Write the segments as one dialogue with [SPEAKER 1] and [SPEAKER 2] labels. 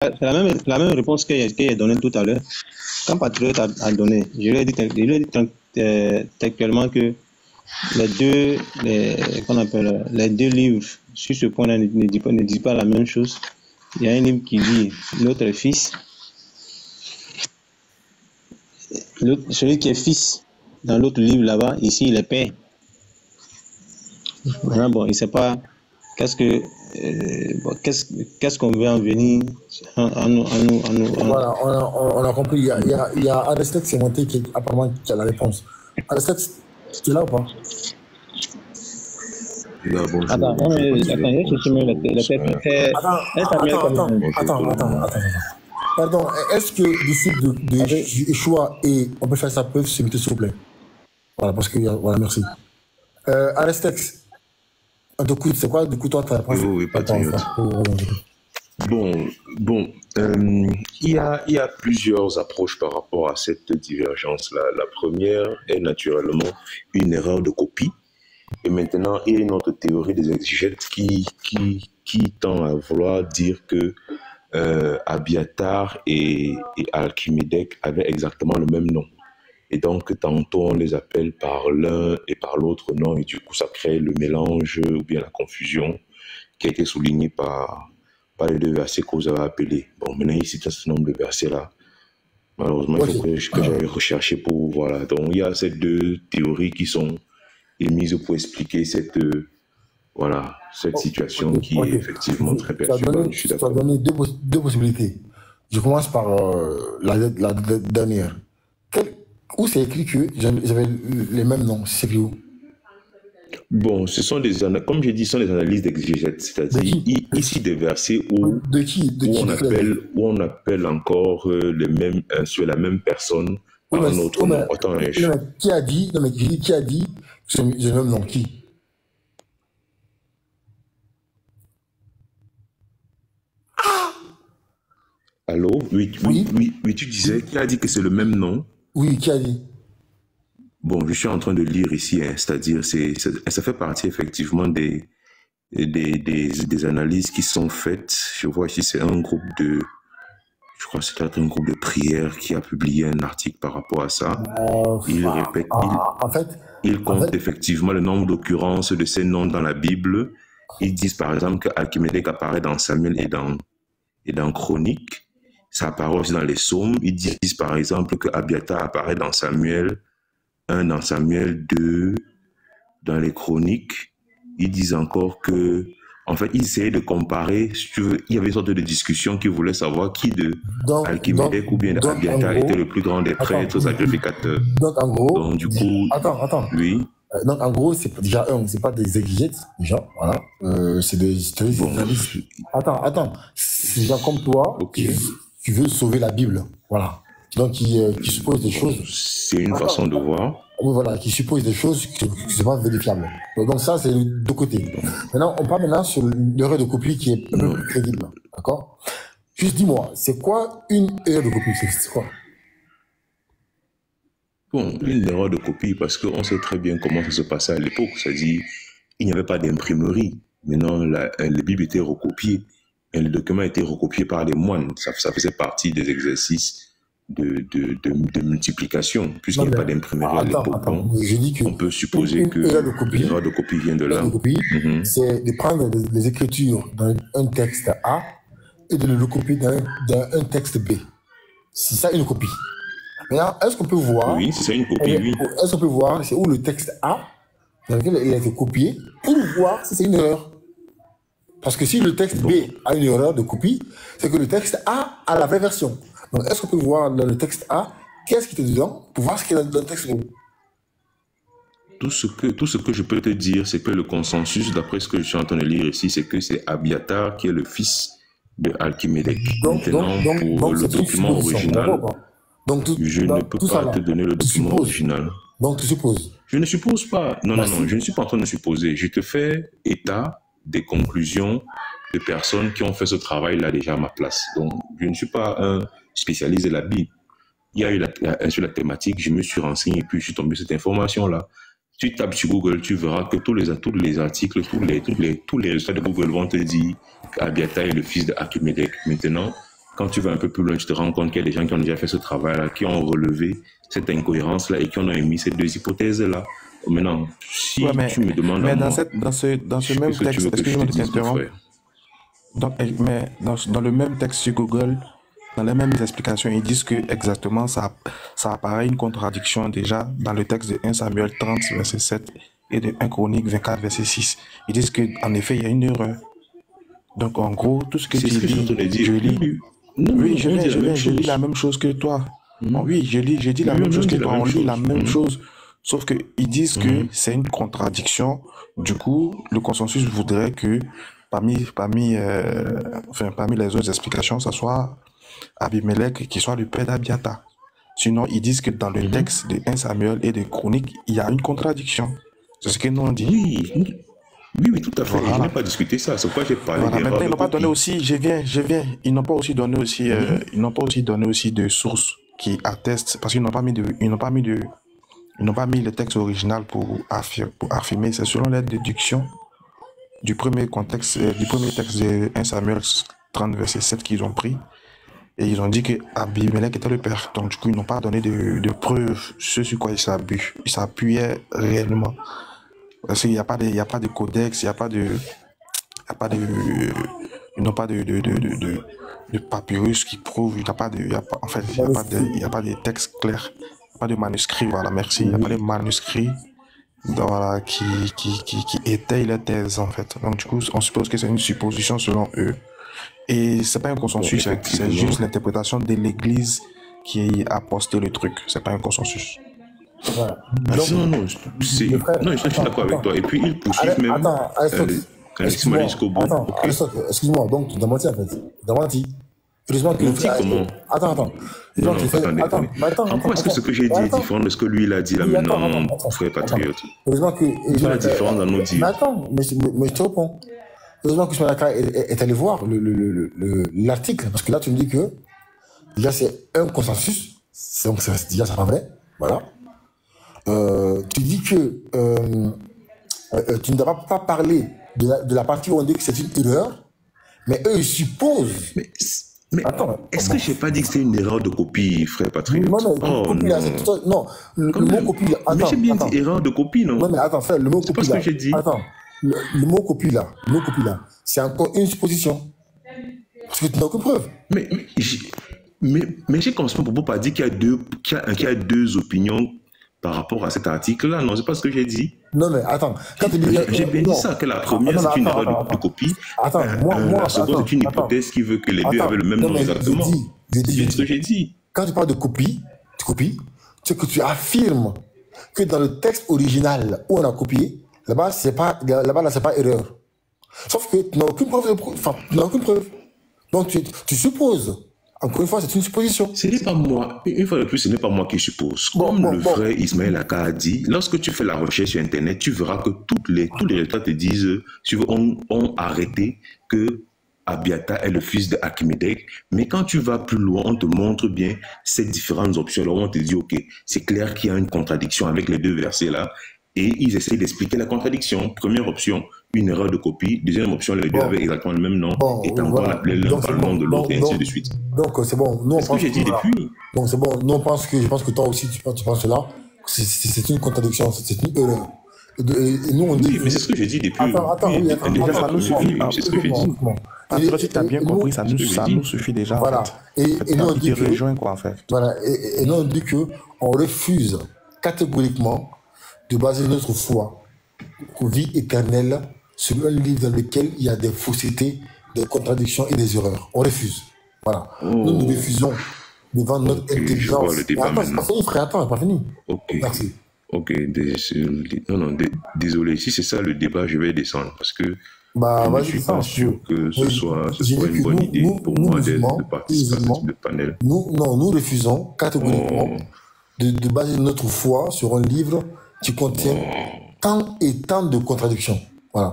[SPEAKER 1] c'est la même réponse qu'il a donnée tout à l'heure. Quand Patriote a donné, je lui ai dit textuellement que les deux livres sur ce point-là ne disent pas la même chose. Il y a un livre qui dit notre fils, celui qui est fils dans l'autre livre là-bas, ici il est père. Maintenant, bon, il ne sait pas qu'est-ce qu'on veut en venir
[SPEAKER 2] Voilà, on a compris. Il y a Aristide Sémonté qui apparemment qui a la réponse. Aristide, tu es là ou pas?
[SPEAKER 3] Là, bonjour.
[SPEAKER 1] Attends,
[SPEAKER 2] Pardon, est-ce que disciple de Yeshua et on peut faire ça peuvent se mettre s'il vous plaît? Voilà, parce que voilà, merci. Aristex, on t'écoute, c'est quoi du coup toi ta réponse?
[SPEAKER 3] Oui, Patriote. Bon, il y a plusieurs approches par rapport à cette divergence-là. La première est naturellement une erreur de copie. Et maintenant, il y a une autre théorie des exégètes qui tend à vouloir dire que Abiathar et Alchimedek avaient exactement le même nom. Et donc, tantôt, on les appelle par l'un et par l'autre nom, et du coup, ça crée le mélange ou bien la confusion qui a été soulignée par les deux versets que vous avez appelés. Bon, maintenant, ici, un certain nombre de versets-là. Malheureusement, il faut que j'aille rechercher pour... Voilà. Donc, il y a ces deux théories qui sont émises pour expliquer cette situation qui est effectivement très perturbante. Je suis d'accord.
[SPEAKER 2] Tu as donné deux possibilités. Je commence par la dernière. Où c'est écrit qu'ils avaient les mêmes noms? C'est écrit où?
[SPEAKER 3] Bon, ce sont comme j'ai dit, ce sont des analyses d'exégèse, c'est-à-dire ici des versets où on appelle encore sur la même personne par un autre nom.
[SPEAKER 2] Qui a dit c'est le même nom? Qui?
[SPEAKER 3] Allô? Oui, tu disais, qui a dit que c'est le même nom?
[SPEAKER 2] Oui, qui a dit?
[SPEAKER 3] Bon, je suis en train de lire ici, hein, c'est-à-dire, ça fait partie effectivement des analyses qui sont faites. Je vois ici, c'est un groupe je crois que c'est un groupe de prière qui a publié un article par rapport à ça. Il répète, il compte effectivement le nombre d'occurrences de ces noms dans la Bible. Ils disent par exemple qu'Alchimedek apparaît dans Samuel et dans Chronique. Ça apparaît aussi dans les psaumes. Ils disent par exemple que Abiathar apparaît dans Samuel 1, dans Samuel 2, dans les Chroniques. Ils disent encore que, en fait, ils essayaient de comparer, si tu veux, il y avait une sorte de discussion qui voulait savoir qui de Alchimedek ou bien Abiathar était le plus grand des prêtres sacrificateurs.
[SPEAKER 2] Donc en gros,
[SPEAKER 3] donc du coup,
[SPEAKER 2] attends.
[SPEAKER 3] Oui.
[SPEAKER 2] Donc en gros, c'est déjà c'est pas des exégètes, déjà, voilà. C'est des analystes. Attends. C'est des gens comme toi qui veulent sauver la Bible, voilà. Donc qui supposent des choses.
[SPEAKER 3] C'est une façon de voir.
[SPEAKER 2] Oui, voilà, qui suppose des choses qui ne sont pas vérifiables. Donc ça, c'est de deux côtés. Maintenant, on parle maintenant sur l'erreur de copie qui est un peu plus crédible. D'accord? Juste dis-moi, c'est quoi une erreur de copie? C'est quoi?
[SPEAKER 3] Bon, une erreur de copie, parce qu'on sait très bien comment ça se passait à l'époque. C'est-à-dire, il n'y avait pas d'imprimerie. Maintenant, les Bibles étaient recopiées. Et les documents étaient recopiés par les moines. Ça faisait partie des exercices de multiplication, puisqu'il n'y a pas d'imprimerie à l'époque. On peut supposer que l'erreur de copie vient de là.
[SPEAKER 2] C'est de prendre les écritures dans un texte A et de le recopier dans un texte B. C'est ça une copie. Maintenant, est-ce qu'on peut voir...
[SPEAKER 3] Oui, c'est ça une copie, oui.
[SPEAKER 2] Est-ce qu'on peut voir, c'est où le texte A, dans lequel il a été copié, pour voir si c'est une erreur. Parce que si le texte B a une erreur de copie, c'est que le texte A a la vraie version. Donc, est-ce qu'on peut voir dans le texte A, qu'est-ce qui est dedans, pour voir ce qu'il y a dans le texte B?
[SPEAKER 3] Tout ce que je peux te dire, c'est que le consensus, d'après ce que je suis en train de lire ici, c'est que c'est Abiathar qui est le fils de Alchimedek. Maintenant, pour le document original, je ne peux pas te donner le document original.
[SPEAKER 2] Donc, tu supposes?
[SPEAKER 3] Je ne suppose pas. Non, je ne suis pas en train de supposer. Je te fais état des conclusions de personnes qui ont fait ce travail-là déjà à ma place. Donc, je ne suis pas un spécialiste de la Bible. Il y a eu sur la thématique, je me suis renseigné et puis je suis tombé sur cette information-là. Tu tapes sur Google, tu verras que tous les articles, tous les résultats de Google vont te dire qu'Abiathar est le fils d'Alchimedek. Maintenant, quand tu vas un peu plus loin, tu te rends compte qu'il y a des gens qui ont déjà fait ce travail-là, qui ont relevé cette incohérence-là et qui ont émis ces deux hypothèses-là. Maintenant, si tu me demandes
[SPEAKER 4] mais
[SPEAKER 3] à moi,
[SPEAKER 4] dans ce même texte, excuse-moi de t'interrompre. Mais dans le même texte sur Google, dans les mêmes explications, ils disent que exactement ça apparaît une contradiction déjà dans le texte de 1 Samuel 30, verset 7 et de 1 Chronique 24, verset 6. Ils disent qu'en effet, il y a une erreur. Donc en gros, tout ce que tu dis, je lis. Oui, je lis la même chose que toi. Oui, je dis la même chose que toi, on lit la même chose. Sauf qu'ils disent que c'est une contradiction. Du coup, le consensus voudrait que parmi les autres explications, ça soit Abimelech qui soit le père d'Abiata. Sinon, ils disent que dans le texte de 1 Samuel et de Chroniques, il y a une contradiction. C'est ce que nous on dit.
[SPEAKER 3] Oui, tout à fait. Voilà. Je n'ai pas discuté ça. C'est pourquoi j'ai parlé d'erreur.
[SPEAKER 4] Maintenant, ils n'ont pas donné aussi, je viens. Ils n'ont pas aussi donné aussi, ils n'ont pas aussi donné aussi de sources qui attestent, parce qu'ils n'ont pas mis le texte original pour affirmer. C'est selon la déduction du premier texte de 1 Samuel 30, verset 7 qu'ils ont pris. Et ils ont dit que Abimelech était le père. Donc, du coup, ils n'ont pas donné de preuves sur quoi ils s'appuyaient réellement. Parce qu'il n'y a pas de codex, ils n'ont pas de papyrus qui prouve, il n'y a pas de texte clair, il n'y a pas de manuscrit, voilà, merci, il n'y a pas de manuscrit voilà, qui étaye les thèses, en fait. Donc, du coup, on suppose que c'est une supposition selon eux. Et c'est pas un consensus, c'est juste l'interprétation de l'Église qui a posté le truc, c'est pas un consensus.
[SPEAKER 2] Voilà.
[SPEAKER 3] Non, je suis d'accord avec toi. Et puis, il poursuit même.
[SPEAKER 2] Attends, excuse-moi, donc tu as menti en fait. Tu as menti. Heureusement que.
[SPEAKER 3] Comment?
[SPEAKER 2] Attends.
[SPEAKER 3] En quoi est-ce que ce que j'ai dit est différent de ce que lui il a dit là maintenant, frère patriote?
[SPEAKER 2] Heureusement que.
[SPEAKER 3] C'est pas différent dans nos dires.
[SPEAKER 2] Mais attends, mais je te réponds. Heureusement que Smalaka est allé voir l'article, parce que là tu me dis que déjà c'est un consensus, donc déjà c'est pas vrai, voilà. Tu dis que tu ne dois pas parler de la partie où on dit que c'est une erreur, mais eux ils supposent.
[SPEAKER 3] Mais attends, est-ce que je n'ai pas dit que c'était une erreur de copie, frère Patrick?
[SPEAKER 2] Non, le mot copie là.
[SPEAKER 3] Mais j'ai bien dit erreur de copie, non?
[SPEAKER 2] Non, mais attends, frère, le mot copie là.
[SPEAKER 3] C'est pas ce que j'ai dit.
[SPEAKER 2] Attends, le mot copie là, c'est encore une supposition. Parce que tu n'as aucune preuve.
[SPEAKER 3] Mais j'ai commencé mon propos par dire qu'il y a deux opinions par rapport à cet article-là. Non, c'est pas ce que j'ai dit.
[SPEAKER 2] Non, mais attends.
[SPEAKER 3] J'ai bien dit ça, que la première, c'est une erreur de copie.
[SPEAKER 2] Attends,
[SPEAKER 3] la seconde, c'est une hypothèse qui veut que les deux avaient le même nom exactement. C'est ce que j'ai dit.
[SPEAKER 2] Quand tu parles de copie, c'est que tu affirmes que dans le texte original où on a copié, là-bas, c'est pas erreur. Sauf que tu n'as aucune preuve. Donc, tu supposes. Encore une fois, c'est une supposition.
[SPEAKER 3] Ce n'est pas moi. Une fois de plus, ce n'est pas moi qui suppose. Comme le frère Ismaël Aka a dit, lorsque tu fais la recherche sur Internet, tu verras que tous les résultats te disent, ont arrêté que Abiata est le fils de Achimedek. Mais quand tu vas plus loin, on te montre bien ces différentes options. Alors on te dit, ok, c'est clair qu'il y a une contradiction avec les deux versets-là. Et ils essaient d'expliquer la contradiction. Première option, une erreur de copie. Deuxième option, les deux avaient exactement le même nom. Et encore appelé l'un par le nom de l'autre, et ainsi de suite.
[SPEAKER 2] Donc c'est bon.
[SPEAKER 3] C'est ce que j'ai dit depuis.
[SPEAKER 2] Donc c'est bon. Je pense que toi aussi, tu penses cela. C'est une contradiction, c'est une erreur. Et nous, on dit.
[SPEAKER 3] Oui, mais c'est ce que j'ai dit depuis.
[SPEAKER 2] Attends,
[SPEAKER 4] déjà, ça nous suffit.
[SPEAKER 3] C'est ce que j'ai dit.
[SPEAKER 4] Si tu as bien compris, ça nous suffit déjà.
[SPEAKER 2] Voilà. Et nous, on dit que.
[SPEAKER 4] Rejoins, quoi, en fait.
[SPEAKER 2] Voilà. Et nous, on dit qu'on refuse catégoriquement de baser notre foi aux vie éternelle sur un livre dans lequel il y a des faussetés, des contradictions et des erreurs. On refuse. Voilà. Nous refusons devant notre intelligence.
[SPEAKER 3] Je vois le débat
[SPEAKER 2] attends,
[SPEAKER 3] maintenant.
[SPEAKER 2] C'est pas fini, frère. Attends, c'est pas fini.
[SPEAKER 3] Ok.
[SPEAKER 2] Merci.
[SPEAKER 3] Ok. Désolé. Si c'est ça le débat, je vais descendre parce que je ne suis pas sûr que ce soit une bonne idée pour moi de participer à ce panel.
[SPEAKER 2] Nous refusons catégoriquement de baser notre foi sur un livre qui contient tant et tant de contradictions. Voilà.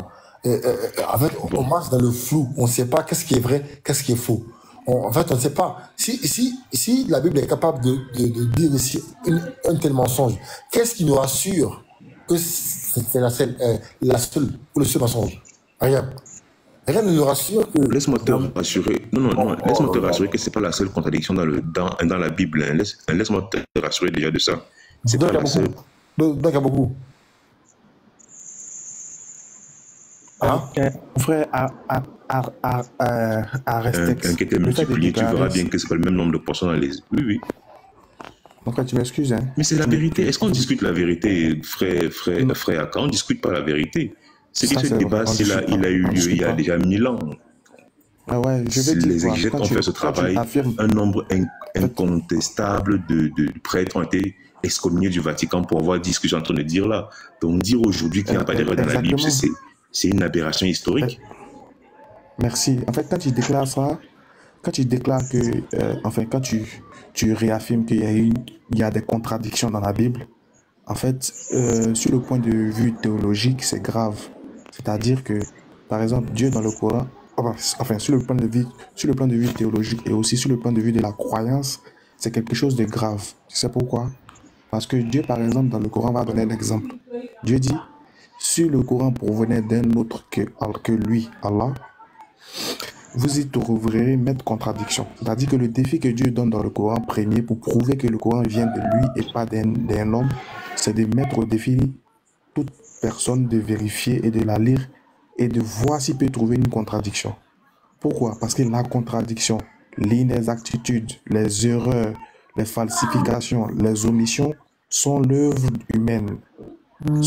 [SPEAKER 2] On marche dans le flou. On ne sait pas qu'est-ce qui est vrai, qu'est-ce qui est faux. En fait, on ne sait pas. Si la Bible est capable de dire ici un tel mensonge, qu'est-ce qui nous rassure que c'est le seul mensonge? Rien. Rien ne nous rassure que...
[SPEAKER 3] Laisse-moi te rassurer. Non. Laisse-moi te rassurer que c'est pas la seule contradiction dans la Bible. Hein. Laisse-moi te rassurer déjà de ça. C'est pas la seule.
[SPEAKER 2] Donc, il y a beaucoup.
[SPEAKER 4] Mon frère a resté.
[SPEAKER 3] Un qui était multiplié, tu verras bien que c'est pas le même nombre de personnes dans les... Oui.
[SPEAKER 4] Donc tu m'excuses. Hein.
[SPEAKER 3] Mais c'est la vérité. Est-ce qu'on discute la vérité, frère Aka? On ne discute pas la vérité. C'est que ce débat, il a eu lieu il y a déjà 1000 ans.
[SPEAKER 4] Ah ouais, je vais dire
[SPEAKER 3] les exégètes ont fait ce travail. Un nombre incontestable de prêtres ont été excommuniés du Vatican pour avoir dit ce que j'ai en train de dire là. Donc dire aujourd'hui qu'il n'y a pas d'erreur dans la Bible, c'est une aberration historique.
[SPEAKER 4] Merci. En fait, quand tu déclares ça, quand tu déclares que, quand tu réaffirmes qu'il y a des contradictions dans la Bible, en fait, sur le point de vue théologique, c'est grave. C'est-à-dire que, par exemple, Dieu dans le Coran, sur le plan de vue théologique et aussi sur le plan de vue de la croyance, c'est quelque chose de grave. Tu sais pourquoi? Parce que Dieu, par exemple, dans le Coran, va donner un exemple. Dieu dit, si le Coran provenait d'un autre que lui, Allah, vous y trouverez mettre contradiction. C'est-à-dire que le défi que Dieu donne dans le Coran premier pour prouver que le Coran vient de lui et pas d'un homme, c'est de mettre au défi toute personne de vérifier et de la lire et de voir s'il peut trouver une contradiction. Pourquoi? Parce que la contradiction, l'inexactitude, les erreurs, les falsifications, les omissions sont l'œuvre humaine. En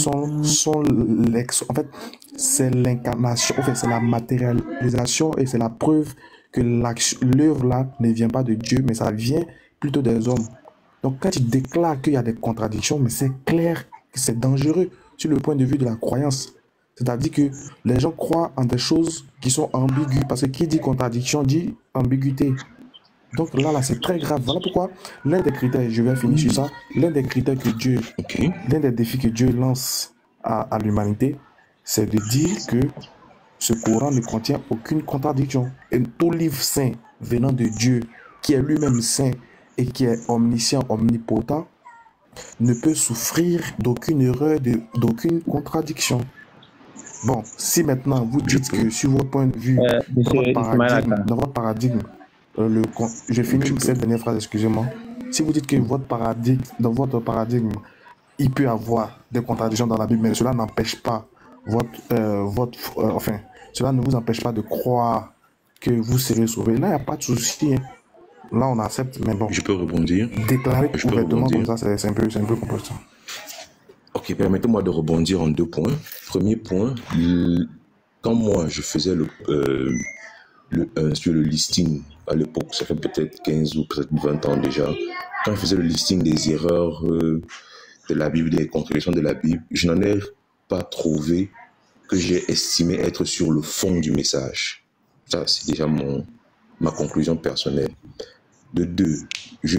[SPEAKER 4] fait, c'est l'incarnation, en fait, c'est la matérialisation et c'est la preuve que l'œuvre là ne vient pas de Dieu, mais ça vient plutôt des hommes. Donc, quand tu déclares qu'il y a des contradictions, mais c'est clair que c'est dangereux sur le point de vue de la croyance. C'est-à-dire que les gens croient en des choses qui sont ambiguës, parce que qui dit contradiction dit ambiguïté. Donc là, c'est très grave. Voilà pourquoi l'un des critères, je vais finir sur ça, l'un des critères que Dieu, l'un des défis que Dieu lance à l'humanité, c'est de dire que ce Coran ne contient aucune contradiction. Et tout livre saint venant de Dieu, qui est lui-même saint et qui est omniscient, omnipotent, ne peut souffrir d'aucune erreur, d'aucune contradiction. Bon, si maintenant vous dites que sur votre point de vue, dans votre paradigme, je finis cette dernière phrase, excusez-moi. Si vous dites que dans votre paradigme, il peut y avoir des contradictions dans la Bible, mais cela n'empêche pas cela ne vous empêche pas de croire que vous serez sauvés. Là, il n'y a pas de souci. Hein. Là, on accepte, mais bon.
[SPEAKER 3] Je peux rebondir.
[SPEAKER 4] Déclarer ouvertement comme ça, c'est un peu compliqué.
[SPEAKER 3] Ok, permettez-moi de rebondir en 2 points. Premier point, quand moi je faisais sur le listing à l'époque, ça fait peut-être 15 ou peut-être 20 ans déjà, quand je faisais le listing des erreurs de la Bible, des contradictions de la Bible, je n'en ai pas trouvé que j'ai estimé être sur le fond du message. Ça, c'est déjà ma conclusion personnelle. De 2, je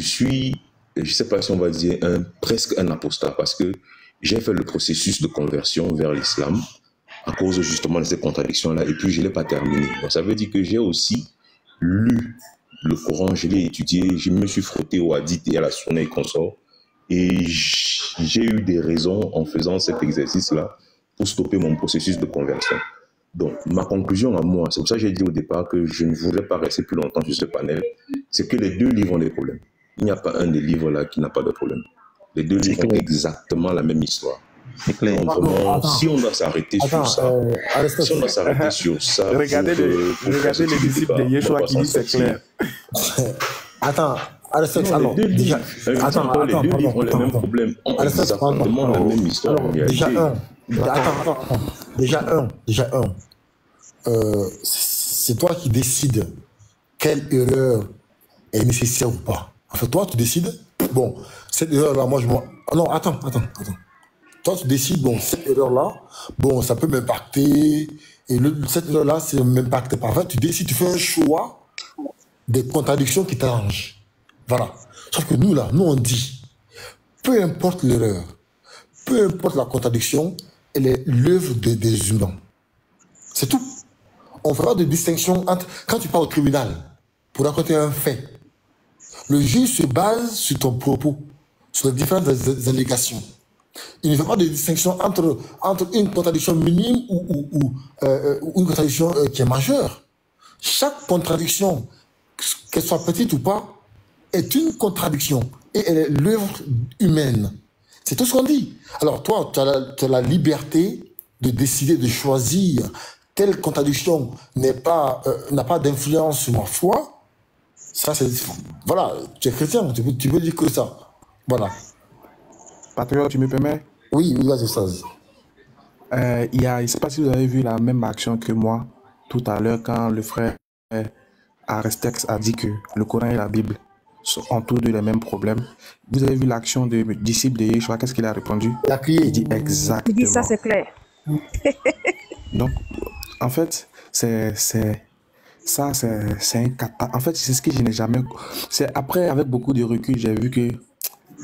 [SPEAKER 3] ne sais pas si on va dire presque un apostat, parce que j'ai fait le processus de conversion vers l'islam à cause justement de ces contradictions-là, et puis je ne l'ai pas terminé. Donc ça veut dire que j'ai aussi lu le Coran, je l'ai étudié, je me suis frotté au hadith et à la sunna et consort, et j'ai eu des raisons en faisant cet exercice-là pour stopper mon processus de conversion. Donc ma conclusion à moi, c'est pour ça que j'ai dit au départ que je ne voulais pas rester plus longtemps sur ce panel, c'est que les 2 livres ont des problèmes. Il n'y a pas un des livres là qui n'a pas de problème. Les 2 livres ont exactement la même histoire.
[SPEAKER 1] C'est clair.
[SPEAKER 3] Donc, vraiment, si on doit s'arrêter sur ça,
[SPEAKER 4] regardez les disciples de Yeshua qui disent c'est clair.
[SPEAKER 2] Attends, alors,
[SPEAKER 3] les 2 livres ont les mêmes problèmes, ont exactement la même histoire.
[SPEAKER 2] Déjà un. C'est toi qui décides quelle erreur est nécessaire ou pas. En fait, toi, tu décides. Bon, cette erreur-là, moi, non, attends. Toi, tu décides, bon, cette erreur-là, bon, ça peut m'impacter. Et cette erreur-là, ça ne m'impacte pas. En fait, tu décides, tu fais un choix des contradictions qui t'arrangent. Voilà. Sauf que nous, on dit, peu importe l'erreur, peu importe la contradiction, elle est l'œuvre des humains. C'est tout. On ne fait pas de distinction entre... Quand tu pars au tribunal pour raconter un fait, le juge se base sur ton propos, sur les différentes allégations. Il ne fait pas de distinction entre une contradiction minime ou une contradiction qui est majeure. Chaque contradiction, qu'elle soit petite ou pas, est une contradiction. Et elle est l'œuvre humaine. C'est tout ce qu'on dit. Alors toi, tu as la liberté de décider, de choisir telle contradiction n'a pas d'influence sur ma foi. Ça, c'est... Voilà, tu es chrétien, tu peux dire que ça. Voilà.
[SPEAKER 4] Patriote, tu me permets?
[SPEAKER 2] Oui, vas-y, ça.
[SPEAKER 4] Je ne sais pas si vous avez vu la même action que moi tout à l'heure quand le frère Arestex a dit que le Coran et la Bible ont tous deux les mêmes problèmes. Vous avez vu l'action du disciple de Yeshua, qu'est-ce qu'il a répondu?
[SPEAKER 2] Il a crié.
[SPEAKER 4] Il dit exactement.
[SPEAKER 5] Il dit ça, c'est clair.
[SPEAKER 4] Donc, en fait, c'est un cata. En fait, c'est ce que je n'ai jamais... C'est après, avec beaucoup de recul, j'ai vu que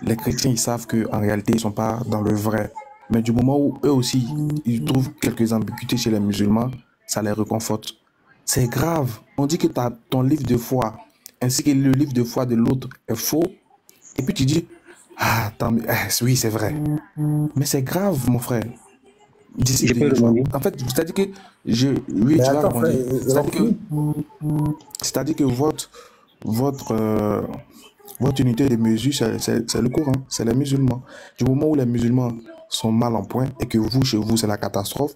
[SPEAKER 4] les chrétiens, ils savent qu'en réalité, ils ne sont pas dans le vrai. Mais du moment où eux aussi, ils trouvent quelques ambiguïtés chez les musulmans, ça les réconforte. C'est grave. On dit que ton livre de foi, ainsi que le livre de foi de l'autre est faux. Et puis tu dis, ah, oui, c'est vrai. Mais c'est grave, mon frère. En fait, c'est-à-dire que oui, tu vas rebondir. C'est-à-dire que votre unité de mesure, c'est le Coran, c'est les musulmans. Du moment où les musulmans sont mal en point et que vous, chez vous, c'est la catastrophe,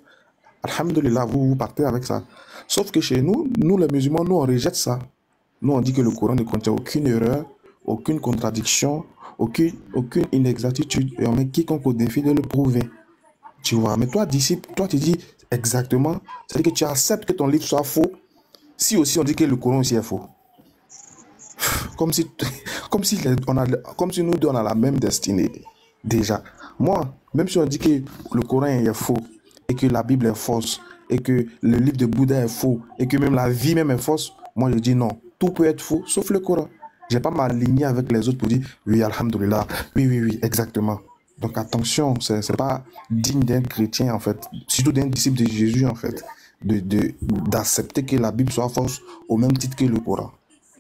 [SPEAKER 4] alhamdoulilah, vous partez avec ça. Sauf que chez nous, les musulmans, nous, on rejette ça. Nous, on dit que le Coran ne contient aucune erreur, aucune contradiction, aucune inexactitude, et on met quiconque au défi de le prouver. Tu vois, mais toi, disciple, toi, tu dis exactement, c'est-à-dire que tu acceptes que ton livre soit faux, si aussi on dit que le Coran aussi est faux. Comme si nous deux, on a la même destinée, déjà. Moi, même si on dit que le Coran est faux, et que la Bible est fausse, et que le livre de Bouddha est faux, et que même la vie même est fausse, moi je dis non, tout peut être faux, sauf le Coran. Je n'ai pas m'aligner avec les autres pour dire, oui, alhamdoulilah, oui, exactement. Donc attention, c'est pas digne d'un chrétien, en fait, surtout d'un disciple de Jésus, en fait, d'accepter que la Bible soit fausse au même titre que le Coran.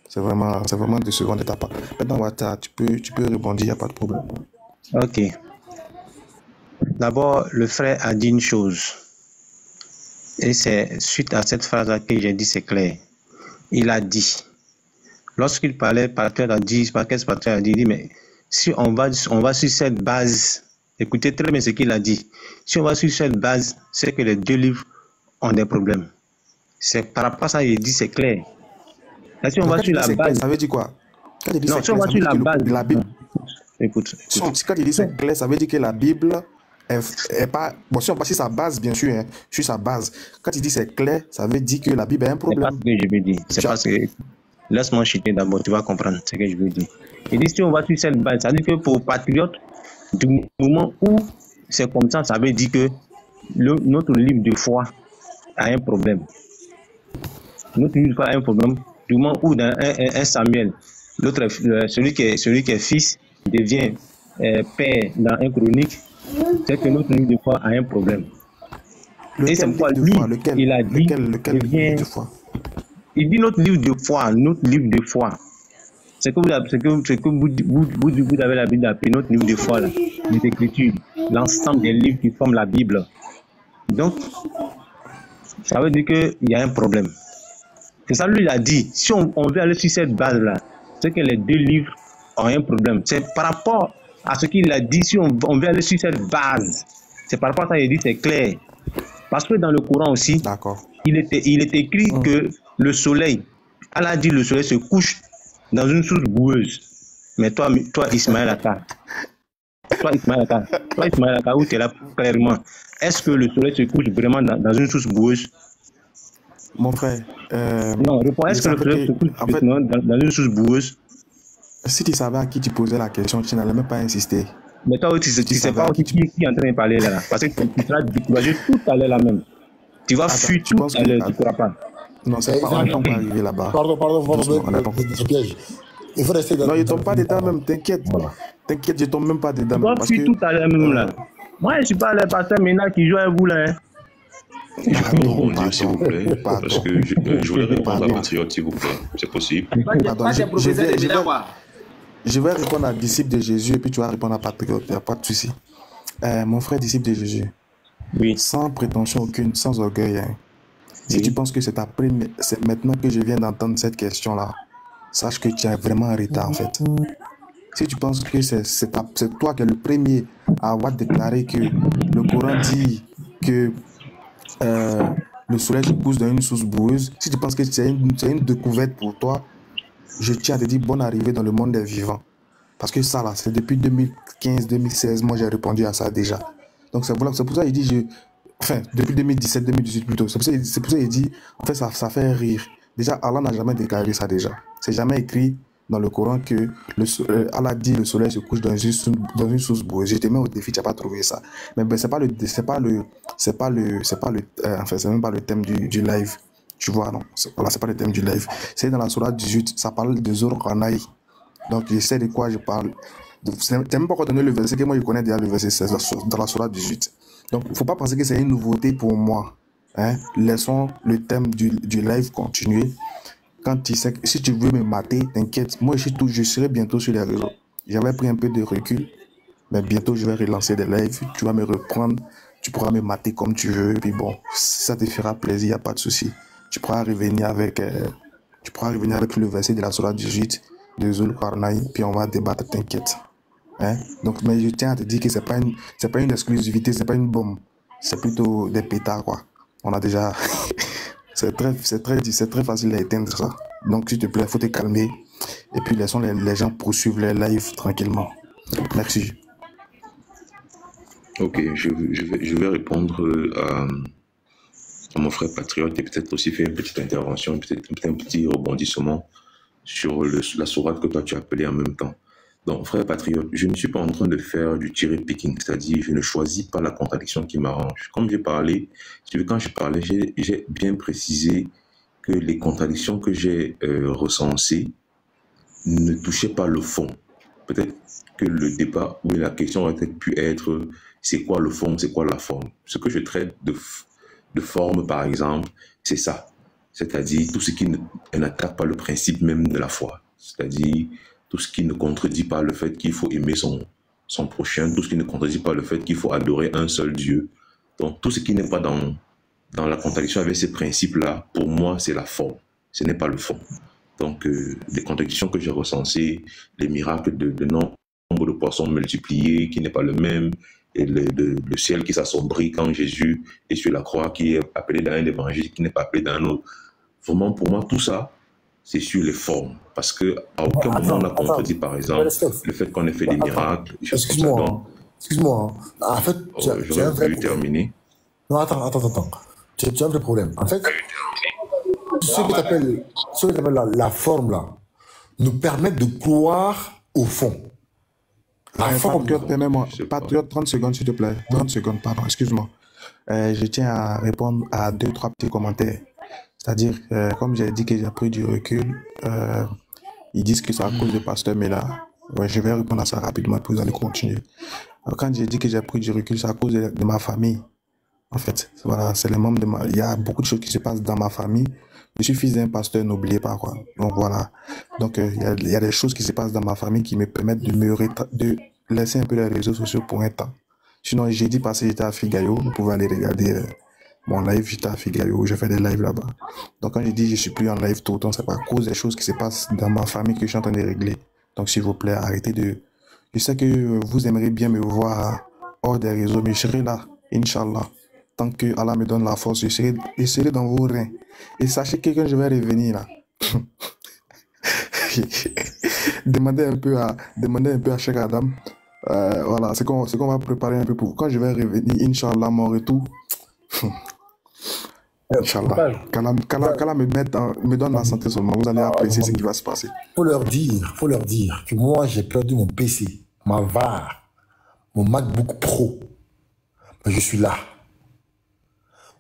[SPEAKER 4] C'est vraiment de seconde étape. Maintenant, Wata, tu peux rebondir, il n'y a pas de problème.
[SPEAKER 1] Ok. D'abord, le frère a dit une chose. Et c'est suite à cette phrase-là que j'ai dit, c'est clair. Il a dit. Lorsqu'il parlait, Pasteur a dit, mais si on va sur cette base, écoutez très bien ce qu'il a dit. Si on va sur cette base, c'est que les deux livres ont des problèmes. C'est par rapport à ça, il dit, c'est clair. Là, si on va sur la base,
[SPEAKER 4] ça veut dire quoi?
[SPEAKER 1] Non, si on va sur la base,
[SPEAKER 4] la Bible.
[SPEAKER 1] Écoute.
[SPEAKER 4] Quand il dit c'est clair, ça veut dire que la Bible est pas. Bon, si on passe sur sa base, bien sûr, hein, sur sa base. Quand il dit c'est clair, ça veut dire que la Bible a un problème.
[SPEAKER 1] C'est pas ce que je veux dire. C'est parce que. Laisse-moi chuter d'abord, tu vas comprendre ce que je veux dire. Il dit si on va sur cette base, ça veut dire que pour patriotes, du moment où c'est comme ça veut dire que notre livre de foi a un problème. Notre livre de foi a un problème. Du moment où dans un Samuel, l'autre, celui qui est fils devient père dans un chronique, c'est que notre livre de foi a un problème. Et c'est pourquoi lui, il a dit, il dit notre livre de foi. C'est que vous avez l'habitude d'appeler notre livre de foi, là, les Écritures, l'ensemble des livres qui forment la Bible. Donc, ça veut dire qu'il y a un problème. C'est ça, lui, il a dit. Si on veut aller sur cette base-là, c'est que les deux livres ont un problème. C'est par rapport à ce qu'il a dit, si on veut aller sur cette base, c'est par rapport à ça qu'il dit, c'est clair. Parce que dans le Coran aussi, il est écrit que le soleil, Allah dit le soleil se couche dans une source boueuse. Mais toi Ismaël Aka, où tu es là clairement, est-ce que le soleil se couche vraiment dans une source boueuse?
[SPEAKER 4] Mon frère.
[SPEAKER 1] Non, réponds, est-ce que le soleil se couche dans une source boueuse?
[SPEAKER 4] Si tu savais à qui tu posais la question, tu n'allais même pas insister.
[SPEAKER 1] Mais toi, tu ne sais pas qui est en train de parler là. Parce que tu seras découragé tout à l'heure là même. Tu vas fuir tout à l'heure, tu ne pourras pas.
[SPEAKER 4] Non, c'est pas on va arriver là-bas.
[SPEAKER 2] Pardon, c'est piège. Il faut rester dans.
[SPEAKER 4] Non, il ne tombe pas dedans même, t'inquiète. Voilà. T'inquiète, je ne tombe même pas dedans.
[SPEAKER 1] Tu vas fuir tout à l'heure même là. Moi, je ne suis pas le pasteur Ménard qui joue avec vous là.
[SPEAKER 3] Non, Dieu, s'il vous plaît, parce que je voulais répondre à Patriote, s'il vous plaît. C'est possible.
[SPEAKER 4] Je vais répondre à disciple de Jésus et puis tu vas répondre à Patriote, il n'y a pas de souci. Mon frère disciple de Jésus,
[SPEAKER 1] Oui.
[SPEAKER 4] sans prétention aucune, sans orgueil, hein. Si tu penses que c'est maintenant que je viens d'entendre cette question-là, sache que tu es vraiment en retard en fait. Si tu penses que c'est toi qui es le premier à avoir déclaré que le Coran dit que le soleil se pousse dans une source boueuse, si tu penses que c'est une découverte pour toi, je tiens à te dire bonne arrivée dans le monde des vivants. Parce que ça là, c'est depuis 2015-2016, moi j'ai répondu à ça déjà. Donc c'est pour ça qu'il dit, enfin depuis 2017-2018 plutôt, c'est pour ça qu'il dit, en fait ça fait rire. Déjà, Allah n'a jamais déclaré ça déjà. C'est jamais écrit dans le Coran que Allah dit le soleil se couche dans une source boueuse. Je te mets au défi, tu n'as pas trouvé ça. Mais ben, c'est même pas le thème du live. Tu vois, non. Voilà, c'est pas le thème du live. C'est dans la sourate 18, ça parle de Zul-Qarnayn. Donc, je sais de quoi je parle. Tu n'as même pas encore donné le verset, que moi je connais déjà le verset 16 dans la sourate 18. Donc, il ne faut pas penser que c'est une nouveauté pour moi. Hein? Laissons le thème du live continuer. Quand tu sais que si tu veux me mater, t'inquiète. Moi, je serai bientôt sur les réseaux. J'avais pris un peu de recul, mais bientôt je vais relancer des lives. Tu vas me reprendre. Tu pourras me mater comme tu veux. Et puis bon, si ça te fera plaisir, il n'y a pas de souci. Tu pourras revenir avec le verset de la sourate 18 de Zul-Qarnayn. Puis on va débattre, t'inquiète. Hein? Donc, mais je tiens à te dire que c'est pas une exclusivité, c'est pas une bombe. C'est plutôt des pétards, quoi. On a déjà. C'est très facile à éteindre ça. Donc, s'il te plaît, il faut te calmer. Et puis, laissons les gens poursuivre les lives tranquillement. Merci.
[SPEAKER 3] Ok, je vais répondre à mon frère Patriote et peut-être aussi faire une petite intervention, peut-être un petit rebondissement sur la sourate que toi tu as appelée en même temps. Donc, frère Patriote, je ne suis pas en train de faire du cherry picking, c'est-à-dire je ne choisis pas la contradiction qui m'arrange. Comme j'ai parlé, quand je parlais, j'ai bien précisé que les contradictions que j'ai recensées ne touchaient pas le fond. Peut-être que le débat ou la question aurait pu être c'est quoi le fond, c'est quoi la forme. Ce que je traite de forme, par exemple, c'est ça. C'est-à-dire tout ce qui n'attaque pas le principe même de la foi. C'est-à-dire tout ce qui ne contredit pas le fait qu'il faut aimer son prochain, tout ce qui ne contredit pas le fait qu'il faut adorer un seul Dieu. Donc tout ce qui n'est pas dans la contradiction avec ces principes-là, pour moi, c'est la forme, ce n'est pas le fond. Donc les contradictions que j'ai recensées, les miracles de nombre de poissons multipliés qui n'est pas le même, et le ciel qui s'assombrit quand Jésus est sur la croix, qui est appelé dans un évangile, qui n'est pas appelé dans un autre. Vraiment, pour moi, tout ça, c'est sur les formes. Parce qu'à aucun moment on a contredit, par exemple, le fait qu'on ait fait des miracles.
[SPEAKER 2] Excuse-moi. En fait, tu as un vrai problème.
[SPEAKER 3] Terminer.
[SPEAKER 2] Non, attends. Tu as un vrai problème. En fait, ce que tu appelles la forme, là, nous permet de croire au fond.
[SPEAKER 4] Patriote, 30 secondes, s'il te plaît. 30 secondes, pardon, excuse-moi. Je tiens à répondre à 2-3 petits commentaires. C'est-à-dire, comme j'ai dit que j'ai pris du recul, ils disent que c'est à cause de Pasteur Mela. Ouais, je vais répondre à ça rapidement, puis vous allez continuer. Alors, quand j'ai dit que j'ai pris du recul, c'est à cause de ma famille. En fait, voilà, c'est les membres il y a beaucoup de choses qui se passent dans ma famille. Je suis fils d'un pasteur, n'oubliez pas, quoi. Donc voilà. Donc il y a des choses qui se passent dans ma famille qui me permettent de laisser un peu les réseaux sociaux pour un temps. Sinon, j'ai dit passé, j'étais à Figayo. Vous pouvez aller regarder mon live, j'étais à Figayo, je fais des lives là-bas. Donc quand je dis je suis plus en live tout le temps, c'est pas à cause des choses qui se passent dans ma famille que je suis en train de régler. Donc s'il vous plaît, arrêtez de... Je sais que vous aimeriez bien me voir hors des réseaux, mais je serai là, Inch'Allah. Tant que Allah me donne la force, je serai dans vos reins. Et sachez que quand je vais revenir là, demandez un peu à Cheikh Adam. Voilà, c'est qu'on va préparer un peu pour quand je vais revenir, Inch'Allah, mon retour. Inch'Allah. Qu'Allah me donne la santé seulement. Vous allez apprécier ce qui va se passer.
[SPEAKER 2] Faut leur dire que moi j'ai perdu mon PC, ma VAR, mon MacBook Pro. Mais je suis là.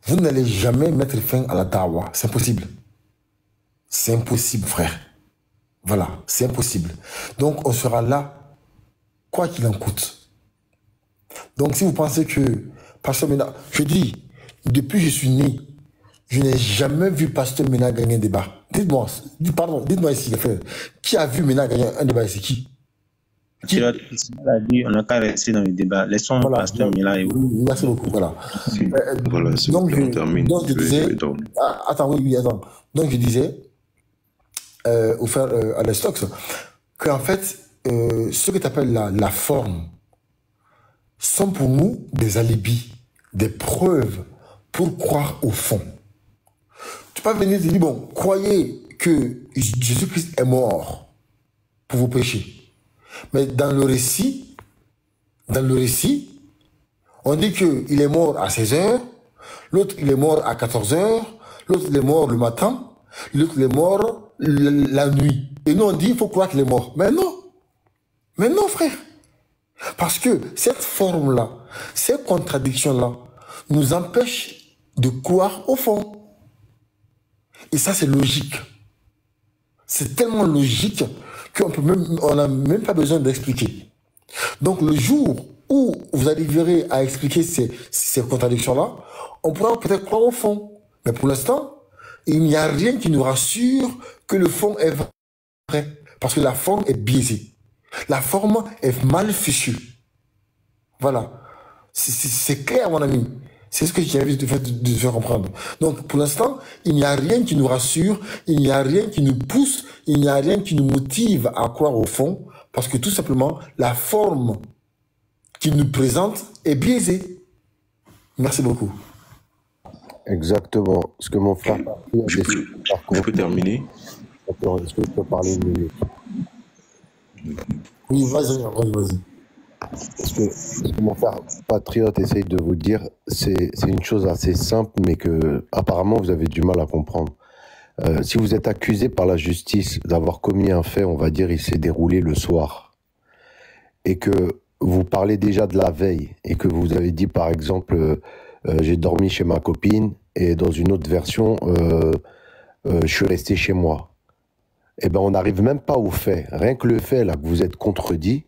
[SPEAKER 2] Vous n'allez jamais mettre fin à la dawa. C'est impossible. C'est impossible, frère. Voilà, c'est impossible. Donc, on sera là, quoi qu'il en coûte. Donc, si vous pensez que Pasteur Mena... Je dis, depuis que je suis né, je n'ai jamais vu Pasteur Mena gagner un débat. Dites-moi ici, frère. Qui a vu Mena gagner un débat ici? Qui?
[SPEAKER 1] On n'a qu'à rester dans le débat. Laissons le pasteur Mila et vous.
[SPEAKER 2] Merci beaucoup. Voilà.
[SPEAKER 3] Voilà,
[SPEAKER 2] Donc, je disais. Attends, oui, attends. Donc, je disais, au frère Alestox, qu'en fait, ce que tu appelles la forme sont pour nous des alibis, des preuves pour croire au fond. Tu peux venir te dire, bon, croyez que Jésus-Christ est mort pour vos péchés. Mais dans le récit, on dit qu'il est mort à 16 heures, l'autre il est mort à 14 heures, l'autre il est mort le matin, l'autre il est mort la nuit. Et nous on dit, il faut croire qu'il est mort. Mais non frère. Parce que cette forme-là, ces contradictions-là, nous empêchent de croire au fond. Et ça, c'est logique. C'est tellement logique qu'on n'a même pas besoin d'expliquer. Donc, le jour où vous arriverez à expliquer ces contradictions-là, on pourra peut-être croire au fond. Mais pour l'instant, il n'y a rien qui nous rassure que le fond est vrai. Parce que la forme est biaisée. La forme est mal fichue. Voilà. C'est clair, mon ami. C'est ce que j'ai envie de faire comprendre. Donc, pour l'instant, il n'y a rien qui nous rassure, il n'y a rien qui nous pousse, il n'y a rien qui nous motive à croire au fond, parce que tout simplement, la forme qu'il nous présente est biaisée. Merci beaucoup.
[SPEAKER 5] Exactement. Ce que mon frère...
[SPEAKER 3] Je peux terminer?
[SPEAKER 5] Est-ce que je peux parler une minute?
[SPEAKER 2] Oui, vas-y.
[SPEAKER 5] Ce que mon frère patriote essaye de vous dire, c'est une chose assez simple, mais que apparemment vous avez du mal à comprendre. Si vous êtes accusé par la justice d'avoir commis un fait, on va dire, il s'est déroulé le soir, et que vous parlez déjà de la veille, et que vous avez dit par exemple, j'ai dormi chez ma copine, et dans une autre version, je suis resté chez moi. Eh ben, on n'arrive même pas au fait. Rien que le fait là que vous êtes contredit,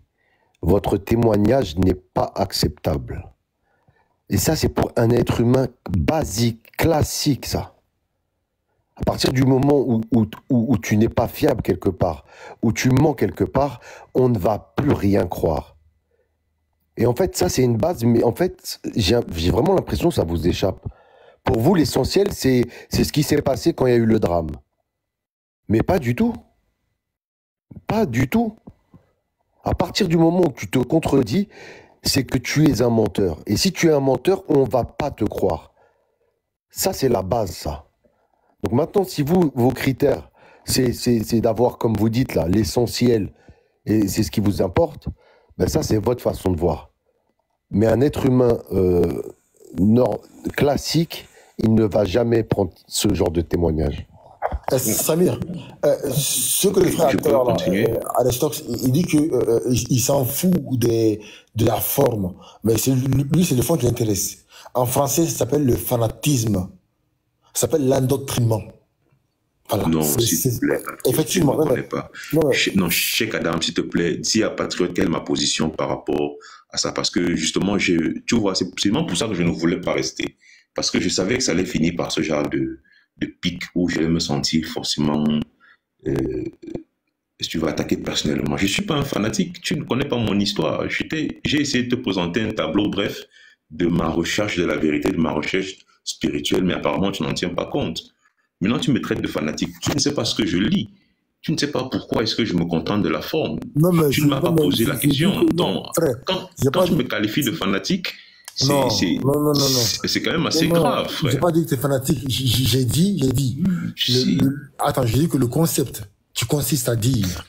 [SPEAKER 5] votre témoignage n'est pas acceptable. Et ça, c'est pour un être humain basique, classique, ça. À partir du moment où tu n'es pas fiable quelque part, où tu mens quelque part, on ne va plus rien croire. Et en fait, ça, c'est une base, mais en fait, j'ai vraiment l'impression que ça vous échappe. Pour vous, l'essentiel, c'est ce qui s'est passé quand il y a eu le drame. Mais pas du tout. Pas du tout. À partir du moment où tu te contredis, c'est que tu es un menteur. Et si tu es un menteur, on ne va pas te croire. Ça, c'est la base, ça. Donc maintenant, si vos critères, c'est d'avoir, comme vous dites là, l'essentiel, et c'est ce qui vous importe, ben ça, c'est votre façon de voir. Mais un être humain classique, il ne va jamais prendre ce genre de témoignage.
[SPEAKER 2] Samir, ce que le frère acteur Alestox, il dit qu'il s'en fout de la forme, mais lui c'est le fond qui l'intéresse. En français, ça s'appelle le fanatisme, ça s'appelle l'endoctrinement. Voilà.
[SPEAKER 3] Non, s'il te plaît.
[SPEAKER 2] Effectivement.
[SPEAKER 3] Non, Cheikh Adam, s'il te plaît, dis à Patriote quelle est ma position par rapport à ça, parce que justement, tu vois, c'est absolument pour ça que je ne voulais pas rester, parce que je savais que ça allait finir par ce genre de pic où je vais me sentir forcément, tu vas attaquer personnellement. Je ne suis pas un fanatique, tu ne connais pas mon histoire. J'ai essayé de te présenter un tableau bref de ma recherche de la vérité, de ma recherche spirituelle, mais apparemment tu n'en tiens pas compte. Maintenant tu me traites de fanatique, tu ne sais pas ce que je lis, tu ne sais pas pourquoi est-ce que je me contente de la forme. Non, tu ne m'as pas posé la question. Donc, quand tu me qualifies de fanatique, c'est quand même assez grave, frère.
[SPEAKER 2] J'ai pas dit que tu es fanatique. J'ai dit. Attends, j'ai dit que le concept qui consiste à dire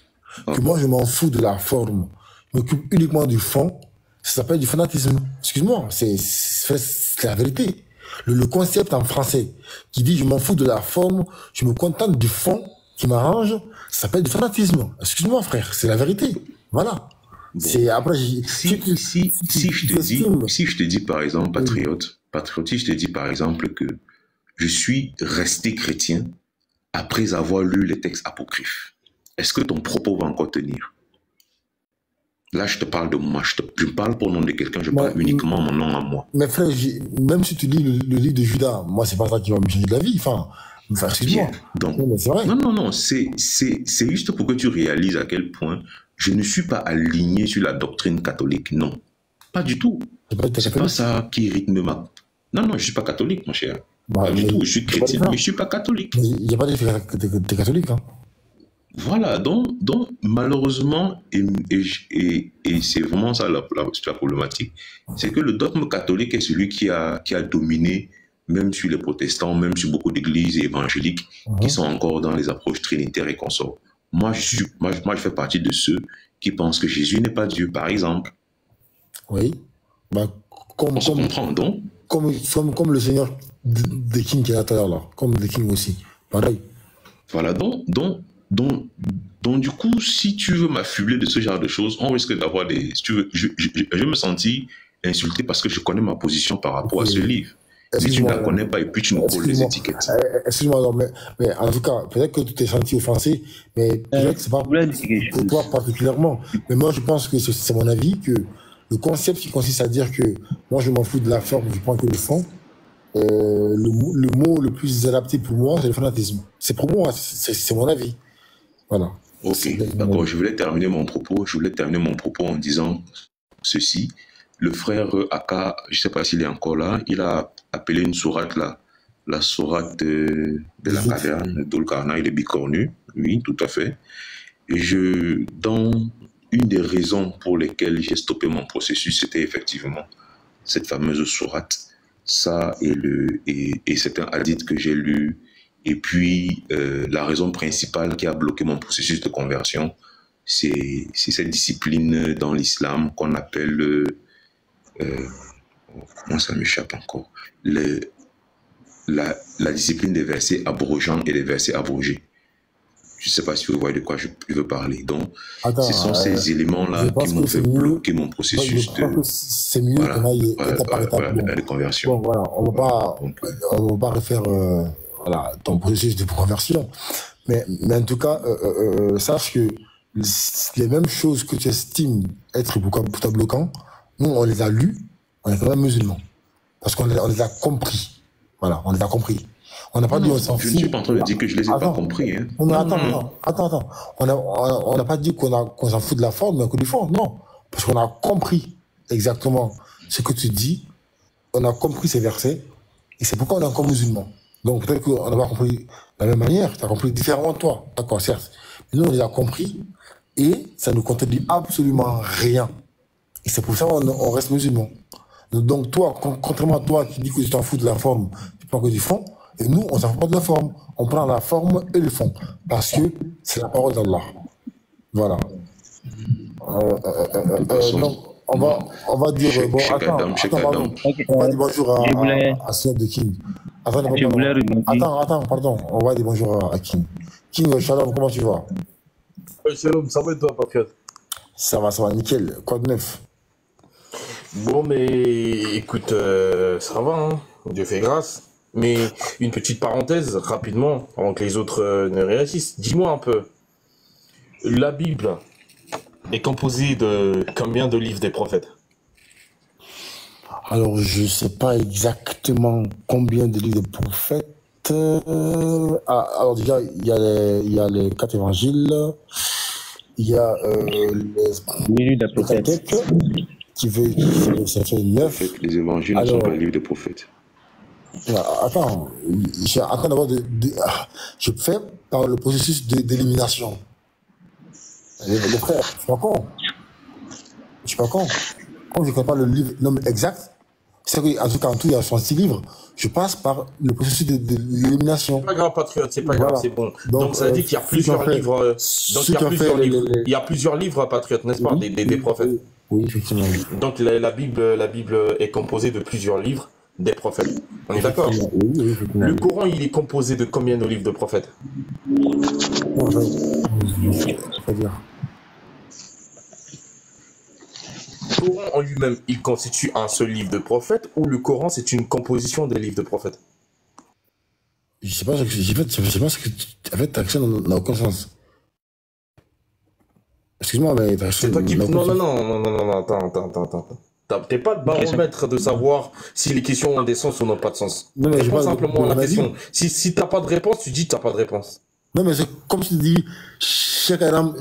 [SPEAKER 2] que moi je m'en fous de la forme, je m'occupe uniquement du fond, ça s'appelle du fanatisme. Excuse-moi, c'est la vérité. Le concept en français qui dit je m'en fous de la forme, je me contente du fond qui m'arrange, ça s'appelle du fanatisme. Excuse-moi, frère, c'est la vérité. Voilà.
[SPEAKER 3] Bon. Si je te dis par exemple, patriote, si je te dis par exemple que je suis resté chrétien après avoir lu les textes apocryphes, est-ce que ton propos va encore tenir? Là, je te parle de moi, je parle pour le nom de quelqu'un, je parle uniquement mon nom à moi.
[SPEAKER 2] Mais frère, même si tu lis le livre de Judas, moi, c'est pas ça qui va me changer de la vie. Enfin excuse-moi.
[SPEAKER 3] Non, c'est vrai. Non, c'est juste pour que tu réalises à quel point je ne suis pas aligné sur la doctrine catholique, non. Pas du tout. C'est pas ça qui rythme ma... Non, non, je ne suis pas catholique, mon cher. Pas du tout, je suis chrétien, mais je ne suis pas catholique.
[SPEAKER 2] Il n'y a pas de t'es catholique, hein.
[SPEAKER 3] Voilà, donc malheureusement, et c'est vraiment ça la problématique, c'est que le dogme catholique est celui qui a dominé, même sur les protestants, même sur beaucoup d'églises évangéliques qui sont encore dans les approches trinitaires et consorts. Moi, je fais partie de ceux qui pensent que Jésus n'est pas Dieu, par exemple.
[SPEAKER 2] Oui. Bah,
[SPEAKER 3] on se comprend, donc.
[SPEAKER 2] Comme le Seigneur de King qui est à l'intérieur, là. Comme The King aussi. Pareil.
[SPEAKER 3] Voilà, donc, du coup, si tu veux m'affubler de ce genre de choses, on risque d'avoir des... Si tu veux, je me sentis insulté parce que je connais ma position par rapport à ce livre. Si tu ne la connais pas et puis tu nous colles les étiquettes.
[SPEAKER 2] Excuse-moi, mais en tout cas, peut-être que tu t'es senti offensé, mais peut-être que c'est pas pour toi particulièrement. Mais moi, je pense que c'est mon avis, que le concept qui consiste à dire que moi, je m'en fous de la forme, je prends que le fond, le mot le plus adapté pour moi, c'est le fanatisme. C'est pour moi, c'est mon avis. Voilà.
[SPEAKER 3] Ok, d'accord. Je voulais terminer mon propos en disant ceci. Le frère Aka, je ne sais pas s'il est encore là, il a appelé une sourate la sourate de la caverne d'Olkarna, il est bicornu, oui, tout à fait. Et dans une des raisons pour lesquelles j'ai stoppé mon processus, c'était effectivement cette fameuse sourate. Ça et c'est un hadith que j'ai lu. Et puis, la raison principale qui a bloqué mon processus de conversion, c'est cette discipline dans l'islam qu'on appelle, moi ça m'échappe encore, la discipline des versets abrogeants et des versets abrogés. Je ne sais pas si vous voyez de quoi je veux parler. Donc, ce sont ces éléments-là qui m'ont fait bloquer mon processus
[SPEAKER 2] c'est mieux qu'on aille étape par étape.
[SPEAKER 3] De conversion.
[SPEAKER 2] Bon, voilà, on ne va pas refaire voilà, ton processus de conversion. Mais en tout cas, sache que les mêmes choses que tu estimes être pour toi bloquant, nous, on les a lus, on est quand même musulmans. Parce qu'on les a compris. Voilà, on les a compris. On n'a pas dit on s'en fout.
[SPEAKER 3] Je ne suis pas en train de dire que je les ai pas compris. Hein.
[SPEAKER 2] Attends. On n'a pas dit qu'on s'en fout de la forme, mais que du fond. Non. Parce qu'on a compris exactement ce que tu dis. On a compris ces versets. Et c'est pourquoi on est encore musulmans. Donc peut-être qu'on n'a pas compris de la même manière. Tu as compris différemment de toi. D'accord, certes. Mais nous, on les a compris. Et ça ne contredit absolument rien. Et c'est pour ça qu'on reste musulmans. Donc toi, contrairement à toi qui dis que tu t'en fous de la forme, tu prends que du fond. Et nous, on ne s'en fout pas de la forme. On prend la forme et le fond. Parce que c'est la parole d'Allah. Voilà. Donc, on va dire... Bon, attends. On va dire bonjour à Seigneur de King. Attends, pardon. On va dire bonjour à King. King, shalom, comment tu vas?
[SPEAKER 6] Shalom, ça va et toi, patriote?
[SPEAKER 2] Ça va, nickel. Quoi de neuf?
[SPEAKER 6] Bon, mais écoute, ça va, hein. Dieu fait grâce. Mais une petite parenthèse, rapidement, avant que les autres ne réagissent. Dis-moi un peu, la Bible est composée de combien de livres des prophètes?
[SPEAKER 2] Alors, je ne sais pas exactement combien de livres des prophètes. Alors déjà, il y a les 4 évangiles, il y a les prophètes, ça fait 9.
[SPEAKER 3] Les évangiles ne sont pas les livres des prophètes.
[SPEAKER 2] Attends, je fais par le processus d'élimination. Les frères, je suis pas con. Comme je ne connais pas le nombre exact, c'est qu'en tout cas, en tout, il y a 66 livres. Je passe par le processus d'élimination.
[SPEAKER 6] C'est pas grave, patriote, c'est pas grave, c'est bon. Donc ça veut dire qu'il y a plusieurs livres. Il y a plusieurs livres, patriote, n'est-ce pas, des prophètes.
[SPEAKER 2] Oui, effectivement.
[SPEAKER 6] Donc la Bible est composée de plusieurs livres des prophètes. On est d'accord?
[SPEAKER 2] Oui,
[SPEAKER 6] le Coran, il est composé de combien de livres de prophètes?
[SPEAKER 2] C'est-à-dire,
[SPEAKER 6] le Coran en lui-même, il constitue un seul livre de prophètes ou le Coran, c'est une composition des livres de prophètes?
[SPEAKER 2] Je sais pas ce que en fait, ta question n'a aucun sens. Excuse-moi, mais
[SPEAKER 6] c'est toi qui... Non, attends. T'es pas le baromètre de savoir si les questions ont des sens ou n'ont pas de sens. Réponds simplement à la question. Si t'as pas de réponse, tu dis t'as pas de réponse.
[SPEAKER 2] Non, mais c'est comme tu dis, Cheikh Adam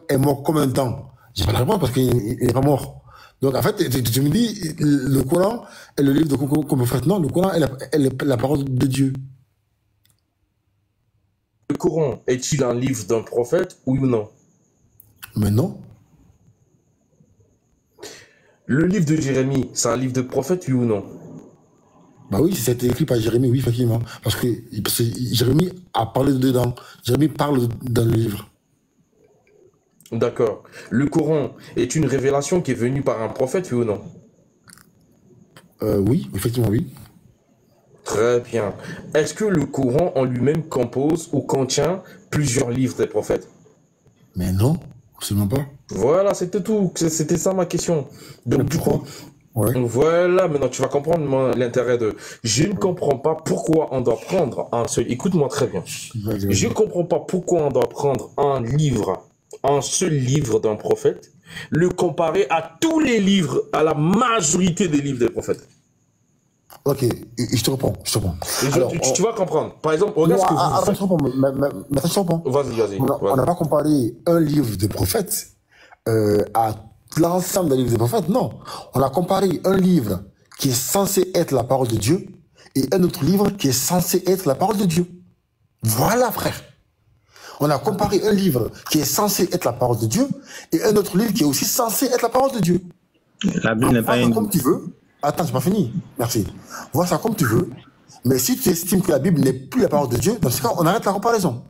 [SPEAKER 2] est mort combien de temps? J'ai pas la réponse parce qu'il n'est pas mort. Donc, en fait, tu me dis, le Coran est le livre de comme prophète. Non, le Coran est la parole de Dieu.
[SPEAKER 6] Le Coran est-il un livre d'un prophète, oui ou non?
[SPEAKER 2] Mais non.
[SPEAKER 6] Le livre de Jérémie, c'est un livre de prophète, oui ou non?
[SPEAKER 2] Bah oui, c'était écrit par Jérémie, oui, effectivement. Parce que Jérémie a parlé dedans. Jérémie parle dans le livre.
[SPEAKER 6] D'accord. Le Coran est une révélation qui est venue par un prophète, oui ou non?
[SPEAKER 2] Oui, effectivement, oui.
[SPEAKER 6] Très bien. Est-ce que le Coran en lui-même compose ou contient plusieurs livres des prophètes?
[SPEAKER 2] Mais non, absolument pas.
[SPEAKER 6] Voilà, c'était tout. C'était ça ma question. Donc du coup, voilà, maintenant tu vas comprendre l'intérêt de... Je ne comprends pas pourquoi on doit prendre un seul... Écoute-moi très bien. Je ne comprends pas pourquoi on doit prendre un seul livre d'un prophète, le comparer à tous les livres, à la majorité des livres des prophètes.
[SPEAKER 2] Ok, je te reprends.
[SPEAKER 6] Alors, tu vas comprendre. Par exemple, regarde ce que
[SPEAKER 2] je reprends.
[SPEAKER 6] Vas-y.
[SPEAKER 2] On n'a pas comparé un livre de prophète à l'ensemble des livres des prophètes, non. On a comparé un livre qui est censé être la parole de Dieu et un autre livre qui est censé être la parole de Dieu. Voilà, frère. On a comparé un livre qui est censé être la parole de Dieu et un autre livre qui est aussi censé être la parole de Dieu.
[SPEAKER 1] La Bible n'est pas une...
[SPEAKER 2] Comme tu veux. Attends, c'est pas fini. Merci. Vois ça comme tu veux. Mais si tu estimes que la Bible n'est plus la parole de Dieu, dans ce cas, on arrête la comparaison.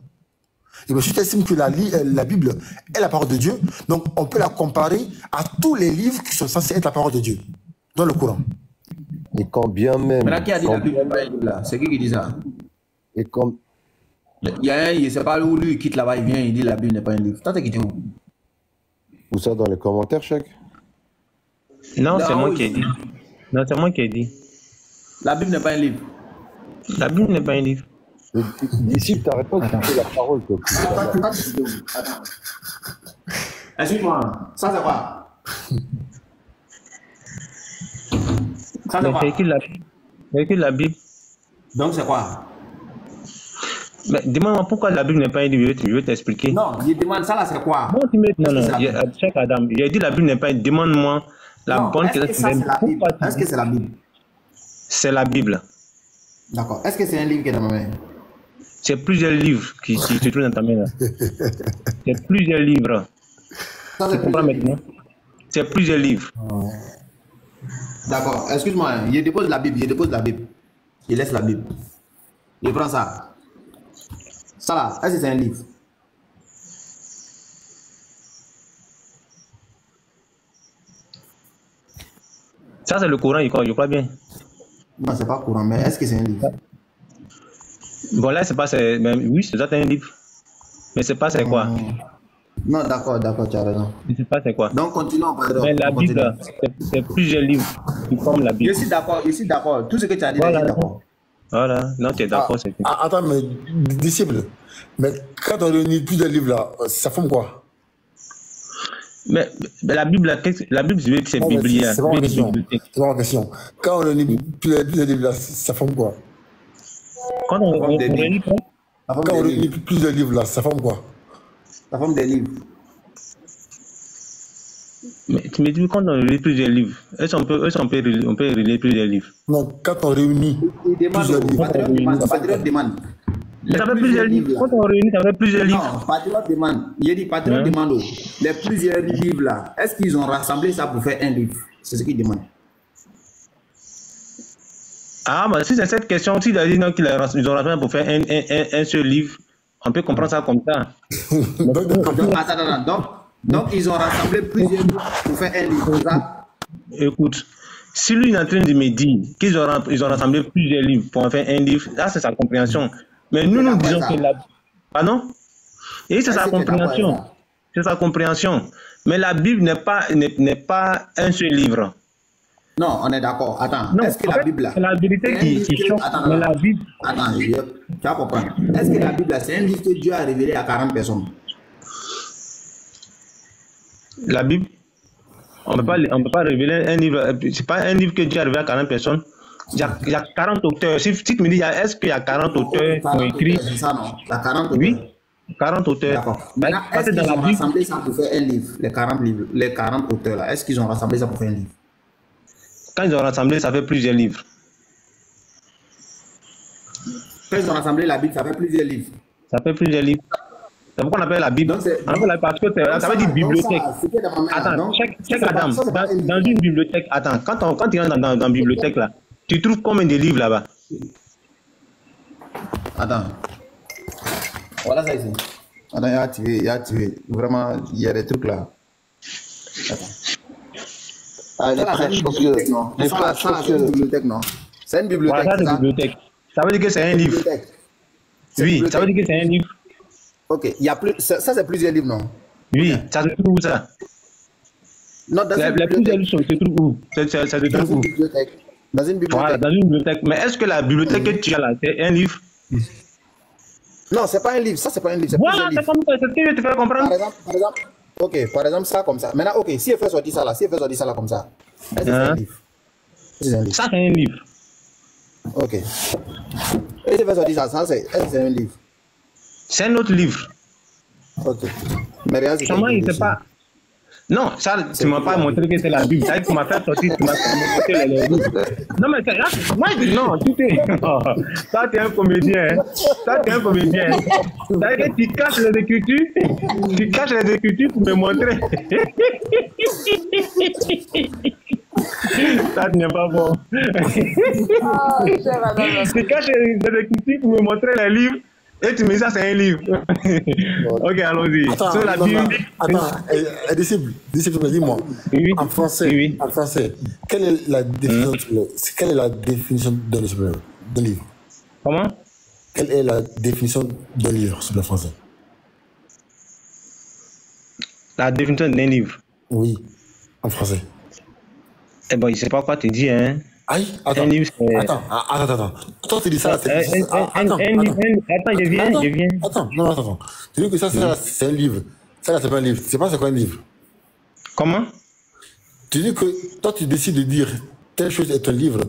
[SPEAKER 2] Et bien, si tu estimes que la Bible est la parole de Dieu, donc on peut la comparer à tous les livres qui sont censés être la parole de Dieu dans le Coran.
[SPEAKER 5] Et quand bien même...
[SPEAKER 7] Mais là, qui a dit la Bible n'est pas un livre là? C'est qui dit ça?
[SPEAKER 5] Et quand...
[SPEAKER 7] Il y a un, il ne sait pas où lui, il quitte là-bas, il vient, il dit la Bible n'est pas un livre. Toi, t'es quitté où?
[SPEAKER 5] Où ça, dans les commentaires, Cheikh?
[SPEAKER 1] Non, c'est moi qui ai dit. Non, c'est moi qui ai dit.
[SPEAKER 7] La Bible n'est pas un livre.
[SPEAKER 1] La Bible n'est pas un livre.
[SPEAKER 5] D'ici, tu n'arrêtes pas de couper la parole.
[SPEAKER 7] Excuse-moi, ça c'est quoi? Ça c'est quoi?
[SPEAKER 1] C'est la Bible.
[SPEAKER 7] Donc c'est quoi?
[SPEAKER 1] Mais demande-moi pourquoi la Bible n'est pas un livre, je vais t'expliquer.
[SPEAKER 7] Non, je demande ça là, c'est quoi?
[SPEAKER 1] Non, Cheikh Adam, j'ai dit la Bible n'est pas un livre. Demande-moi la bonne question.
[SPEAKER 7] Est-ce que c'est la Bible?
[SPEAKER 1] C'est la Bible.
[SPEAKER 7] D'accord. Est-ce que c'est un livre qui est dans ma main?
[SPEAKER 1] C'est plusieurs livres qui se trouvent dans ta main là. C'est plusieurs livres. Tu comprends maintenant? C'est plusieurs livres.
[SPEAKER 7] D'accord. Excuse-moi, je dépose la Bible, Je laisse la Bible. Je prends ça. Ça là, est-ce que c'est un livre?
[SPEAKER 1] Ça c'est le Coran, je crois bien.
[SPEAKER 7] Non, c'est pas Coran, mais est-ce que c'est un livre?
[SPEAKER 1] Bon là, c'est pas... oui, c'est ça, un livre. Mais c'est pas c'est quoi.
[SPEAKER 7] Non, d'accord, tu as raison.
[SPEAKER 1] Je sais pas c'est quoi.
[SPEAKER 7] Donc continuons.
[SPEAKER 1] Mais la Bible, c'est plusieurs livres qui forment la Bible.
[SPEAKER 7] Je suis d'accord. Tout ce que tu as dit, je suis d'accord.
[SPEAKER 1] Voilà, non, tu es d'accord, c'est tout.
[SPEAKER 2] Attends, mais disciple, mais quand on réunit plusieurs livres là, ça forme quoi?
[SPEAKER 1] Mais la Bible, c'est biblique.
[SPEAKER 2] C'est pas ma question. Quand on réunit plusieurs livres là, ça forme quoi?
[SPEAKER 1] Quand on
[SPEAKER 2] réunit plusieurs livres là, ça forme quoi?
[SPEAKER 7] Ça forme des livres.
[SPEAKER 1] Mais tu me dis quand on réunit plusieurs livres, est-ce qu'on peut relire plusieurs livres?
[SPEAKER 2] Non, quand on réunit plusieurs livres.
[SPEAKER 7] Patriote demande.
[SPEAKER 1] Ça fait plusieurs livres. Quand on réunit, ça fait plusieurs livres.
[SPEAKER 7] Non, Patriote demande. Il dit Patriote demande. Les plusieurs livres là, est-ce qu'ils ont rassemblé ça pour faire un livre? C'est ce qu'il demande.
[SPEAKER 1] Ah, mais si c'est cette question, s'il a dit non, qu'ils ont rassemblé pour faire un seul livre, on peut comprendre ça comme ça.
[SPEAKER 7] Donc, ils ont rassemblé plusieurs livres pour faire un livre, ça?
[SPEAKER 1] Écoute, si lui est en train de me dire qu'ils ont rassemblé plusieurs livres pour en faire un livre, là, c'est sa compréhension. Mais nous disons que la... Pardon? Et c'est sa compréhension. C'est sa compréhension. Mais la Bible n'est pas un seul livre.
[SPEAKER 7] Non, on est d'accord. Attends, est-ce que la Bible là...
[SPEAKER 1] C'est la vérité qui choque. Mais la Bible...
[SPEAKER 7] Attends, tu vas comprendre. Est-ce que la Bible là, c'est un livre que Dieu a révélé à 40 personnes?
[SPEAKER 1] La Bible, on ne peut pas révéler un livre. C'est pas un livre que Dieu a révélé à 40 personnes. Il y a 40 auteurs. Si tu me dis, est-ce qu'il y a 40 auteurs qui ont écrit?
[SPEAKER 7] C'est ça, non? Il y a 40 auteurs.
[SPEAKER 1] Oui, 40 auteurs.
[SPEAKER 7] D'accord. Maintenant, est-ce qu'ils ont rassemblé ça pour faire un livre, les 40 livres, les 40 auteurs là? Est-ce qu'ils ont rassemblé ça pour faire un livre?
[SPEAKER 1] Quand ils ont rassemblé, ça fait plusieurs livres.
[SPEAKER 7] Quand ils ont rassemblé la Bible, ça fait plusieurs livres.
[SPEAKER 1] Ça fait plusieurs livres. C'est pourquoi on appelle la Bible. Parce que ça veut dire bibliothèque. Attends, check la dame. Dans une bibliothèque, attends, quand tu rentres dans une bibliothèque là, tu trouves combien de livres là-bas?
[SPEAKER 7] Attends. Voilà ça ici. Attends, il a tué. Vraiment, il y a des trucs là. Attends.
[SPEAKER 5] Ah, les frères, je pense que...
[SPEAKER 7] Les frères, c'est une bibliothèque, non? C'est une bibliothèque.
[SPEAKER 1] Voilà, ça, c'est une bibliothèque. Ça veut dire que c'est un livre. Oui, ça veut dire que c'est un livre.
[SPEAKER 7] Ok, il y a plus... Ça, c'est plusieurs livres, non?
[SPEAKER 1] Oui, ça se trouve où ça?
[SPEAKER 7] Non, dans une
[SPEAKER 1] bibliothèque. Plusieurs livres se trouvent où? Ça se trouve où?
[SPEAKER 7] Dans une bibliothèque.
[SPEAKER 1] Voilà, dans une bibliothèque. Mais est-ce que la bibliothèque que tu as là, c'est un livre?
[SPEAKER 7] Non, c'est pas un livre. Ça, c'est pas un livre.
[SPEAKER 1] Voilà, c'est comme ça. C'est ce que je te fais comprendre.
[SPEAKER 7] Par exemple, ok, par exemple, ça comme ça. Maintenant, ok, si elle fait sortir ça là, comme ça, est-ce que c'est un livre?
[SPEAKER 1] Ça, c'est un livre.
[SPEAKER 7] Ok. Et si elle fait sortir ça, est-ce que c'est un livre?
[SPEAKER 1] C'est un autre livre.
[SPEAKER 7] Ok. Mais regarde, c'est
[SPEAKER 1] comment il ne sait pas. Non, ça, tu ne m'as pas montré que c'est la Bible. Ça, tu m'as fait sortir, tu m'as montré les livres. Non, mais c'est là. Moi, je dis non, tu sais. Ça, tu es un comédien. Ça, tu es un comédien. Ça veut dire que tu caches les écritures. Tu caches les écritures pour me montrer. Ça n'est pas bon. Tu caches les écritures pour me montrer les livres. Et tu me dis ça, c'est un livre. Ok, allons-y.
[SPEAKER 2] Attends, disciple, dis-moi.
[SPEAKER 1] Oui.
[SPEAKER 2] En français, quelle est la définition d'un livre?
[SPEAKER 1] Comment?
[SPEAKER 2] Quelle est la définition d'un livre sur le français?
[SPEAKER 1] La définition d'un livre?
[SPEAKER 2] Oui, en français.
[SPEAKER 1] Eh ben, il ne sait pas quoi te dire, hein.
[SPEAKER 2] Aïe, attends. Attends. Toi, tu dis ça. Attends,
[SPEAKER 1] je viens.
[SPEAKER 2] Attends. Tu dis que ça, c'est un livre. Ça, là, c'est pas un livre. C'est pas c'est quoi un livre?
[SPEAKER 1] Comment?
[SPEAKER 2] Tu dis que toi, tu décides de dire telle chose est un livre.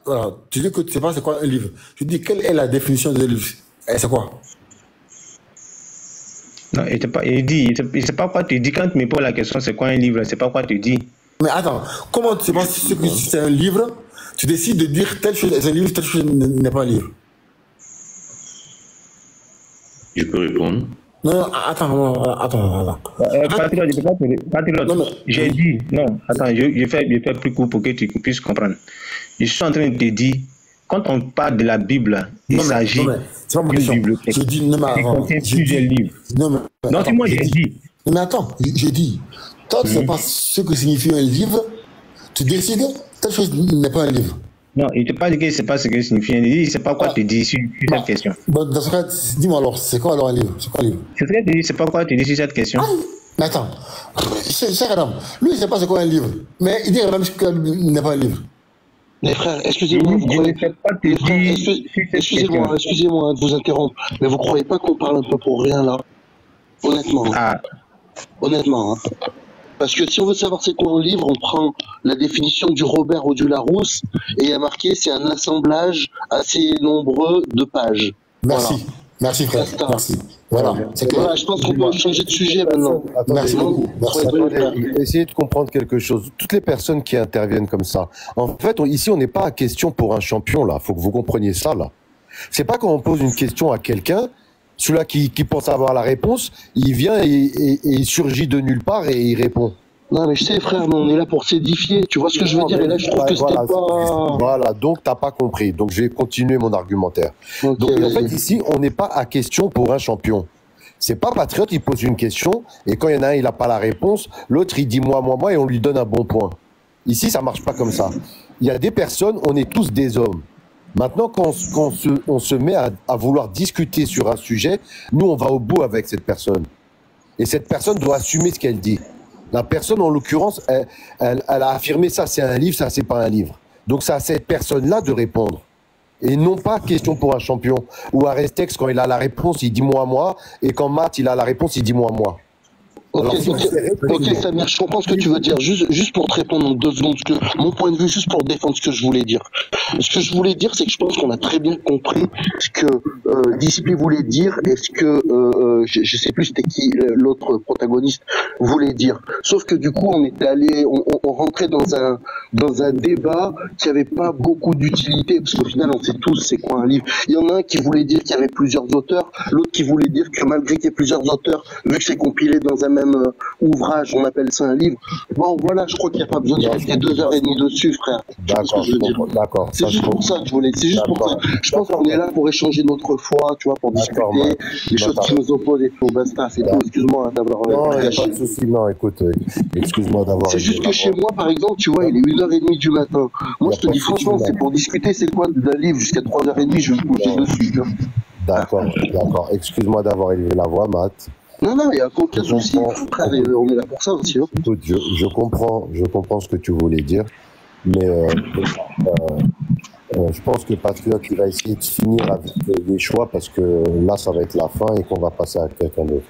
[SPEAKER 2] Voilà. Tu dis que tu ne sais pas c'est quoi un livre. Tu dis quelle est la définition de livre? Et c'est quoi?
[SPEAKER 1] Non, il ne sait pas quoi te dit. Quand tu me poses la question, c'est quoi un livre? Il ne sait pas quoi te dit.
[SPEAKER 2] Mais attends, comment tu sais pas si c'est un livre? Tu décides de dire telle chose est un livre, telle chose n'est pas un livre.
[SPEAKER 3] Je peux répondre?
[SPEAKER 2] Non, attends.
[SPEAKER 1] Patriote, j'ai dit, non, attends, je fais plus court pour que tu puisses comprendre. Je suis en train de te dire, quand on parle de la Bible, il s'agit d'une bibliothèque.
[SPEAKER 2] Je dis, non, mais avant.
[SPEAKER 1] Plusieurs livres. Non, c'est moi, j'ai dit.
[SPEAKER 2] Mais attends, j'ai dit, toi, tu ne sais pas ce que signifie un livre, tu décides, telle chose n'est pas un livre.
[SPEAKER 1] Non, il ne t'a pas dit qu'il ne sait pas ce que signifie un livre, il ne sait pas quoi te dire sur cette question.
[SPEAKER 2] Bon, dans ce cas, dis-moi alors, c'est quoi alors un livre? C'est quoi un livre?
[SPEAKER 1] C'est ce que tu dis, c'est pas quoi te dire sur cette question.
[SPEAKER 2] Mais attends, cher Adam, lui, il ne sait pas c'est quoi un livre, mais il dit même que n'est pas un livre.
[SPEAKER 5] Les frères, excusez-moi, excusez-moi de vous interrompre, mais vous croyez pas qu'on parle un peu pour rien là? Honnêtement. Honnêtement. Parce que si on veut savoir c'est quoi un livre, on prend la définition du Robert ou du Larousse et il y a marqué c'est un assemblage assez nombreux de pages.
[SPEAKER 2] Merci. Voilà. Merci frère. Merci. Voilà.
[SPEAKER 5] Voilà, je pense qu'on peut changer de sujet maintenant.
[SPEAKER 2] Merci beaucoup.
[SPEAKER 5] Essayez de comprendre quelque chose. Toutes les personnes qui interviennent comme ça, en fait, ici, on n'est pas à question pour un champion, là. Il faut que vous compreniez ça, là. C'est pas quand on pose une question à quelqu'un, celui-là qui pense avoir la réponse, il vient et il surgit de nulle part et il répond. Non, mais je sais, frère, mais on est là pour s'édifier. Tu vois ce que je veux dire? Et là, je trouve que c'était pas... Voilà, donc t'as pas compris. Donc, je vais continuer mon argumentaire. Okay, donc, en fait, ici, on n'est pas à question pour un champion. C'est pas Patriote, il pose une question, et quand il y en a un, il n'a pas la réponse, l'autre, il dit moi, et on lui donne un bon point. Ici, ça marche pas comme ça. Il y a des personnes, on est tous des hommes. Maintenant, quand on se met à vouloir discuter sur un sujet, nous, on va au bout avec cette personne. Et cette personne doit assumer ce qu'elle dit. La personne, en l'occurrence, elle a affirmé ça, c'est un livre, ça, c'est pas un livre. Donc, c'est à cette personne-là de répondre. Et non pas question pour un champion. Ou Arestex, quand il a la réponse, il dit moi. Et quand Matt, il a la réponse, il dit moi. Ok, Samir, je comprends ce que tu veux dire. Juste pour te répondre en 2 secondes, parce que mon point de vue, juste pour défendre ce que je voulais dire. Ce que je voulais dire, c'est que je pense qu'on a très bien compris ce que Disciple voulait dire et ce que, je sais plus c'était qui l'autre protagoniste voulait dire. Sauf que du coup, on rentrait dans un débat qui avait pas beaucoup d'utilité, parce qu'au final, on sait tous c'est quoi un livre. Il y en a un qui voulait dire qu'il y avait plusieurs auteurs, l'autre qui voulait dire que malgré qu'il y ait plusieurs auteurs, vu que c'est compilé dans un même ouvrage, on appelle ça un livre. Bon, voilà, je crois qu'il n'y a pas besoin de rester 2h30 dessus, frère.
[SPEAKER 2] D'accord.
[SPEAKER 5] C'est juste pour ça que je voulais. C'est juste pour ça. Je pense qu'on est là pour échanger notre foi, tu vois, pour discuter des choses qui nous opposent et tout. Basta, c'est tout. Excuse-moi d'avoir. Non,
[SPEAKER 2] il n'y a pas de souci. Non, écoute, excuse-moi d'avoir.
[SPEAKER 5] C'est juste que chez moi, par exemple, tu vois, il est 1h30 du matin. Moi, je te dis franchement, c'est pour discuter, c'est quoi d'un livre jusqu'à 3h30, je vais me coucher dessus, tu vois.
[SPEAKER 2] D'accord. Excuse-moi d'avoir élevé la voix, Matt.
[SPEAKER 5] Non, il n'y a aucun souci. On est là pour ça aussi. Hein.
[SPEAKER 2] Écoute, je comprends ce que tu voulais dire, mais je pense que Patriote, il va essayer de finir avec les choix parce que là, ça va être la fin et qu'on va passer à quelqu'un d'autre.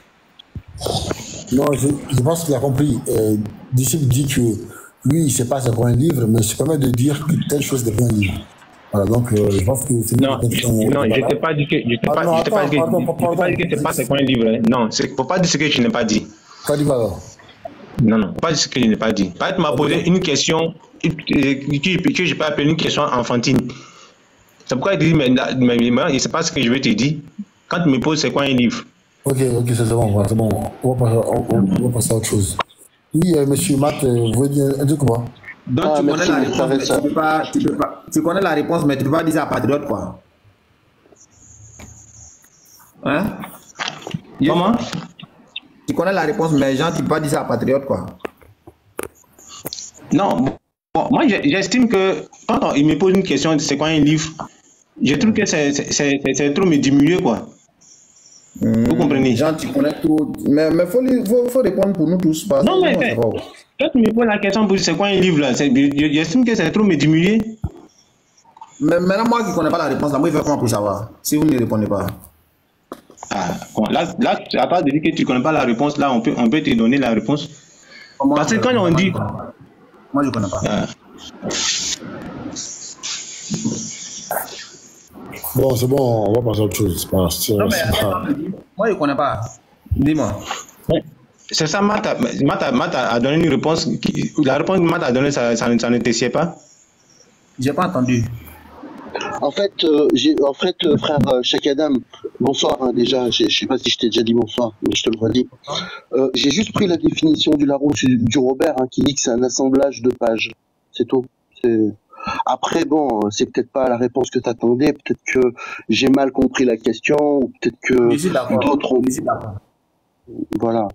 [SPEAKER 8] Non, je pense qu'il a compris. Disciple dit que lui, il ne sait pas c'est quoi un livre, mais je permets de dire que telle chose devient un livre. Voilà, donc je pense que c'est...
[SPEAKER 1] Non, je t'ai pas dit que c'est pas c'est quoi un livre. Hein. Non, faut pas dire ce que tu n'as pas dit.
[SPEAKER 8] Pas dit alors.
[SPEAKER 1] Non, pas dire ce que je n'ai pas dit. Par exemple, tu m'as posé une question que je peux appeler une question enfantine. C'est pourquoi il dit, mais il ne sait pas ce que je vais te dire. Quand tu me poses c'est quoi un livre.
[SPEAKER 8] Ok, c'est bon, c'est bon. On va passer à autre chose. Oui, monsieur Matt, vous voulez dire un truc quoi?
[SPEAKER 7] Donc tu connais la réponse, mais tu connais la réponse, mais tu peux pas dire ça à Patriote, quoi. Hein?
[SPEAKER 1] Comment?
[SPEAKER 7] Tu connais la réponse, mais Jean, tu peux pas dire ça à Patriote, quoi.
[SPEAKER 1] Non, bon, moi j'estime que quand il me pose une question, c'est quoi un livre, je trouve que c'est trop me diminuer, quoi. Vous comprenez?
[SPEAKER 7] Jean, tu connais trop, mais faut répondre pour nous tous.
[SPEAKER 1] Non, mais quand tu me poses la question pour c'est quoi un livre, là, j'estime que c'est trop me diminuer.
[SPEAKER 7] Mais maintenant, moi qui ne connais pas la réponse, là, moi, il fait comment pour savoir si vous ne répondez pas?
[SPEAKER 1] Ah, bon, là, à part de dire que tu ne connais pas la réponse, là, on peut te donner la réponse. Parce que quand on dit...
[SPEAKER 7] Moi, je ne connais pas.
[SPEAKER 8] Bon, c'est bon, on va passer à autre chose.
[SPEAKER 7] Non, mais moi, je ne connais pas. Dis-moi.
[SPEAKER 1] C'est ça, Matt a donné une réponse. La réponse que Matt a donnée, ça ne te sied pas?
[SPEAKER 7] Je n'ai pas entendu.
[SPEAKER 5] En fait, frère Chakadam, bonsoir hein, déjà, je sais pas si je t'ai déjà dit bonsoir, mais je te le redis. J'ai juste pris la définition du Larousse du Robert hein, qui dit que c'est un assemblage de pages. C'est tout. Après, bon, c'est peut-être pas la réponse que tu attendais, peut-être que j'ai mal compris la question, ou peut-être que d'autres ont... Voilà.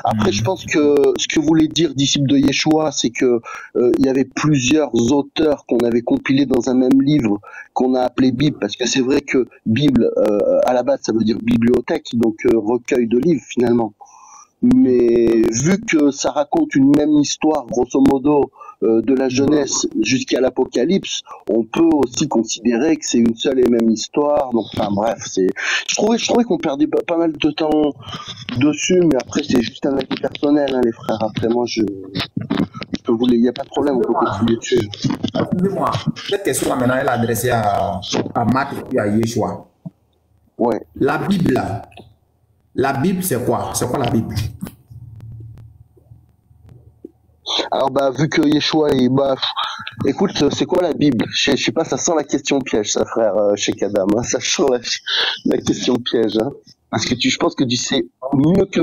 [SPEAKER 5] Après, je pense que ce que voulait dire disciple de Yeshua, c'est que il y avait plusieurs auteurs qu'on avait compilés dans un même livre qu'on a appelé Bible, parce que c'est vrai que Bible, à la base, ça veut dire bibliothèque, donc recueil de livres finalement. Mais vu que ça raconte une même histoire, grosso modo, de la Genèse jusqu'à l'Apocalypse, on peut aussi considérer que c'est une seule et même histoire. Donc, enfin bref, je trouvais qu'on perdait pas mal de temps dessus, mais après c'est juste un avis personnel, hein, les frères. Après moi, je peux vous, il n'y a pas de problème, on peut continuer dessus.
[SPEAKER 7] Excusez-moi, cette question maintenant elle est adressée à Matt et puis à Yeshua.
[SPEAKER 5] Ouais.
[SPEAKER 7] La Bible, c'est quoi? C'est quoi la Bible?
[SPEAKER 5] Alors vu que Yeshua est écoute, c'est quoi la Bible? Je sais pas, ça sent la question piège, ça, frère chez Kadam, hein, ça sent la question piège, hein. Parce que je pense que tu sais mieux que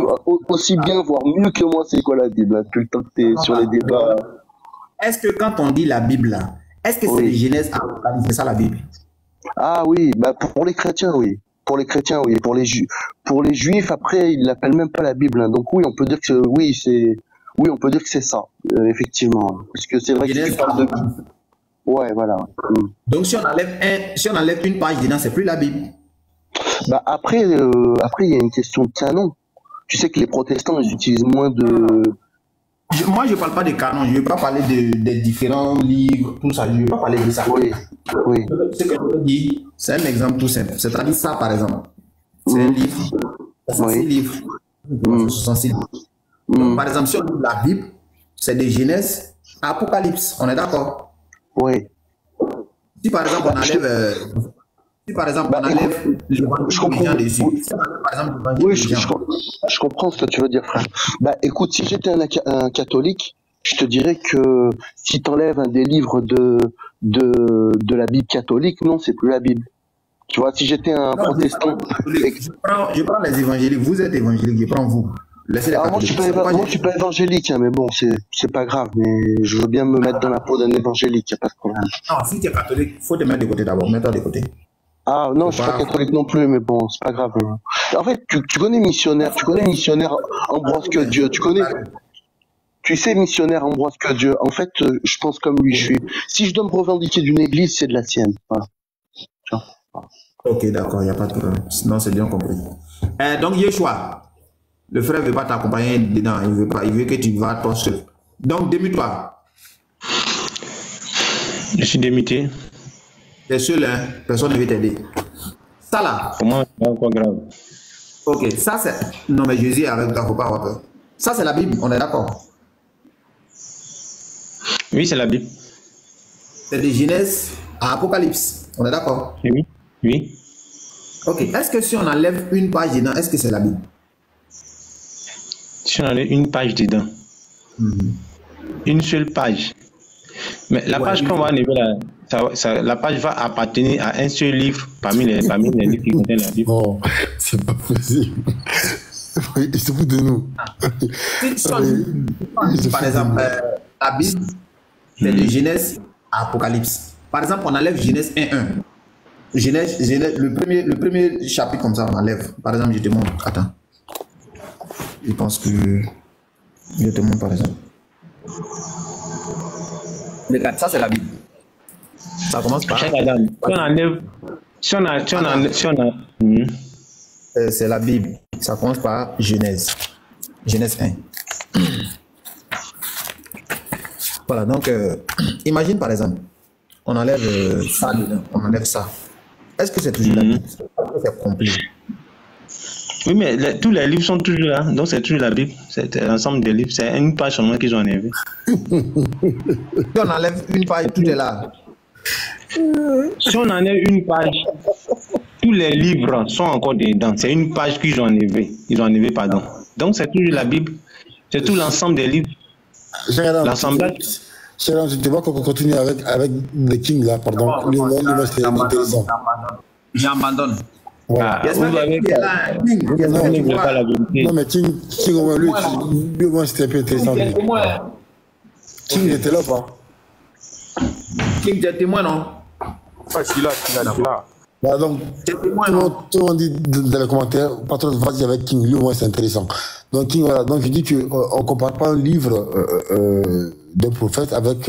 [SPEAKER 5] aussi bien, voire mieux que moi, c'est quoi la Bible, hein, depuis le temps que t'es sur les débats.
[SPEAKER 7] Est-ce que quand on dit la Bible là, est-ce que c'est les Genèse Apocalypse, c'est ça la Bible?
[SPEAKER 5] Ah oui, pour les chrétiens, oui. Pour les chrétiens, oui. Pour les juifs, après, ils l'appellent même pas la Bible, hein. Donc oui, on peut dire que on peut dire que c'est ça, effectivement. Parce que c'est vrai que tu parles de Bible. Ouais, voilà.
[SPEAKER 7] Donc si on enlève une page dedans, c'est plus la Bible.
[SPEAKER 5] Après, il y a une question de canon. Tu sais que les protestants, ils utilisent moins de...
[SPEAKER 7] Moi, je ne parle pas de canon, je ne vais pas parler des différents livres, tout ça, je ne vais pas parler de ça.
[SPEAKER 5] Oui.
[SPEAKER 7] Ce que je veux dire, c'est un exemple tout simple. C'est-à-dire ça, par exemple. C'est un livre. C'est 66 livres. Donc, par exemple, si on lit la Bible, c'est de Genèse à Apocalypse. On est d'accord?
[SPEAKER 5] Oui.
[SPEAKER 7] Si par exemple on enlève, l'évangile de Jean dessus, si on enlève, par exemple l'évangile
[SPEAKER 5] Oui,
[SPEAKER 7] de Jean,
[SPEAKER 5] je comprends ce que tu veux dire, frère. Bah, écoute, si j'étais un catholique, je te dirais que si t'enlèves un des livres de la Bible catholique, non, c'est plus la Bible. Tu vois, si j'étais un
[SPEAKER 7] non,
[SPEAKER 5] protestant.
[SPEAKER 7] je prends les évangéliques. Vous êtes évangélique, je prends vous. Laissez les
[SPEAKER 5] Ah, moi, je
[SPEAKER 7] catholiques.
[SPEAKER 5] suis pas évangélique, hein, mais bon, c'est pas grave. Mais je veux bien me mettre dans la peau d'un évangélique, y a pas de problème.
[SPEAKER 7] Non, si tu es catholique, il faut te mettre de côté d'abord. Mets-toi de côté.
[SPEAKER 5] Ah non, je suis pas catholique non plus, mais bon, c'est pas grave. En fait, tu connais missionnaire Ambroise que Dieu, tu sais missionnaire Ambroise que Dieu. En fait, je pense comme lui, si je dois me revendiquer d'une église, c'est de la sienne. Voilà.
[SPEAKER 7] Ok, d'accord, il n'y a pas de problème. Sinon, c'est bien compris. Donc, Yeshua, le frère ne veut pas t'accompagner dedans. Il veut que tu vas toi seul. Donc, démute-toi.
[SPEAKER 1] Je suis démuté.
[SPEAKER 7] T'es seul, hein? Personne ne veut t'aider. Ça là.
[SPEAKER 1] Pour moi, c'est encore grave.
[SPEAKER 7] Ok, ça c'est. Non, mais Jésus est avec toi, faut pas avoir peur. Ça c'est la Bible, on est d'accord?
[SPEAKER 1] Oui, c'est la Bible.
[SPEAKER 7] C'est de Genèse à Apocalypse, on est d'accord?
[SPEAKER 1] Oui. Oui.
[SPEAKER 7] Ok, est-ce que si on enlève une page dedans, est-ce que c'est la Bible?
[SPEAKER 1] Si on enlève une page dedans. Une seule page. Mais la page qu'on va enlever là, la page va appartenir à un seul livre parmi les livres qui contiennent la Bible.
[SPEAKER 2] Non, c'est pas possible. Il se fout de nous.
[SPEAKER 7] Par exemple, la Bible, c'est de Genèse à Apocalypse. Par exemple, on enlève Genèse 1.1. Genèse, le premier chapitre comme ça, on enlève. Par exemple, je te montre. Attends. Je pense que je te montre par exemple. Regarde, ça c'est la Bible. Ça commence par.
[SPEAKER 1] Si on enlève.
[SPEAKER 7] C'est la Bible. Ça commence par Genèse. Genèse 1. Voilà, donc, imagine par exemple, on enlève ça dedans, on enlève ça. Est-ce que c'est toujours la Bible? Est-ce que c'est complet?
[SPEAKER 1] Oui, mais tous les livres sont toujours là, donc c'est toujours la Bible. C'est l'ensemble des livres, c'est une page seulement qu'ils ont enlevé.
[SPEAKER 7] Si on enlève une page, tout est là.
[SPEAKER 1] Si on enlève une page, tous les livres sont encore dedans. C'est une page qu'ils ont enlevée. Ils ont enlevé, pardon. Donc c'est toujours la Bible. C'est tout l'ensemble des livres. L'assemblage.
[SPEAKER 2] Je te vois qu'on continue avec The King là, pardon. C'est intéressant.
[SPEAKER 7] J'abandonne.
[SPEAKER 2] Voilà. Non, mais King au moins, lui au moins, c'était un peu intéressant. King était là ou pas?
[SPEAKER 7] King, tu es témoin, non?
[SPEAKER 4] Je suis là.
[SPEAKER 2] Bah donc, tout le monde dit dans les commentaires, pas trop de vas-y avec King, lui au moins c'est intéressant. Donc King, voilà, donc je dis qu'on ne compare pas un livre d'un prophète avec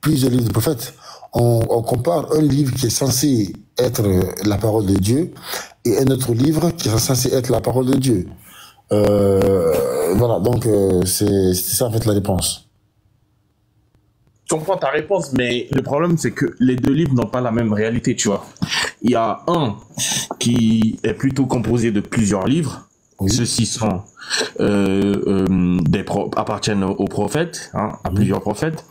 [SPEAKER 2] plusieurs livres de prophètes. On compare un livre qui est censé être la parole de Dieu et un autre livre qui est censé être la parole de Dieu. Voilà, donc c'est ça en fait la réponse.
[SPEAKER 6] Je comprends ta réponse, mais le problème, c'est que les deux livres n'ont pas la même réalité, tu vois. Il y a un qui est plutôt composé de plusieurs livres. Oui. Ceux-ci sont appartiennent aux prophètes, hein, à plusieurs prophètes.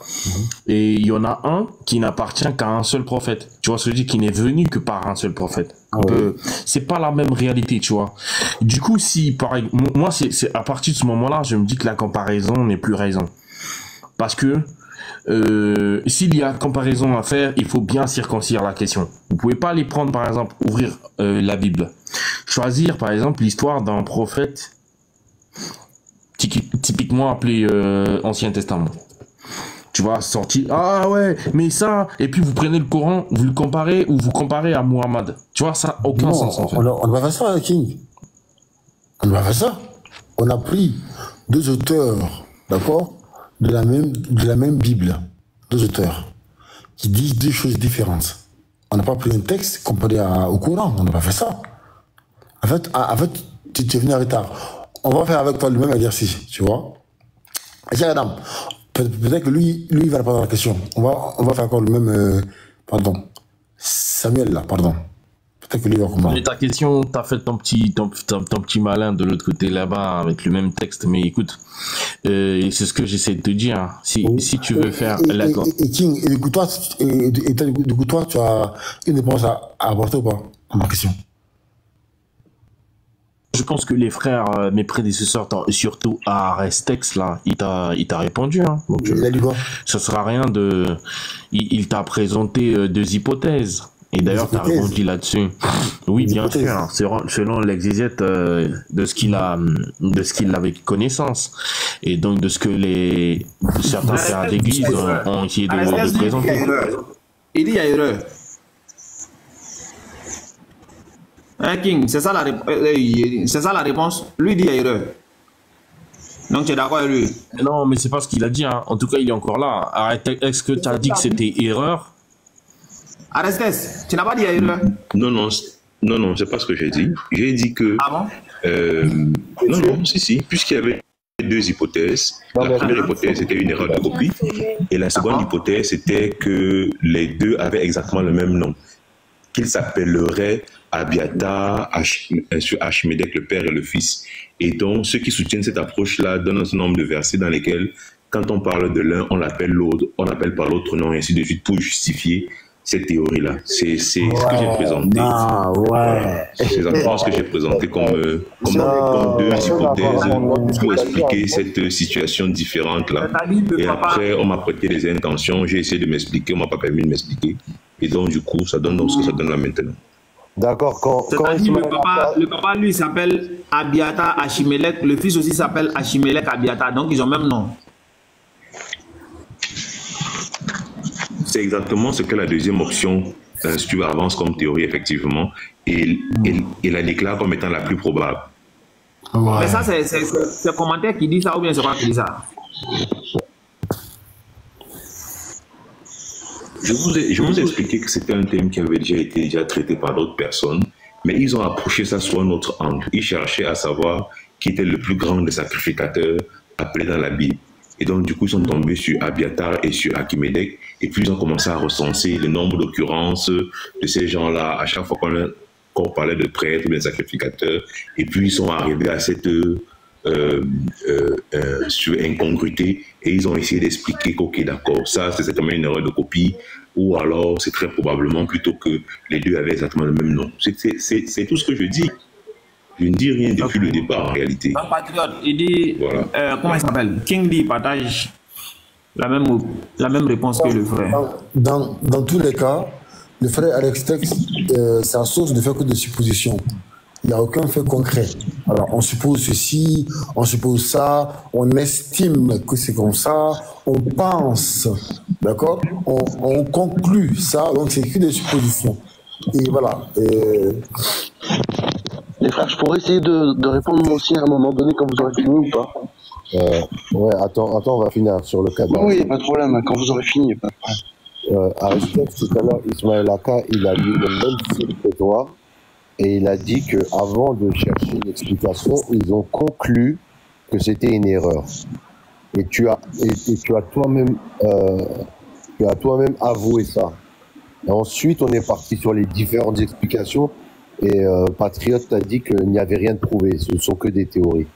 [SPEAKER 6] Et il y en a un qui n'appartient qu'à un seul prophète. Tu vois, celui qui n'est venu que par un seul prophète. C'est pas la même réalité, tu vois. Du coup, moi, c'est à partir de ce moment-là, je me dis que la comparaison n'est plus raison. Parce que s'il y a comparaison à faire, il faut bien circoncire la question. Vous pouvez pas aller prendre, par exemple, ouvrir la Bible. Choisir, par exemple, l'histoire d'un prophète typiquement appelé Ancien Testament. Tu vois, sortir, ah ouais, mais ça, et puis vous prenez le Coran, vous le comparez, ou vous comparez à Muhammad. Tu vois, ça n'a aucun sens, en fait.
[SPEAKER 2] On va faire ça, King. On va faire ça. On a pris deux auteurs, d'accord, de la même Bible, deux auteurs, qui disent deux choses différentes. On n'a pas pris un texte comparé au Coran, on n'a pas fait ça. En fait, tu es venu en retard. On va faire avec toi le même exercice, tu vois. Et tiens, madame, peut-être que lui, il va répondre à la question. On va faire encore le même... pardon. Samuel, là, pardon.
[SPEAKER 6] Mais ta question, t'as fait ton petit malin de l'autre côté là-bas avec le même texte, mais écoute, c'est ce que j'essaie de te dire. Hein. Si tu veux faire la...
[SPEAKER 8] Et King, écoute-toi, tu as une réponse à apporter ou pas à ma question?
[SPEAKER 6] Je pense que les frères, mes prédécesseurs, surtout à Restex, là, il t'a répondu. Hein. Donc,
[SPEAKER 8] il a dit quoi?
[SPEAKER 6] Ça sert à rien de... Il t'a présenté 2 hypothèses. Et d'ailleurs, tu as rebondi là-dessus. Oui, bien sûr, hein, selon l'exégète de ce qu'il avait connaissance. Et donc de ce que certains pères d'église ont essayé de présenter.
[SPEAKER 7] Il dit il y a erreur. Hein, King, c'est ça la réponse. Lui dit il y a erreur. Donc tu es d'accord avec lui?
[SPEAKER 6] Non, mais c'est pas ce qu'il a dit. Hein. En tout cas, il est encore là. Arrête, est-ce que tu as dit que c'était erreur?
[SPEAKER 7] Arestes, tu n'as pas dit erreur?
[SPEAKER 3] Non, c'est pas ce que j'ai dit. J'ai dit que...
[SPEAKER 7] Ah bon?
[SPEAKER 3] Non, si, puisqu'il y avait 2 hypothèses. La première hypothèse, c'était une erreur de copie. Et la seconde hypothèse, c'était que les 2 avaient exactement le même nom. Qu'ils s'appelleraient Abiatar, Achimedek, le père et le fils. Et donc, ceux qui soutiennent cette approche-là donnent un certain nombre de versets dans lesquels, quand on parle de l'un, on l'appelle l'autre, on l'appelle par l'autre nom, et ainsi de suite, pour justifier cette théorie-là. C'est ce que j'ai présenté. C'est exactement ce que j'ai présenté comme 2 hypothèses pour expliquer cette situation différente-là. Et après, on m'a prêté les intentions, j'ai essayé de m'expliquer, on ne m'a pas permis de m'expliquer. Et donc, du coup, ça donne ce que ça donne là maintenant.
[SPEAKER 5] D'accord.
[SPEAKER 7] Le papa, lui, s'appelle Abiatar Achimelech. Le fils aussi s'appelle Achimelech Abiatar. Donc, ils ont le même nom.
[SPEAKER 3] C'est exactement ce que la deuxième option, si tu veux, avance comme théorie, effectivement, et la déclare comme étant la plus probable.
[SPEAKER 7] Ouais. Mais ça, c'est le commentaire qui dit ça ou bien c'est pas qui dit ça?
[SPEAKER 3] Je vous ai expliqué que c'était un thème qui avait déjà traité par d'autres personnes, mais ils ont approché ça sur un autre angle. Ils cherchaient à savoir qui était le plus grand des sacrificateurs appelés dans la Bible. Et donc, du coup, ils sont tombés sur Abiatar et sur Achimedek. Et puis, ils ont commencé à recenser le nombre d'occurrences de ces gens-là à chaque fois qu'on parlait de prêtres ou de sacrificateurs. Et puis, ils sont arrivés à cette incongruité. Et ils ont essayé d'expliquer qu'ok, d'accord, ça, c'est certainement une erreur de copie. Ou alors, c'est très probablement plutôt que les 2 avaient exactement le même nom. C'est tout ce que je dis. Je ne dis rien depuis le départ, en réalité.
[SPEAKER 7] Un patriote, il dit, voilà. Comment il s'appelle? King dit, partage la même réponse que le frère.
[SPEAKER 8] Dans tous les cas, le frère Alex Tex, sa source ne fait que des suppositions. Il n'y a aucun fait concret. Alors, on suppose ceci, on suppose ça, on estime que c'est comme ça, on pense, d'accord? On conclut ça, donc c'est que des suppositions. Et voilà.
[SPEAKER 9] Les frères, je pourrais essayer de répondre moi aussi à un moment donné quand vous aurez fini ou pas?
[SPEAKER 5] Ouais, attends, on va finir sur le cas.
[SPEAKER 9] Oui, pas de problème, quand vous aurez fini, pas de problème.
[SPEAKER 5] Aristote, tout à l'heure, Ismaël Aka, il a mis le même style que toi, et il a dit qu'avant de chercher une explication, ils ont conclu que c'était une erreur. Et tu as toi-même avoué ça. Et ensuite, on est parti sur les différentes explications. Et Patriote t'a dit qu'il n'y avait rien de prouvé, ce ne sont que des théories.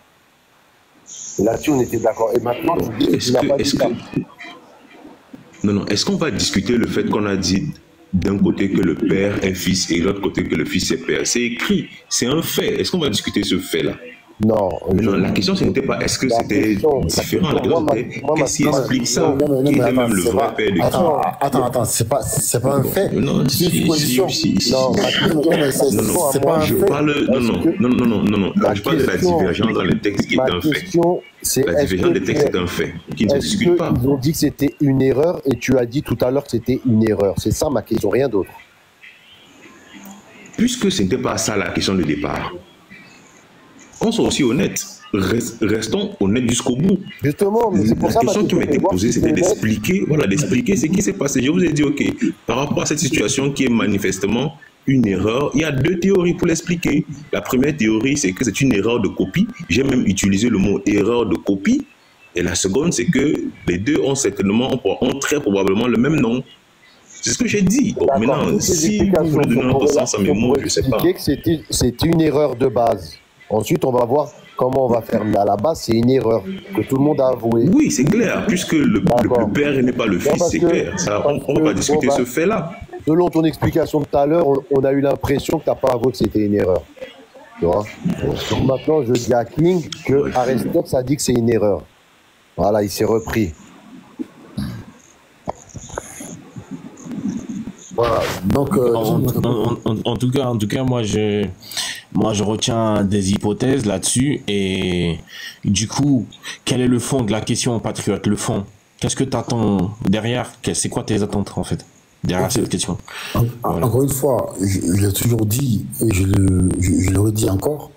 [SPEAKER 5] Et là-dessus, on était d'accord. Et maintenant,
[SPEAKER 3] est-ce qu'on va discuter le fait qu'on a dit d'un côté que le père est fils et de l'autre côté que le fils est père? C'est écrit, c'est un fait. Est-ce qu'on va discuter ce fait-là?
[SPEAKER 5] Non.
[SPEAKER 3] La question, ce n'était pas est-ce que c'était différent. La question, c'était qu'est-ce qui explique ça? Qui était même le vrai père de
[SPEAKER 8] Attends, c'est pas un fait.
[SPEAKER 3] Non, c'est une supposition. Non,
[SPEAKER 8] c'est pas un fait.
[SPEAKER 3] Je parle de la divergence dans les textes qui est un fait. La divergence des textes est un fait, qui ne se discute pas.
[SPEAKER 5] Ils ont dit que c'était une erreur et tu as dit tout à l'heure que c'était une erreur. C'est ça ma question, rien d'autre.
[SPEAKER 3] Puisque ce n'était pas ça la question de départ, on soit aussi honnête. Restons honnêtes jusqu'au bout.
[SPEAKER 5] Justement, mais c'est pour ça
[SPEAKER 3] la question qui m'était posée, c'était d'expliquer ce qui s'est passé. Je vous ai dit, ok, par rapport à cette situation qui est manifestement une erreur, il y a 2 théories pour l'expliquer. La première théorie, c'est que c'est une erreur de copie. J'ai même utilisé le mot erreur de copie. Et la seconde, c'est que les 2 ont très probablement le même nom. C'est ce que j'ai dit. Bon, maintenant, si vous voulez donner un autre sens à mes mots, je ne sais pas.
[SPEAKER 5] C'est une erreur de base. Ensuite, on va voir comment on va faire. Mais à la base, c'est une erreur que tout le monde a avoué.
[SPEAKER 3] Oui, c'est clair. Puisque le père n'est pas le fils, c'est clair. Ça, on va pas discuter ce fait-là.
[SPEAKER 5] Selon ton explication de tout à l'heure, on a eu l'impression que tu n'as pas avoué que c'était une erreur. Tu vois. Donc maintenant, je dis à King que Aristote a dit que c'est une erreur. Voilà, il s'est repris.
[SPEAKER 2] Voilà. Donc,
[SPEAKER 6] en tout cas, moi je retiens des hypothèses là-dessus. Et du coup, quel est le fond de la question, Patriote? Le fond. Qu'est-ce que tu attends derrière? C'est quoi tes attentes, en fait, derrière cette question?
[SPEAKER 2] Voilà. Encore une fois, je l'ai toujours dit, et je le redis encore,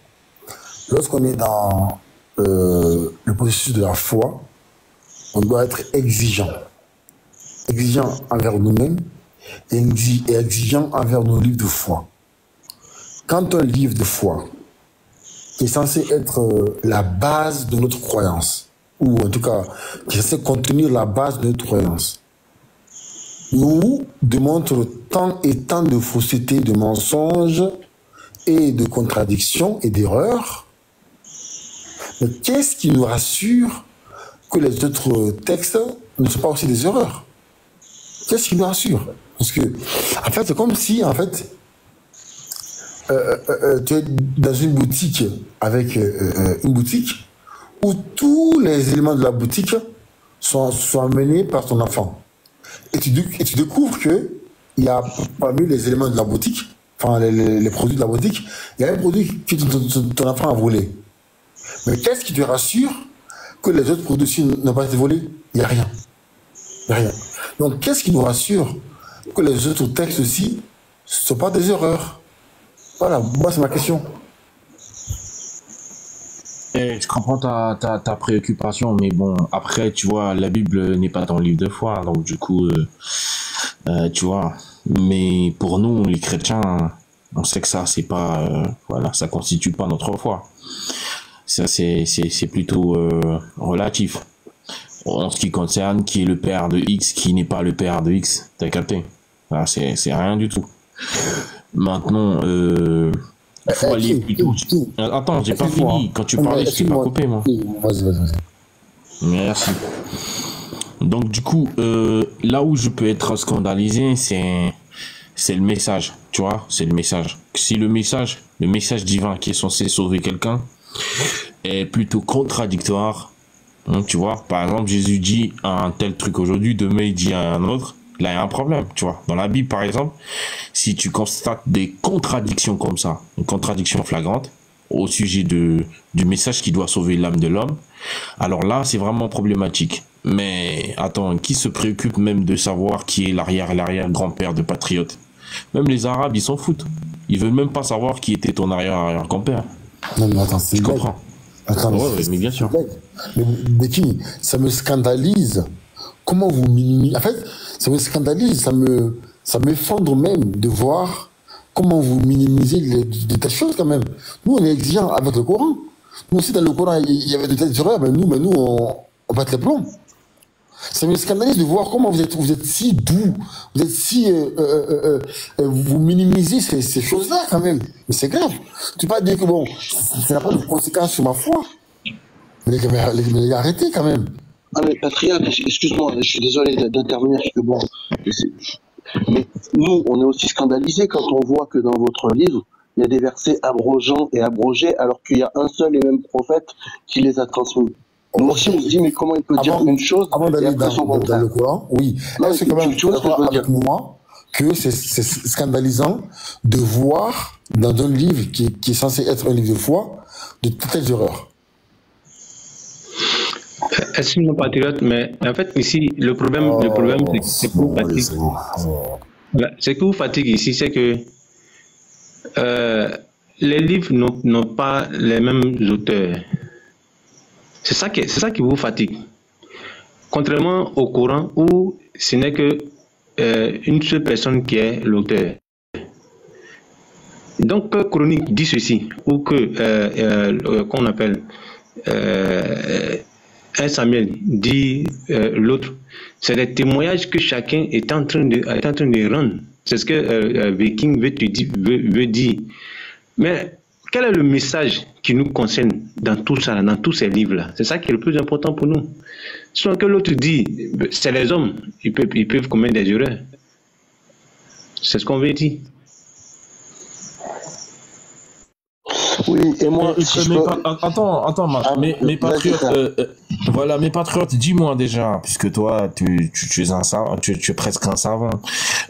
[SPEAKER 2] lorsqu'on est dans le processus de la foi, on doit être exigeant. Exigeant envers nous-mêmes et exigeant envers nos livres de foi. Quand un livre de foi qui est censé être la base de notre croyance, ou en tout cas qui est censé contenir la base de notre croyance, nous démontre tant et tant de fausseté, de mensonges et de contradictions et d'erreurs, mais qu'est-ce qui nous rassure que les autres textes ne sont pas aussi des erreurs? Qu'est-ce qui nous rassure? Parce que, en fait, c'est comme si, en fait, tu es dans une boutique avec une boutique où tous les éléments de la boutique sont amenés par ton enfant. Et tu découvres que il y a parmi les éléments de la boutique, enfin les produits de la boutique, il y a un produit que ton enfant a volé. Mais qu'est-ce qui te rassure que les autres produits aussi n'ont pas été volés? Il n'y a rien. Il n'y a rien. Donc, qu'est-ce qui nous rassure que les autres textes aussi ne sont pas des erreurs? Voilà, moi, c'est ma question.
[SPEAKER 6] Je comprends ta préoccupation, mais bon, après, tu vois, la Bible n'est pas dans le livre de foi, donc du coup, tu vois, mais pour nous, les chrétiens, on sait que ça, c'est pas, voilà, ça constitue pas notre foi. Ça, c'est plutôt relatif. En ce qui concerne qui est le père de X, qui n'est pas le père de X, t'as capté? Voilà, c'est rien du tout. Maintenant, faut aller plutôt. Attends, j'ai pas fini. Quand tu parlais, je t'ai pas coupé, moi.
[SPEAKER 2] Vas-y.
[SPEAKER 6] Merci. Donc, du coup, là où je peux être scandalisé, c'est le message, tu vois, c'est le message. Si le message divin qui est censé sauver quelqu'un est plutôt contradictoire, hein, tu vois, par exemple, Jésus dit un tel truc aujourd'hui, demain il dit un autre, là il y a un problème, tu vois. Dans la Bible, par exemple, si tu constates des contradictions comme ça, une contradiction flagrante au sujet du message qui doit sauver l'âme de l'homme, alors là, c'est vraiment problématique. Mais attends, qui se préoccupe même de savoir qui est l'arrière-grand-père de Patriote? Même les Arabes, ils s'en foutent. Ils veulent même pas savoir qui était ton arrière-grand-père.
[SPEAKER 2] Non, mais attends, c'est
[SPEAKER 6] je comprends.
[SPEAKER 2] Attends,
[SPEAKER 6] ouais, mais bien sûr.
[SPEAKER 2] Mais Beki, ça me scandalise. Comment vous minimisez? En fait, ça me scandalise, ça m'effondre même de voir comment vous minimisez de telles choses quand même. Nous, on est exigeants avec le Coran. Nous aussi, dans le Coran, il y avait de telles erreurs, mais nous, on pète les plombs. Ça me scandalise de voir comment vous êtes si doux, vous êtes si vous minimisez ces choses-là quand même. Mais c'est grave. Tu peux pas dire que bon, ça n'a pas de conséquences sur ma foi. Mais arrêtez quand même.
[SPEAKER 9] Ah mais Patriote, excuse-moi, je suis désolé d'intervenir, parce que bon, mais nous, on est aussi scandalisés quand on voit que dans votre livre, il y a des versets abrogeants et abrogés, alors qu'il y a un seul et même prophète qui les a transmis. Nous aussi, on se dit, mais comment il peut dire une chose
[SPEAKER 2] avant d'aller dans le Coran? Oui.
[SPEAKER 9] Non,
[SPEAKER 2] c'est quand même tu vois ce que je veux dire avec moi que c'est scandalisant de voir dans un livre qui est censé être un livre de foi de telles erreurs.
[SPEAKER 1] Excuse-moi, Patriote, mais en fait, ici, le problème c'est que vous fatigue. Ce que vous fatigue ici, c'est que les livres n'ont pas les mêmes auteurs. C'est ça qui vous fatigue. Contrairement au Coran, où ce n'est que une seule personne qui est l'auteur. Donc, que Chronique dit ceci, ou que, qu'on appelle, 1 Samuel dit l'autre. C'est des témoignages que chacun est en train de rendre. C'est ce que Viking veut dire. Mais quel est le message qui nous concerne dans tout ça, dans tous ces livres-là? C'est ça qui est le plus important pour nous. Sinon que l'autre dit, c'est les hommes, ils peuvent commettre des erreurs. C'est ce qu'on veut dire.
[SPEAKER 9] Oui, et moi,
[SPEAKER 6] attends, Marc, mes patriotes, voilà, mes patriotes, dis-moi déjà, puisque toi, tu es un savant, tu es presque un savant.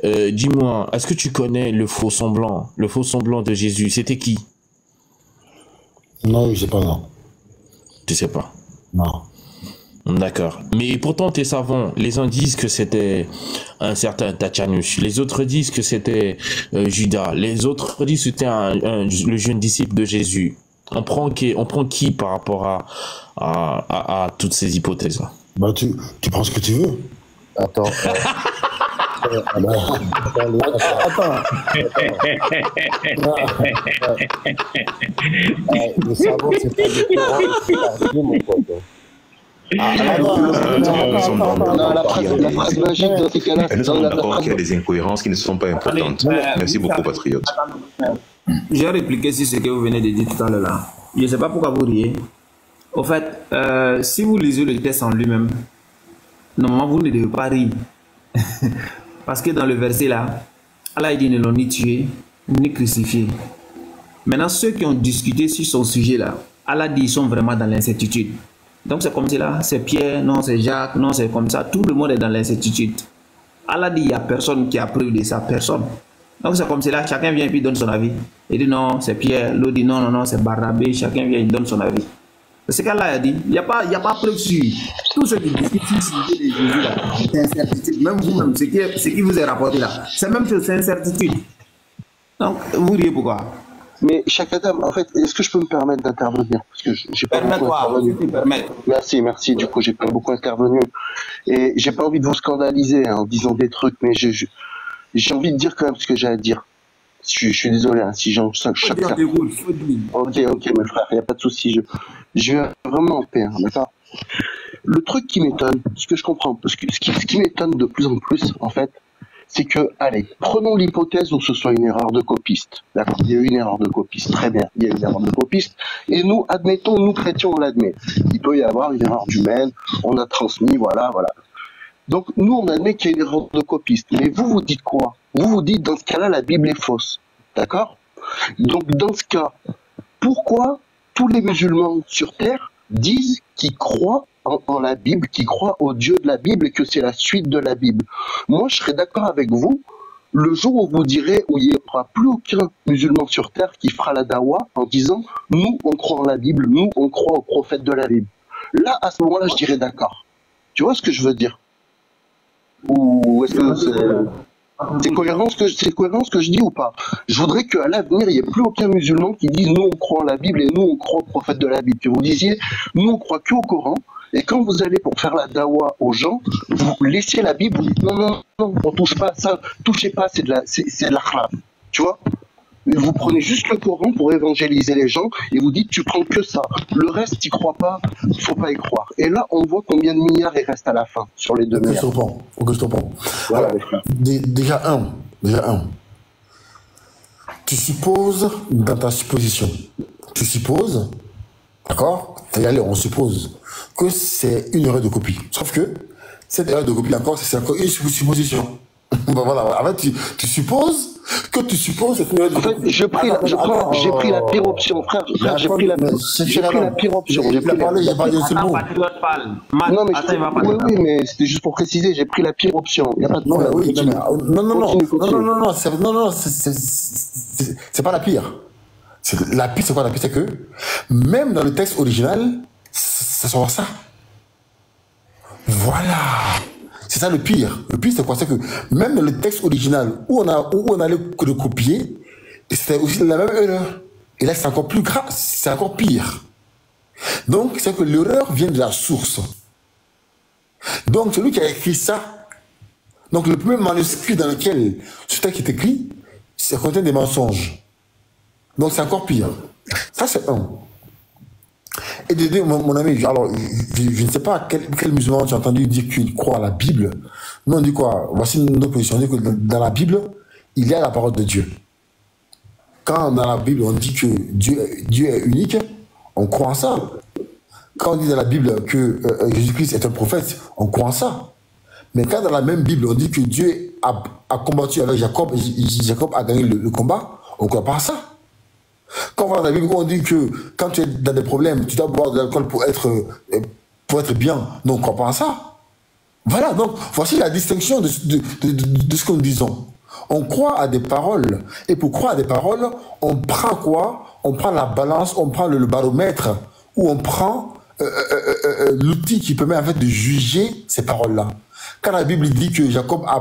[SPEAKER 6] Dis-moi, est-ce que tu connais le faux semblant de Jésus? C'était qui?
[SPEAKER 8] Non, je sais pas, non.
[SPEAKER 6] Tu sais pas?
[SPEAKER 8] Non.
[SPEAKER 6] D'accord. Mais pourtant, tes savants, les uns disent que c'était un certain Tatianus, les autres disent que c'était Judas, les autres disent que c'était le jeune disciple de Jésus. On prend qui par rapport à toutes ces hypothèses-là?
[SPEAKER 8] Bah, tu prends ce que tu veux.
[SPEAKER 5] Attends. Le savon, c'est pas différent, mon pote.
[SPEAKER 9] La phrase magique dans ces cas-là,
[SPEAKER 3] nous sommes d'accord qu'il y a des incohérences qui ne sont pas importantes. Merci beaucoup, patriote.
[SPEAKER 7] J'ai répliqué sur ce que vous venez de dire tout à l'heure là. Je ne sais pas pourquoi vous riez. Au fait, si vous lisez le texte en lui-même, normalement vous ne devez pas rire. Parce que dans le verset là, Allah dit ne l'ont ni tué, ni crucifié. Maintenant, ceux qui ont discuté sur son sujet là, Allah dit ils sont vraiment dans l'incertitude. Donc c'est comme cela, c'est Pierre, non c'est Jacques, non c'est comme ça, tout le monde est dans l'incertitude. Allah dit il n'y a personne qui a preuve de ça, personne. Donc c'est comme cela, chacun vient et puis donne son avis. Il dit non, c'est Pierre, l'autre dit non, c'est Barnabé, chacun vient et donne son avis. C'est ce qu'Allah a dit, il n'y a pas preuve sur tout ce qui discute sur l'idée de Jésus là, c'est incertitude. Même vous-même, ce qui vous est rapporté là, c'est même chose, c'est incertitude. Donc vous riez pourquoi?
[SPEAKER 9] Mais chaque Adam, en fait, est-ce que je peux me permettre d'intervenir? Parce que j'ai pas beaucoup intervenu. Merci. Du coup, j'ai pas beaucoup intervenu. Et j'ai pas envie de vous scandaliser en disant des trucs, mais j'ai envie de dire quand même ce que j'ai à dire. Je suis désolé, hein, si j'en chaque Ok, mes frères, il n'y a pas de souci. Je vais vraiment en paix, hein, d'accord? Le truc qui m'étonne, ce que je comprends, parce que ce qui m'étonne de plus en plus, en fait, c'est que, allez, prenons l'hypothèse où ce soit une erreur de copiste. D'accord, il y a eu une erreur de copiste, très bien, il y a eu une erreur de copiste, et nous, admettons, nous chrétiens, on l'admet. Il peut y avoir une erreur humaine, on a transmis, voilà. Donc, nous, on admet qu'il y a une erreur de copiste. Mais vous dites quoi? Vous dites, dans ce cas-là, la Bible est fausse. D'accord? Donc, dans ce cas, pourquoi tous les musulmans sur Terre disent qu'ils croient en la Bible, qui croient au Dieu de la Bible et que c'est la suite de la Bible? Moi, je serais d'accord avec vous le jour où vous direz où il n'y aura plus aucun musulman sur terre qui fera la dawa en disant nous, on croit en la Bible, nous, on croit aux prophètes de la Bible. Là, à ce moment-là, je dirais d'accord. Tu vois ce que je veux dire? Ou est-ce que c'est cohérent ce que je dis ou pas? Je voudrais qu'à l'avenir, il n'y ait plus aucun musulman qui dise nous, on croit en la Bible et nous, on croit aux prophètes de la Bible. Que vous disiez nous, on croit qu'au Coran. Et quand vous allez pour faire la dawa aux gens, vous laissez la Bible, vous dites non, on touche pas à ça, touchez pas, c'est de l'akhlaq. Tu vois? Vous prenez juste le Coran pour évangéliser les gens et vous dites tu prends que ça. Le reste, t'y crois pas, faut pas y croire. Et là, on voit combien de milliards il reste à la fin sur les 2 milliards.
[SPEAKER 8] Faut que je te prends.
[SPEAKER 9] Voilà.
[SPEAKER 8] Déjà un. Tu supposes dans ta supposition. Tu supposes, d'accord? Allez, on suppose que c'est une erreur de copie. Sauf que cette erreur de copie, encore, c'est encore une supposition. Ben voilà, en fait, tu supposes que tu supposes cette erreur de copie.
[SPEAKER 9] En fait, j'ai pris la pire option, frère. J'ai pris la pire option.
[SPEAKER 8] J'ai parlé d'un seul mot.
[SPEAKER 9] Non, mais mais c'était juste pour préciser, j'ai pris la pire option. Il n'y a pas de problème.
[SPEAKER 8] Non, c'est pas la pire. La pire, c'est quoi la pire? C'est que même dans le texte original, ça sera ça. Voilà. C'est ça le pire. Le pire, c'est quoi? C'est que même dans le texte original, où on allait le copier, c'était aussi la même erreur. Et là, c'est encore plus grave, c'est encore pire. Donc, c'est que l'erreur vient de la source. Donc, celui qui a écrit ça, donc le premier manuscrit dans lequel ce texte est écrit, ça contient des mensonges. Donc, c'est encore pire. Ça, c'est un. Et mon ami, alors, je ne sais pas quel musulman tu as entendu dire qu'il croit à la Bible. Nous, on dit quoi? Voici notre position. On dit que dans la Bible, il y a la parole de Dieu. Quand dans la Bible, on dit que Dieu est unique, on croit en ça. Quand on dit dans la Bible que Jésus-Christ est un prophète, on croit en ça. Mais quand dans la même Bible, on dit que Dieu a combattu avec Jacob, et Jacob a gagné le combat, on ne croit pas à ça. Quand on voit dans la Bible, on dit que quand tu es dans des problèmes, tu dois boire de l'alcool pour être bien. Non, on ne croit pas à ça. Voilà, donc voici la distinction de ce que nous disons. On croit à des paroles. Et pour croire à des paroles, on prend quoi? On prend la balance, on prend le baromètre, ou on prend l'outil qui permet en fait de juger ces paroles-là. Quand la Bible dit que Jacob a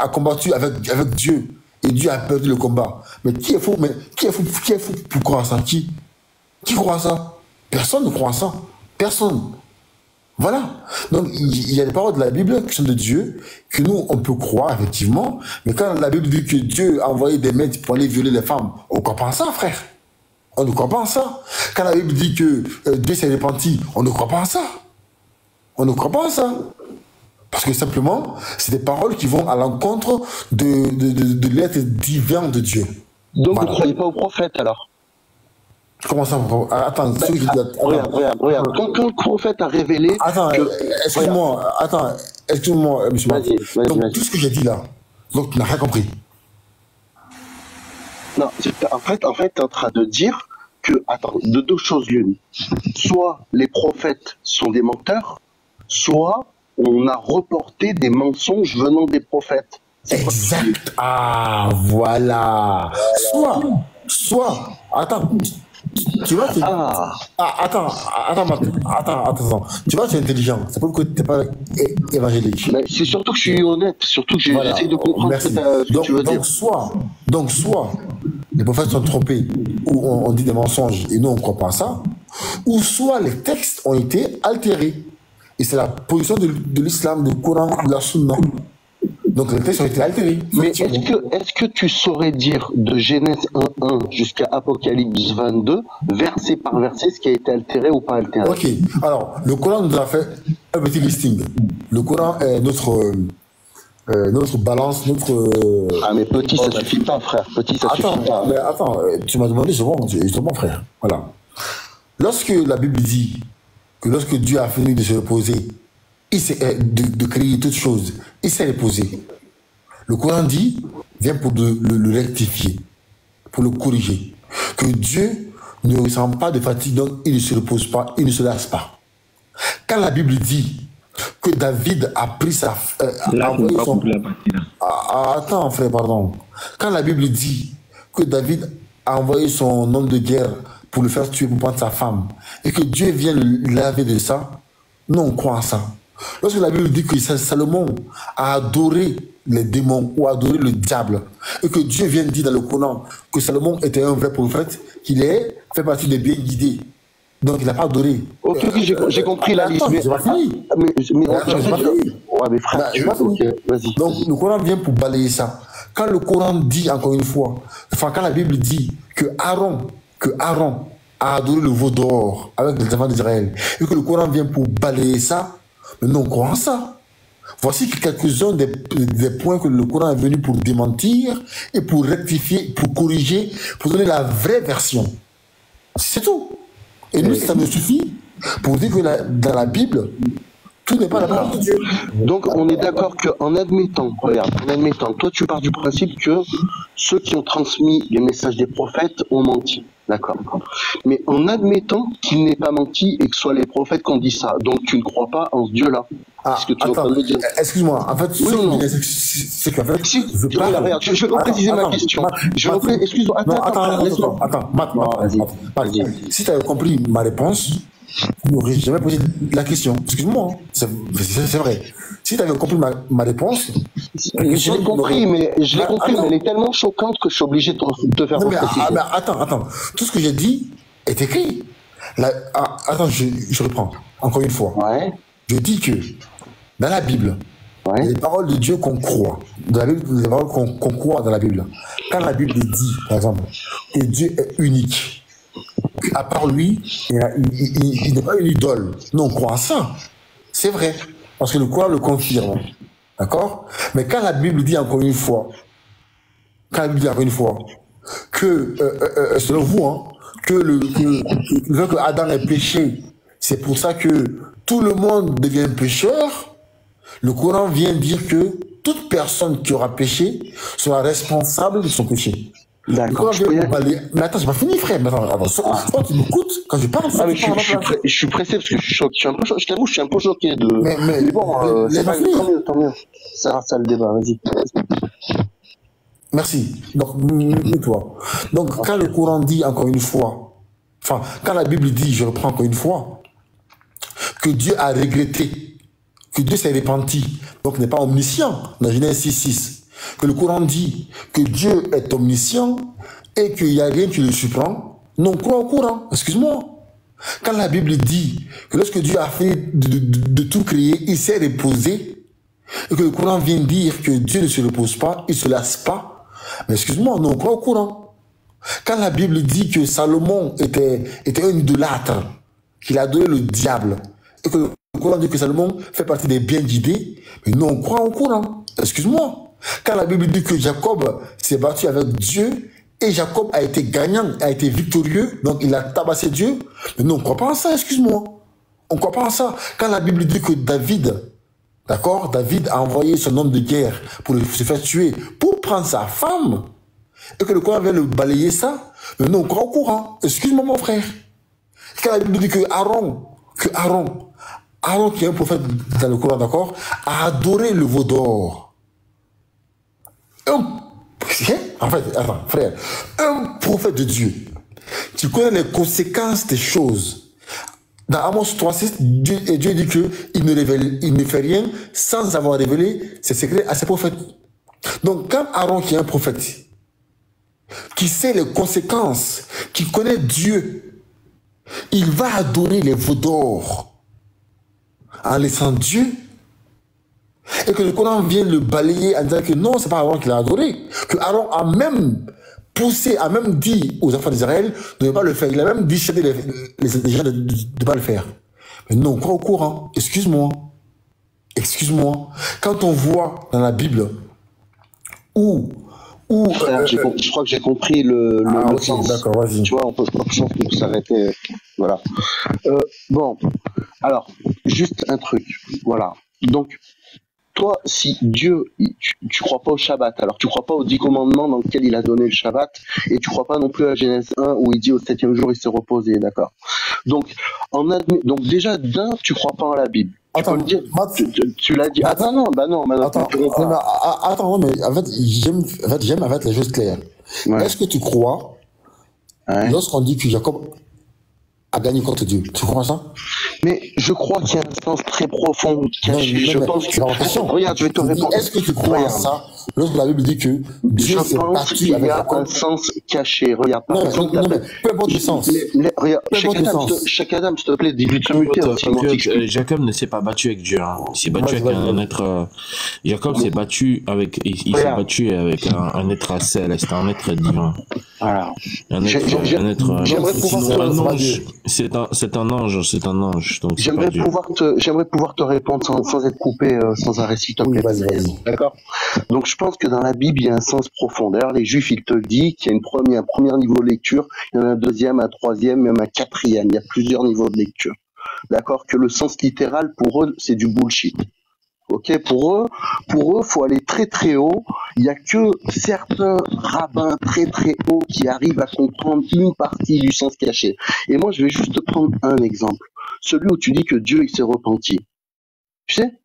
[SPEAKER 8] combattu avec Dieu, et Dieu a perdu le combat. Mais qui est fou pour croire à ça? Qui croit à ça? Personne ne croit à ça. Personne. Voilà. Donc, il y a des paroles de la Bible qui sont de Dieu, que nous, on peut croire, effectivement. Mais quand la Bible dit que Dieu a envoyé des maîtres pour aller violer les femmes, on ne croit pas à ça, frère. On ne croit pas à ça. Quand la Bible dit que Dieu s'est repenti, on ne croit pas à ça. On ne croit pas à ça. Parce que simplement, c'est des paroles qui vont à l'encontre de l'être divin de Dieu.
[SPEAKER 9] Donc voilà. Vous ne croyez pas aux prophètes alors?
[SPEAKER 8] Comment ça? Attends,
[SPEAKER 9] regarde. Quand le prophète a révélé...
[SPEAKER 8] Attends, excuse-moi, monsieur. Vas-y. Tout ce que j'ai dit là, donc tu n'as rien compris.
[SPEAKER 9] Non, en fait, tu es en train de dire que, de deux choses l'une. Soit les prophètes sont des menteurs, soit on a reporté des mensonges venant des prophètes.
[SPEAKER 8] Exact. Ah, voilà. Soit. Attends. Tu vois, attends. Tu vois, tu es intelligent. C'est pas que tu n'es pas évangélique.
[SPEAKER 9] Mais c'est surtout que je suis honnête. Surtout que j'essaie de comprendre ce que tu veux dire.
[SPEAKER 8] Donc, soit les prophètes sont trompés, ou on dit des mensonges, et nous, on ne croit pas à ça. Ou soit les textes ont été altérés. Et c'est la position de l'islam, du Coran, de la Sunna. Donc les textes ont été altérés.
[SPEAKER 9] Mais est-ce que tu saurais dire de Genèse 1.1 jusqu'à Apocalypse 22, verset par verset, ce qui a été altéré ou pas altéré?
[SPEAKER 8] Ok. Alors, le Coran nous a fait un petit listing. Le Coran est notre balance, notre...
[SPEAKER 9] Ah mais petit, ça suffit pas, frère. Petit, ça suffit pas.
[SPEAKER 8] Mais attends, tu m'as demandé, justement, frère. Voilà. Lorsque la Bible dit que lorsque Dieu a fini de se reposer, de créer toutes choses, il s'est reposé. Le Coran dit, vient pour le rectifier, pour le corriger. Que Dieu ne ressent pas de fatigue, donc il ne se repose pas, il ne se lasse pas. Quand la Bible dit que David a pris attends, frère, pardon. Quand la Bible dit que David a envoyé son homme de guerre pour le faire tuer, pour prendre sa femme, et que Dieu vient le laver de ça, nous on croit à ça. Lorsque la Bible dit que Salomon a adoré les démons ou adoré le diable, et que Dieu vient dire dans le Coran que Salomon était un vrai prophète, qu'il fait partie des bien guidés, donc il n'a pas adoré.
[SPEAKER 9] Ok, j'ai compris la liste.
[SPEAKER 8] Mais c'est pas fini.
[SPEAKER 9] Ouais, mais frère,
[SPEAKER 8] vas-y. Donc le Coran vient pour balayer ça. Quand le Coran dit, encore une fois, enfin quand la Bible dit que Aaron a adoré le veau d'or avec les enfants d'Israël, et que le Coran vient pour balayer ça, mais nous on croit en ça. Voici quelques-uns des points que le Coran est venu pour démentir et pour rectifier, pour corriger, pour donner la vraie version. C'est tout. Et nous, ça nous suffit pour dire que dans la Bible, tout n'est pas la parole de Dieu.
[SPEAKER 9] Donc, on est d'accord qu'en admettant, toi tu pars du principe que ceux qui ont transmis les messages des prophètes ont menti. D'accord. Mais en admettant qu'il n'ait pas menti et que ce soit les prophètes qui ont dit ça, donc tu ne crois pas en ce Dieu-là.
[SPEAKER 8] Excuse-moi, en fait, c'est qu'en fait,
[SPEAKER 9] je vais préciser ma question. Excuse-moi,
[SPEAKER 8] vas-y. Si tu avais compris ma réponse, tu n'aurais jamais posé la question. Excuse-moi, c'est vrai. Si tu avais compris ma réponse...
[SPEAKER 9] Je l'ai compris, mais elle est tellement choquante que je suis obligé de te faire préciser.
[SPEAKER 8] Attends. Tout ce que j'ai dit est écrit. Attends, je reprends. Encore une fois.
[SPEAKER 9] Ouais.
[SPEAKER 8] Je dis que dans la Bible, il y a des paroles de Dieu qu'on croit. Dans la Bible, des paroles qu'on croit dans la Bible. Quand la Bible dit, par exemple, que Dieu est unique, qu'à part lui, il n'est pas une idole. Non, on croit à ça. C'est vrai. Parce que le Coran le confirme. D'accord? Mais quand la Bible dit encore une fois, que, selon vous, hein, que Adam est péché, c'est pour ça que tout le monde devient pécheur, le Coran vient dire que toute personne qui aura péché sera responsable de son péché.
[SPEAKER 9] D'accord.
[SPEAKER 8] Mais attends, j'ai pas fini, frère. Mais attends, tu m'écoutes quand je parle.
[SPEAKER 9] Je suis pressé parce que je suis choqué. Je t'avoue, je suis un peu choqué de. Mais bon, c'est pas tant mieux. Ça le débat, vas-y.
[SPEAKER 8] Merci. Donc, mets-toi. Donc, quand le Coran dit encore une fois, enfin, quand la Bible dit, je reprends encore une fois, que Dieu a regretté, que Dieu s'est repenti, donc n'est pas omniscient, dans Genèse 6:6. Que le Coran dit que Dieu est omniscient et qu'il n'y a rien qui le surprend, non, on croit au Coran, excuse-moi. Quand la Bible dit que lorsque Dieu a fait de tout créer, il s'est reposé, et que le Coran vient dire que Dieu ne se repose pas, il ne se lasse pas, mais excuse-moi, non, on croit au Coran. Quand la Bible dit que Salomon était un idolâtre, qu'il a adoré le diable, et que le Coran dit que Salomon fait partie des bien guidés, mais non, on croit au Coran, excuse-moi. Quand la Bible dit que Jacob s'est battu avec Dieu et Jacob a été gagnant, a été victorieux, donc il a tabassé Dieu, mais non, on ne croit pas en ça, excuse-moi. On ne croit pas en ça. Quand la Bible dit que David, d'accord, David a envoyé son homme de guerre pour se faire tuer, pour prendre sa femme, et que le Coran vient le balayer ça, mais non, on croit au Coran. Excuse-moi, mon frère. Quand la Bible dit que Aaron qui est un prophète dans le Coran, d'accord, a adoré le veau d'or. En fait, attends, frère, un prophète de Dieu qui connaît les conséquences des choses. Dans Amos 3:6, Dieu dit qu'il ne fait rien sans avoir révélé ses secrets à ses prophètes. Donc, quand Aaron, qui est un prophète, qui sait les conséquences, qui connaît Dieu, il va adorer les veaux d'or en laissant Dieu. Et que le Coran vient le balayer en disant que non, c'est pas Aaron qui l'a adoré. Que Aaron a même poussé, a même dit aux enfants d'Israël de ne pas le faire. Il a même dit chez les gens de ne pas le faire. Mais non, on croit au Coran. Excuse-moi. Quand on voit dans la Bible où
[SPEAKER 9] je crois que j'ai compris le sens.
[SPEAKER 8] D'accord, vas-y.
[SPEAKER 9] Tu vois, on peut s'arrêter. Voilà. Bon, alors, juste un truc. Voilà. Donc, toi, si Dieu, tu crois pas au Shabbat, alors tu crois pas aux 10 commandements dans lesquels il a donné le Shabbat, et tu crois pas non plus à Genèse 1 où il dit au 7e jour il s'est reposé, d'accord. Donc, déjà, tu crois pas en la Bible.
[SPEAKER 8] Attends,
[SPEAKER 9] tu l'as dit. Attends, non.
[SPEAKER 8] Attends, mais en fait, j'aime en fait les choses claires. Ouais. Est-ce que tu crois, lorsqu'on dit que Jacob a gagné contre Dieu, tu crois ça?
[SPEAKER 9] Mais je crois qu'il y a un sens très profond caché. Je pense que... Regarde, je vais te répondre.
[SPEAKER 8] Est-ce que tu crois à ça lorsque la Bible dit que Dieu s'est battu avec Jacob?
[SPEAKER 9] Un sens caché. Regarde, par exemple...
[SPEAKER 8] Peu importe le sens.
[SPEAKER 9] Chaque Adam, s'il te plaît, dis-lui de se muter.
[SPEAKER 6] Jacob ne s'est pas battu avec Dieu. Hein. Il s'est battu avec un être... Jacob s'est battu avec... Il s'est battu avec un être céleste, un être divin.
[SPEAKER 9] Voilà.
[SPEAKER 6] Un être...
[SPEAKER 9] J'aimerais pouvoir...
[SPEAKER 6] C'est un ange. Donc
[SPEAKER 9] j'aimerais pouvoir te répondre sans être coupé sans arrêt, s'il te plaît.
[SPEAKER 8] Vas-y.
[SPEAKER 9] D'accord. Donc je pense que dans la Bible, il y a un sens profondeur. Les Juifs, ils te le disent qu'il y a un premier niveau de lecture, il y en a un deuxième, un troisième, même un quatrième. Il y a plusieurs niveaux de lecture. D'accord. Que le sens littéral, pour eux, c'est du bullshit. Ok, pour eux, faut aller très très haut. Il y a que certains rabbins très très hauts qui arrivent à comprendre une partie du sens caché. Et moi, je vais juste te prendre un exemple. Celui où tu dis que Dieu, il s'est repenti. Tu sais?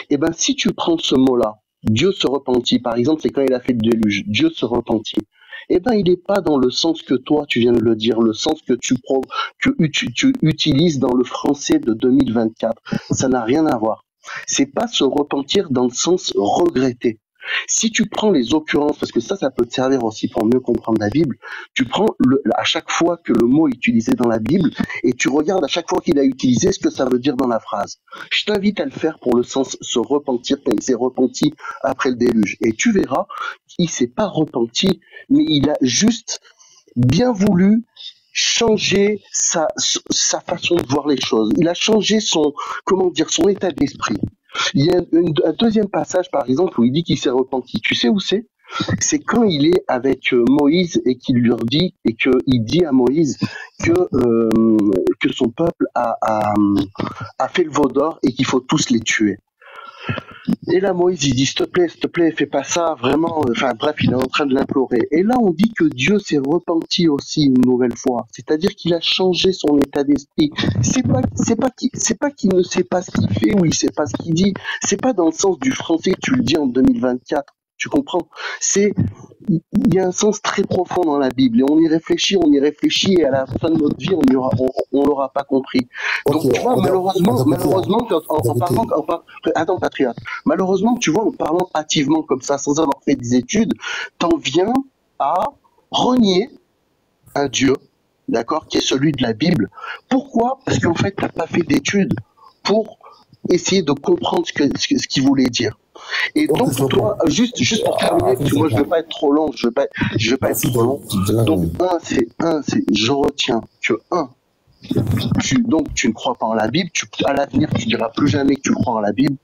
[SPEAKER 9] Eh ben, si tu prends ce mot-là, Dieu se repentit, par exemple, c'est quand il a fait le déluge, Dieu se repentit. Eh ben, il n'est pas dans le sens que toi, tu viens de le dire, le sens que tu utilises dans le français de 2024. Ça n'a rien à voir. C'est pas se repentir dans le sens regretter. Si tu prends les occurrences, parce que ça peut te servir aussi pour mieux comprendre la Bible, tu prends à chaque fois que le mot est utilisé dans la Bible et tu regardes à chaque fois qu'il a utilisé ce que ça veut dire dans la phrase. Je t'invite à le faire pour le sens se repentir, quand il s'est repenti après le déluge. Et tu verras qu'il s'est pas repenti, mais il a juste bien voulu changé sa façon de voir les choses. Il a changé son état d'esprit. Il y a un deuxième passage, par exemple, où il dit qu'il s'est repenti. Tu sais où c'est? C'est quand il est avec Moïse et qu'il leur dit, et qu'il dit à Moïse que son peuple a fait le veau d'or et qu'il faut tous les tuer. Et là, Moïse, il dit, s'il te plaît, fais pas ça, vraiment. Enfin, bref, il est en train de l'implorer. Et là, on dit que Dieu s'est repenti aussi une nouvelle fois. C'est-à-dire qu'il a changé son état d'esprit. C'est pas qu'il ne sait pas ce qu'il fait ou il sait pas ce qu'il dit. C'est pas dans le sens du français que tu le dis en 2024. Tu comprends? Il y a un sens très profond dans la Bible et on y réfléchit et à la fin de notre vie, on l'aura pas compris. Donc, tu vois, malheureusement, attends, patriote. Malheureusement, tu vois, en parlant hâtivement comme ça, sans avoir fait des études, t'en viens à renier un Dieu, d'accord, qui est celui de la Bible. Pourquoi? Parce qu'en fait, t'as pas fait d'études pour essayer de comprendre ce qu'il voulait dire. Et donc, toi, juste pour terminer, parce que moi, je ne veux pas être trop long, je veux pas être trop long. Donc, je retiens que, tu ne crois pas en la Bible, à l'avenir, tu diras plus jamais que tu crois en la Bible.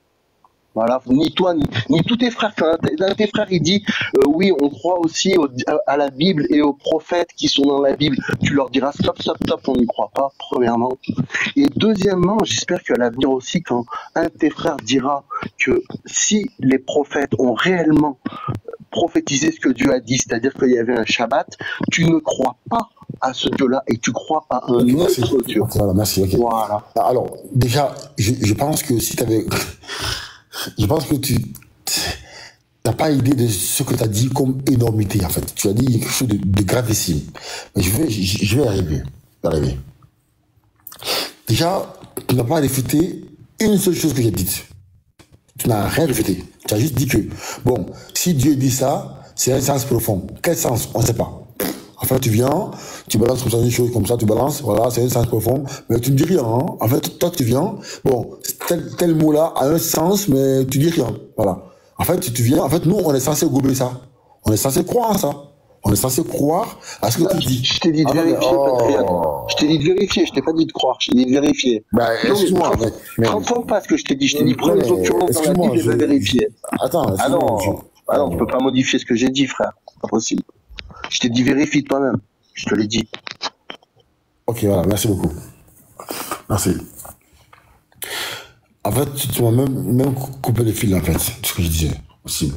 [SPEAKER 9] Voilà, ni toi, ni tous tes frères. L'un de tes frères, il dit, oui, on croit aussi à la Bible et aux prophètes qui sont dans la Bible. Tu leur diras, stop, on n'y croit pas, premièrement. Et deuxièmement, j'espère qu'à l'avenir aussi, quand un de tes frères dira que si les prophètes ont réellement prophétisé ce que Dieu a dit, c'est-à-dire qu'il y avait un Shabbat, tu ne crois pas à ce Dieu-là et tu crois à un autre Dieu.
[SPEAKER 8] Voilà, merci, ok. Voilà. Alors, déjà, je pense que si tu avais... Je pense que tu n'as pas idée de ce que tu as dit comme énormité, en fait. Tu as dit quelque chose de gravissime. Mais je vais arriver. Déjà, tu n'as pas réfuté une seule chose que j'ai dite. Tu n'as rien réfuté. Tu as juste dit que, bon, si Dieu dit ça, c'est un sens profond. Quel sens? On ne sait pas. En fait, tu viens, tu balances comme ça, une chose comme ça, tu balances, voilà, c'est un sens profond, mais tu ne dis rien, hein. En fait, toi, tu viens, bon, tel mot-là a un sens, mais tu dis rien, voilà. En fait, tu viens, en fait, nous, on est censé gober ça. On est censé croire à ça. On est censé croire à ce que tu dis.
[SPEAKER 9] Je t'ai dit de vérifier, patriote. Je t'ai dit de vérifier, je t'ai pas dit de croire, je t'ai dit de vérifier.
[SPEAKER 8] Excuse-moi, mais...
[SPEAKER 9] Transforme pas ce que je t'ai dit, prends les occurrences dans la Bible et va vérifier.
[SPEAKER 8] Attends,
[SPEAKER 9] tu peux pas modifier ce que j'ai dit, frère. Pas possible. Je t'ai dit vérifie toi-même. Je te l'ai dit.
[SPEAKER 8] Ok, voilà, merci beaucoup. Merci. En fait, tu m'as même coupé le fil, en fait, de ce que je disais aussi.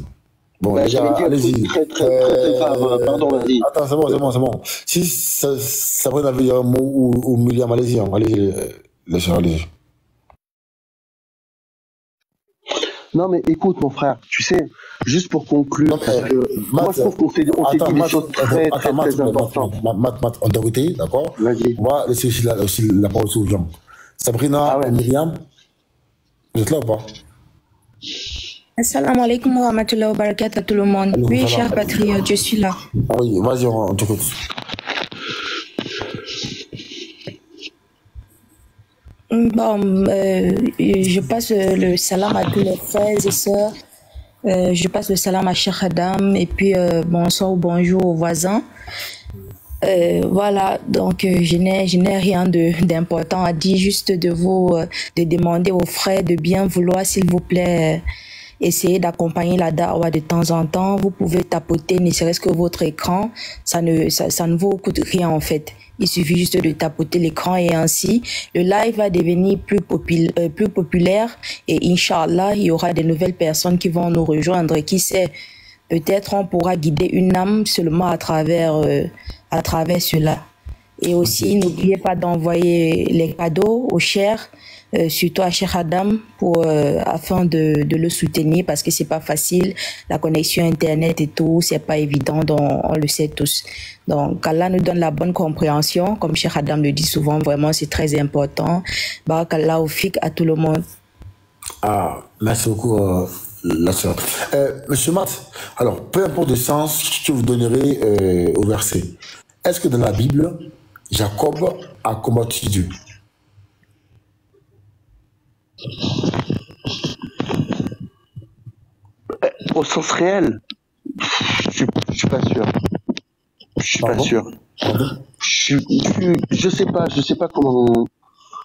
[SPEAKER 8] Bon, déjà, allez-y.
[SPEAKER 9] Très grave. Pardon, vas-y.
[SPEAKER 8] Attends, c'est bon. Si ça va avait un mot ou Myriam, allez-y, allez-y.
[SPEAKER 9] Non, mais écoute, mon frère, tu sais, juste pour conclure, parce que moi, je trouve qu'on s'est dit des choses très importantes.
[SPEAKER 8] Matt, en vérité, d'accord?
[SPEAKER 9] Vas-y.
[SPEAKER 8] On va laisser aussi la parole aux gens. Sabrina et Myriam, vous êtes là ou pas?
[SPEAKER 10] Assalamu alaikum wa rahmatullahi wa barakatuh à tout le monde. Oui, cher patriote, je suis là.
[SPEAKER 8] Oui, vas-y, on t'écoute.
[SPEAKER 10] Bon, je passe le salam à tous les frères et sœurs. Je passe le salam à Cheikh Adam et puis bonsoir ou bonjour aux voisins. Voilà, donc je n'ai rien d'important à dire, juste de demander aux frères de bien vouloir, s'il vous plaît, essayer d'accompagner la da'wah de temps en temps. Vous pouvez tapoter, ne serait-ce que votre écran, ça ne vous coûte rien en fait. Il suffit juste de tapoter l'écran et ainsi, le live va devenir plus populaire et Inch'Allah, il y aura de nouvelles personnes qui vont nous rejoindre. Qui sait, peut-être on pourra guider une âme seulement à travers cela. Et aussi, n'oubliez pas d'envoyer les cadeaux aux chers, surtout à Cheikh Adam, afin de le soutenir parce que c'est pas facile. La connexion Internet et tout, c'est pas évident, donc on le sait tous. Donc, Allah nous donne la bonne compréhension. Comme Cheikh Adam le dit souvent, vraiment, c'est très important. Barakallah au fiqh à tout le monde.
[SPEAKER 8] Ah, merci beaucoup, la sœur. Monsieur Matt, alors, peu importe le sens que vous donnerez au verset, est-ce que dans la Bible, Jacob a combattu Dieu?
[SPEAKER 9] Au sens réel, je suis pas sûr. Je suis pas sûr. Je je sais pas comment.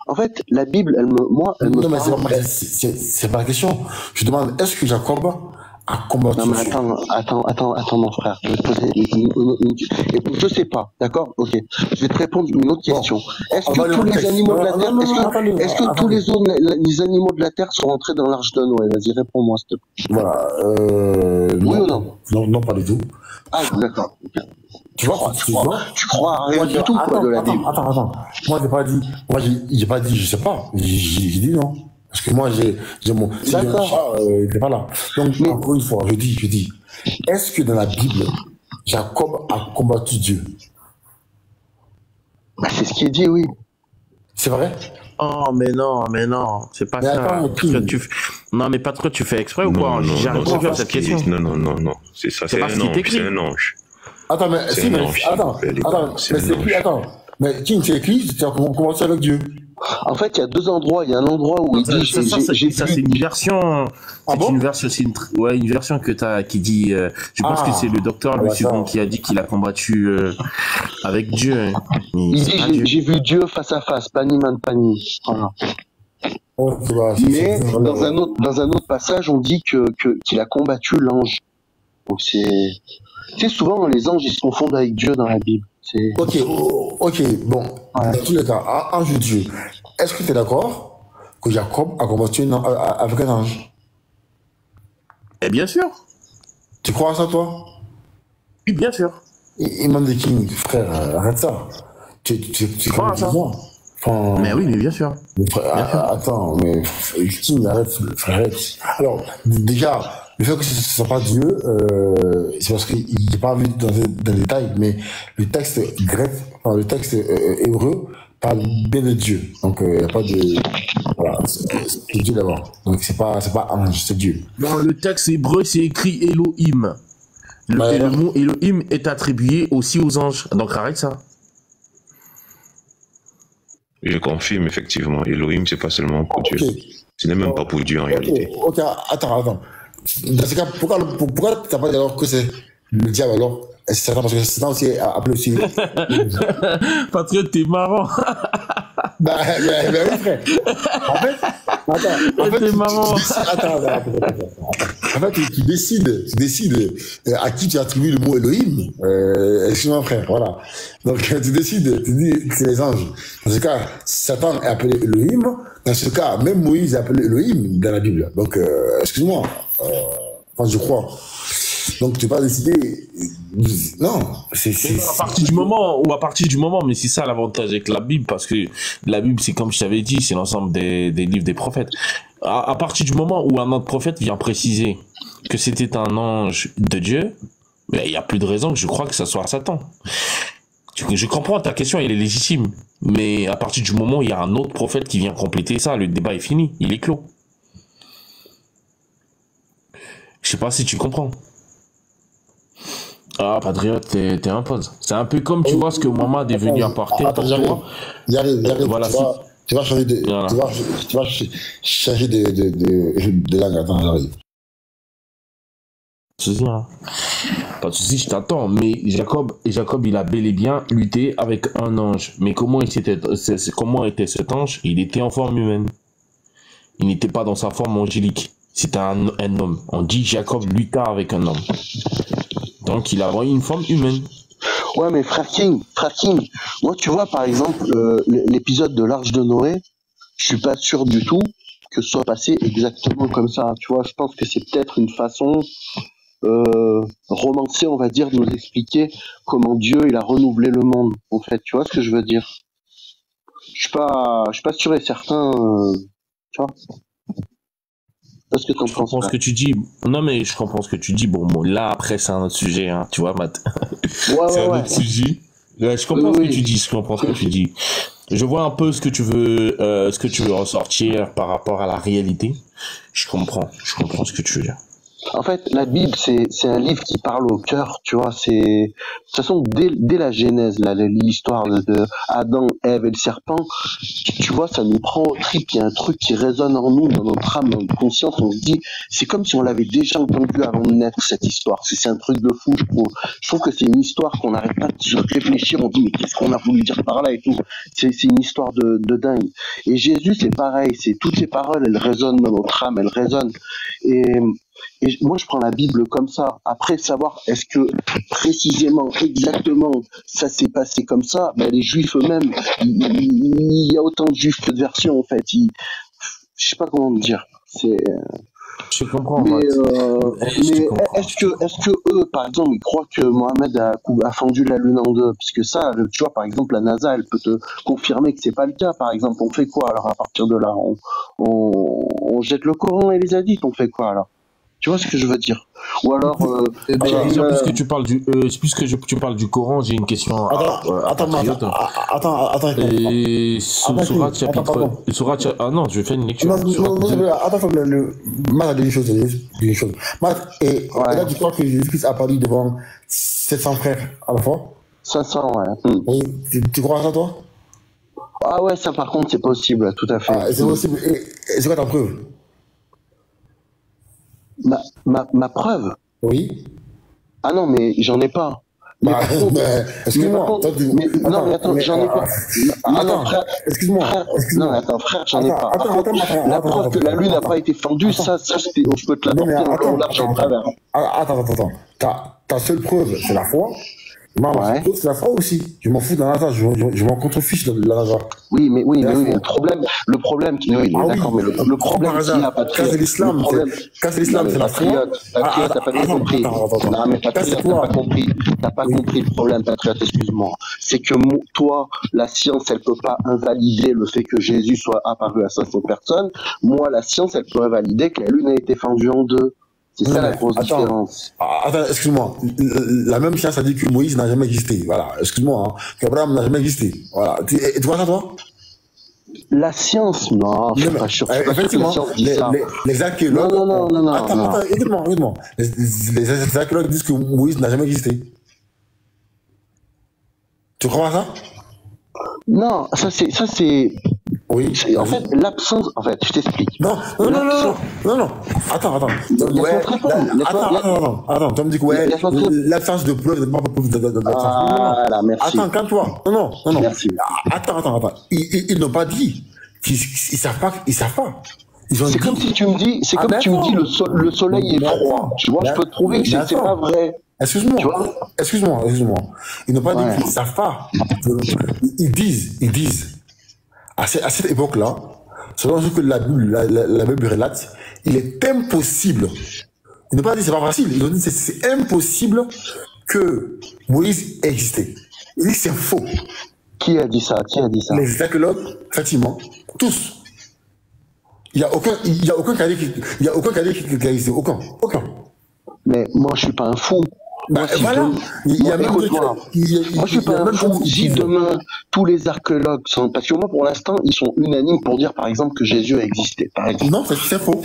[SPEAKER 9] En fait, la Bible, elle me
[SPEAKER 8] Non, mais
[SPEAKER 9] parle.
[SPEAKER 8] c'est pas la question. Je demande, est-ce que Jacob a combattu?
[SPEAKER 9] Non, mais attends, mon frère. Je vais te poser je sais pas, d'accord? Ok. Je vais te répondre une autre question. Est-ce que tous les animaux de la terre, est-ce que tous les animaux de la terre sont rentrés dans l'arche de Noé? Vas-y, réponds-moi, s'il te plaît.
[SPEAKER 8] Voilà.
[SPEAKER 9] Oui ou non?
[SPEAKER 8] Non, pas du tout.
[SPEAKER 9] Ah, d'accord.
[SPEAKER 8] Tu vois,
[SPEAKER 9] Tu crois à rien du tout, quoi, de la Bible.
[SPEAKER 8] Attends. Moi, j'ai pas dit, je sais pas. J'ai dit non. Parce que moi, j'ai mon chat, il était pas là. Donc, encore une fois, je dis, est-ce que dans la Bible, Jacob a combattu Dieu?
[SPEAKER 9] Bah, c'est ce qui est dit, oui.
[SPEAKER 8] C'est vrai?
[SPEAKER 6] Oh, mais non, c'est pas ça. Non, mais pas trop, tu fais exprès ou quoi? J'arrive pas à faire cette question.
[SPEAKER 3] Non, c'est ça, c'est un ange.
[SPEAKER 8] Attends, mais si, mais attends, mais King, c'est écrit, tu as commencé avec Dieu.
[SPEAKER 9] En fait, il y a deux endroits. Il y a un endroit où il dit.
[SPEAKER 6] Ça, c'est une version. Une version qui dit. Je pense que c'est le docteur Lucien qui a dit qu'il a combattu avec Dieu.
[SPEAKER 9] Il dit j'ai vu Dieu face à face, pani man pani. Voilà. Mais dans un autre passage, on dit qu'il a combattu l'ange. Donc c'est. Tu sais, souvent les anges ils se confondent avec Dieu dans la Bible.
[SPEAKER 8] Ok, bon. Dans tous les cas, ange de Dieu. Est-ce que tu es d'accord que Jacob a combattu avec un ange?
[SPEAKER 6] Eh bien sûr.
[SPEAKER 8] Tu crois à ça, toi?
[SPEAKER 6] Oui, bien sûr.
[SPEAKER 8] Imam de King, frère, arrête ça. Tu
[SPEAKER 6] crois à ça? Mais oui, mais bien sûr.
[SPEAKER 8] Attends, mais King, arrête, frère. Alors, déjà, le fait que ce ne soit pas Dieu, c'est parce qu'il n'est pas venu dans les détails, mais le texte grec, le texte hébreu parle bien de Dieu. Donc, il n'y a pas de. Voilà, c'est Dieu d'abord. Donc, c'est pas ange, c'est Dieu.
[SPEAKER 6] Dans le texte hébreu, c'est écrit Elohim. Le mot Elohim est attribué aussi aux anges. Donc, arrête ça.
[SPEAKER 3] Je confirme, effectivement. Elohim, c'est pas seulement pour Dieu. Ce n'est même pas pour Dieu en réalité.
[SPEAKER 8] Ok, attends. Dans ce cas, pourquoi tu n'as pas dit alors que c'est le diable alors? C'est certain parce que c'est aussi appelé aussi.
[SPEAKER 6] Patriote, t'es marrant.
[SPEAKER 8] Oui, frère. En fait, t'es marrant. En fait, tu décides à qui tu attribues le mot Elohim. Excuse-moi, frère, voilà. Donc, tu décides, tu dis que c'est les anges. Dans ce cas, Satan est appelé Elohim. Dans ce cas, même Moïse est appelé Elohim dans la Bible. Donc, excuse-moi. Enfin, je crois. Donc, tu n'as pas décidé. Non, c'est.
[SPEAKER 6] À partir du moment, mais c'est ça l'avantage avec la Bible, parce que la Bible, c'est comme je t'avais dit, c'est l'ensemble des livres des prophètes. À partir du moment où un autre prophète vient préciser que c'était un ange de Dieu, il n'y a plus de raison que je crois que ça soit Satan. Je comprends ta question, elle est légitime. Mais à partir du moment où il y a un autre prophète qui vient compléter ça, le débat est fini, il est clos. Je sais pas si tu comprends. Ah, Patriote, t'es un pose. C'est un peu comme, tu vois, ce que Mohamed est venu apporter.
[SPEAKER 8] Attends, j'arrive. Voilà, tu vas changer de... Voilà. Tu vas changer de langue. Attends, j'arrive.
[SPEAKER 6] Pas de soucis, je t'attends. Mais Jacob, il a bel et bien lutté avec un ange. Mais comment était cet ange? Il était en forme humaine. Il n'était pas dans sa forme angélique. C'était un homme. On dit Jacob lutta avec un homme. Donc il a envoyé une forme humaine.
[SPEAKER 9] Ouais, mais frère King, moi tu vois par exemple l'épisode de l'Arche de Noé, je suis pas sûr du tout que ce soit passé exactement comme ça. Tu vois, je pense que c'est peut-être une façon romancée, on va dire, de nous expliquer comment Dieu il a renouvelé le monde. En fait, tu vois ce que je veux dire? Je suis pas sûr et certain. Tu vois? Parce que
[SPEAKER 6] je comprends ce que tu dis. Non, mais je comprends ce que tu dis. Bon, là, après, c'est un autre sujet, hein, tu vois, Matt. C'est un autre sujet. Ouais, je comprends ce que tu dis, Je vois un peu ce que tu veux ressortir par rapport à la réalité. Je comprends ce que tu veux dire.
[SPEAKER 9] En fait, la Bible, c'est un livre qui parle au cœur, tu vois. C'est de toute façon dès la Genèse, l'histoire de Adam, Ève et le serpent, tu vois, ça nous prend au trip. Il y a un truc qui résonne en nous, dans notre âme, dans notre conscience. On se dit, c'est comme si on l'avait déjà entendu avant de naître, cette histoire. C'est un truc de fou, je trouve. Je trouve que c'est une histoire qu'on n'arrête pas de réfléchir. On dit, mais qu'est-ce qu'on a voulu dire par là et tout. C'est une histoire de dingue. Et Jésus, c'est pareil. C'est toutes ces paroles, elles résonnent dans notre âme, elles résonnent. Et moi, je prends la Bible comme ça. Après, savoir est-ce que précisément, exactement, ça s'est passé comme ça, ben, les Juifs eux-mêmes, il y a autant de Juifs que de versions, en fait. Je sais pas comment me dire.
[SPEAKER 6] Je comprends.
[SPEAKER 9] Mais est-ce que eux, par exemple, ils croient que Mohamed a fendu la lune en deux? Parce que ça, tu vois, par exemple, la NASA, elle peut te confirmer que c'est pas le cas. Par exemple, on fait quoi alors à partir de là? On jette le Coran et les hadiths, on fait quoi alors? Tu vois ce que je veux dire? Ou alors...
[SPEAKER 6] puisque tu parles tu parles du Coran, j'ai une question.
[SPEAKER 8] Attends.
[SPEAKER 6] Et Sourate chapitre... Ah non, je vais faire une lecture.
[SPEAKER 8] Attends, Matt a dit une chose. Matt, et là, tu crois que Jésus-Christ a parlé devant 700 frères à la fois?
[SPEAKER 9] 500, ouais.
[SPEAKER 8] Oui, tu crois à ça, toi?
[SPEAKER 9] Ah ouais, ça par contre, c'est possible, tout à fait.
[SPEAKER 8] C'est possible. Et c'est quoi ta preuve?
[SPEAKER 9] Ma preuve?
[SPEAKER 8] Oui.
[SPEAKER 9] Ah non, mais j'en ai pas.
[SPEAKER 8] Excuse-moi.
[SPEAKER 9] Non, mais attends, j'en ai pas.
[SPEAKER 8] Attends, excuse-moi.
[SPEAKER 9] Non, mais attends, frère, j'en ai pas. La preuve que la lune n'a pas été fendue, ça, je peux te l'apporter en large en travers.
[SPEAKER 8] Attends. Ta seule preuve, c'est la foi. Moi, c'est la foi aussi. Je m'en fous d'un hasard, je m'en contrefiche de la hasard.
[SPEAKER 9] Oui, mais le problème qui oui, d'accord, mais le problème qu'il y a, Patriote,
[SPEAKER 8] l'islam, c'est la foi.
[SPEAKER 9] Patriote, t'as pas compris. Non, mais Patriote, t'as pas compris le problème, Patriote, excuse-moi. C'est que toi, la science, elle peut pas invalider le fait que Jésus soit apparu à 500 personnes. Moi, la science, elle peut invalider que la lune a été fendue en deux. C'est ça la grosse différence.
[SPEAKER 8] Attends, excuse-moi. La même science a dit que Moïse n'a jamais existé. Voilà, excuse-moi. Qu'Abraham n'a jamais existé. Voilà. Et tu vois ça, toi?
[SPEAKER 9] La science, non, je suis pas sûr.
[SPEAKER 8] Effectivement, les archéologues.
[SPEAKER 9] Non.
[SPEAKER 8] Attends, écoute-moi. Les archéologues disent que Moïse n'a jamais existé. Tu crois à ça?
[SPEAKER 9] Non, ça c'est.
[SPEAKER 8] Oui.
[SPEAKER 9] En fait, l'absence. En fait, je t'explique.
[SPEAKER 8] Non. Attends. Attends. Tu me dis que l'absence de preuve n'est pas preuve d'absence.
[SPEAKER 9] Voilà, merci.
[SPEAKER 8] Attends, calme-toi. Non.
[SPEAKER 9] Merci.
[SPEAKER 8] Attends. Ils n'ont pas dit. Ils savent pas.
[SPEAKER 9] C'est comme si tu me dis, le soleil est froid. Tu vois, je peux te prouver que c'est pas vrai.
[SPEAKER 8] Excuse-moi. Ils n'ont pas dit qu'ils ne savent pas. Ils disent. À cette époque-là, selon ce que la Bible relate, il est impossible. Ils n'ont pas dit c'est pas facile. Ils ont dit c'est impossible que Moïse ait existé. Ils disent c'est faux.
[SPEAKER 9] Qui a dit ça?
[SPEAKER 8] Les archéologues, effectivement, tous. Il y a aucun qui a dit qu'il a existé. Aucun.
[SPEAKER 9] Mais moi, je suis pas un fou.
[SPEAKER 8] Moi,
[SPEAKER 9] je suis pas un fou. Si demain, tous les archéologues sont... Parce que moi, pour l'instant, ils sont unanimes pour dire, par exemple, que Jésus a existé. Par exemple.
[SPEAKER 8] Non, c'est faux.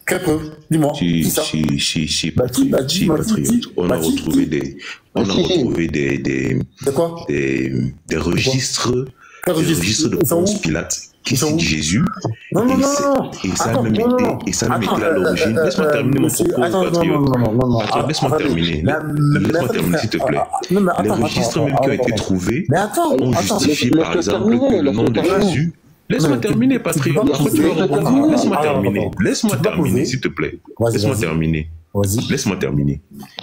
[SPEAKER 8] Quelle preuve? Dis-moi.
[SPEAKER 3] Si, Patriote. On a retrouvé des registres de Ponce Pilate qui citent Jésus. Et ça a même été à l'origine. Laisse-moi terminer mon propos, Patriote. Laisse-moi terminer, s'il te plaît. Les registres même qui ont été trouvés ont justifié, par exemple, que le nom de Jésus... Laisse-moi terminer, Patriote. Laisse-moi terminer, s'il te plaît. Laisse-moi terminer.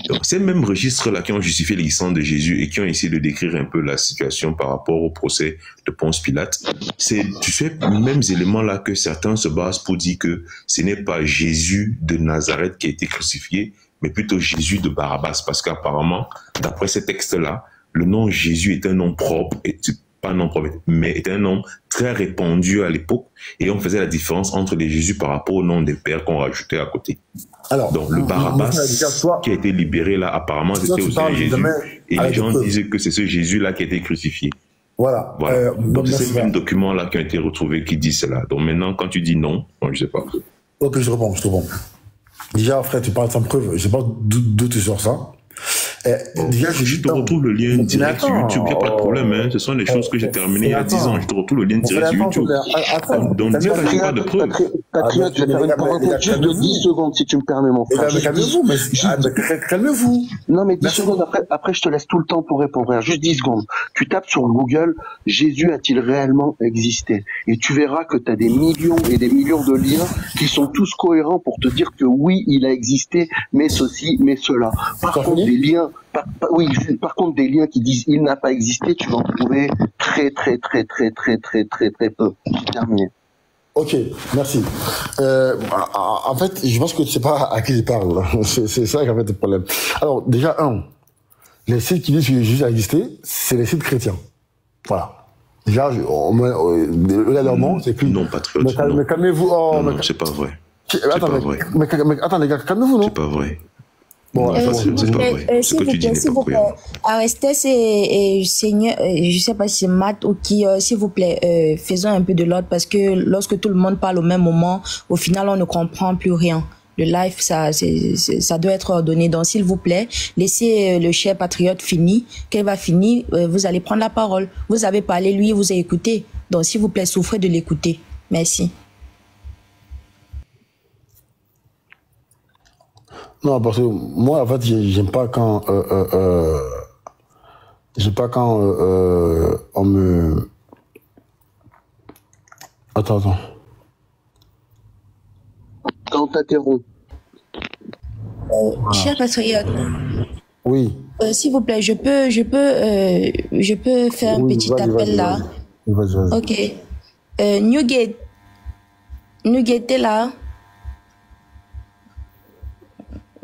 [SPEAKER 3] Donc, ces mêmes registres-là qui ont justifié l'existence de Jésus et qui ont essayé de décrire un peu la situation par rapport au procès de Ponce Pilate, c'est ces mêmes éléments-là que certains se basent pour dire que ce n'est pas Jésus de Nazareth qui a été crucifié, mais plutôt Jésus de Barabbas. Parce qu'apparemment, d'après ces textes-là, le nom Jésus est un nom propre, pas un nom propre, mais est un nom très répandu à l'époque, et on faisait la différence entre les Jésus par rapport au nom des pères qu'on rajoutait à côté. Alors, donc le Barabbas qui a été libéré là, apparemment c'était aussi Jésus, et les gens disaient que c'est ce Jésus-là qui a été crucifié.
[SPEAKER 8] Voilà.
[SPEAKER 3] Donc c'est ces mêmes documents-là qui ont été retrouvés qui disent cela. Donc maintenant, quand tu dis non, je sais pas.
[SPEAKER 8] Ok, je te réponds. Déjà, frère, tu parles sans preuve. Je sais pas d'où tu sors ça.
[SPEAKER 3] Déjà, je te retrouve le lien direct sur YouTube, il n'y a pas de problème. Hein. Ce sont les choses que j'ai terminées il y a 10 ans. Je te retrouve le lien direct sur YouTube. Donc, dis pas, j'ai pas de preuves.
[SPEAKER 9] Patriote, je vais faire une parenthèse juste de 10 secondes, si tu me permets, mon frère.
[SPEAKER 8] Calmez-vous.
[SPEAKER 9] Non, mais 10 secondes, après, je te laisse tout le temps pour répondre. Frère. Juste 10 secondes. Tu tapes sur Google, Jésus a-t-il réellement existé? Et tu verras que tu as des millions et des millions de liens qui sont tous cohérents pour te dire que oui, il a existé, mais ceci, mais cela. Par contre, par contre, des liens qui disent il n'a pas existé, tu vas en trouver très peu. Terminé.
[SPEAKER 8] Ok, merci. En fait, je pense que tu sais pas à qui je parle. C'est ça qui a fait le problème. Alors, déjà, les sites qui disent que Jésus a existé, c'est les sites chrétiens. Voilà. Déjà, là, c'est plus.
[SPEAKER 3] Non, patriote.
[SPEAKER 8] Mais calmez-vous.
[SPEAKER 3] Non, c'est pas vrai.
[SPEAKER 8] Attends, attends, les gars, calmez-vous, non?
[SPEAKER 3] C'est pas vrai.
[SPEAKER 8] Bon,
[SPEAKER 3] c'est pas vrai. Ce que tu dis n'est pas cohérent.
[SPEAKER 10] Arestes et Seigneur, je sais pas si c'est Matt ou qui, s'il vous plaît, faisons un peu de l'ordre parce que lorsque tout le monde parle au même moment, au final, on ne comprend plus rien. Le live, ça doit être ordonné. Donc, s'il vous plaît, laissez le cher patriote finir. Quand il va finir, vous allez prendre la parole. Vous avez parlé, lui, vous a écouté. Donc, s'il vous plaît, souffrez de l'écouter. Merci.
[SPEAKER 8] Non, parce que moi, en fait, j'aime pas quand on me... Attends.
[SPEAKER 9] Quand t'interromps.
[SPEAKER 10] Cher patriote.
[SPEAKER 8] Oui.
[SPEAKER 10] S'il vous plaît, je peux faire un petit appel là.
[SPEAKER 8] Vas-y.
[SPEAKER 10] Ok. Newgate, t'es là?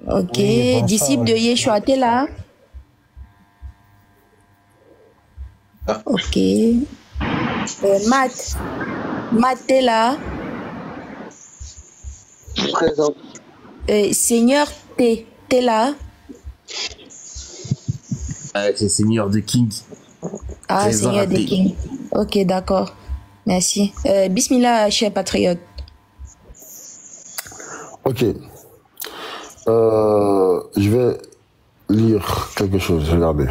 [SPEAKER 10] Ok. Oui, disciple de Yeshua, t'es là? Ok. Matt, t'es là?
[SPEAKER 9] Présent.
[SPEAKER 10] Seigneur, t'es là?
[SPEAKER 6] C'est Seigneur de King.
[SPEAKER 10] Ah, Seigneur de King. Ok, d'accord. Merci. Bismillah, cher patriote.
[SPEAKER 8] Ok. Je vais lire quelque chose. Regardez.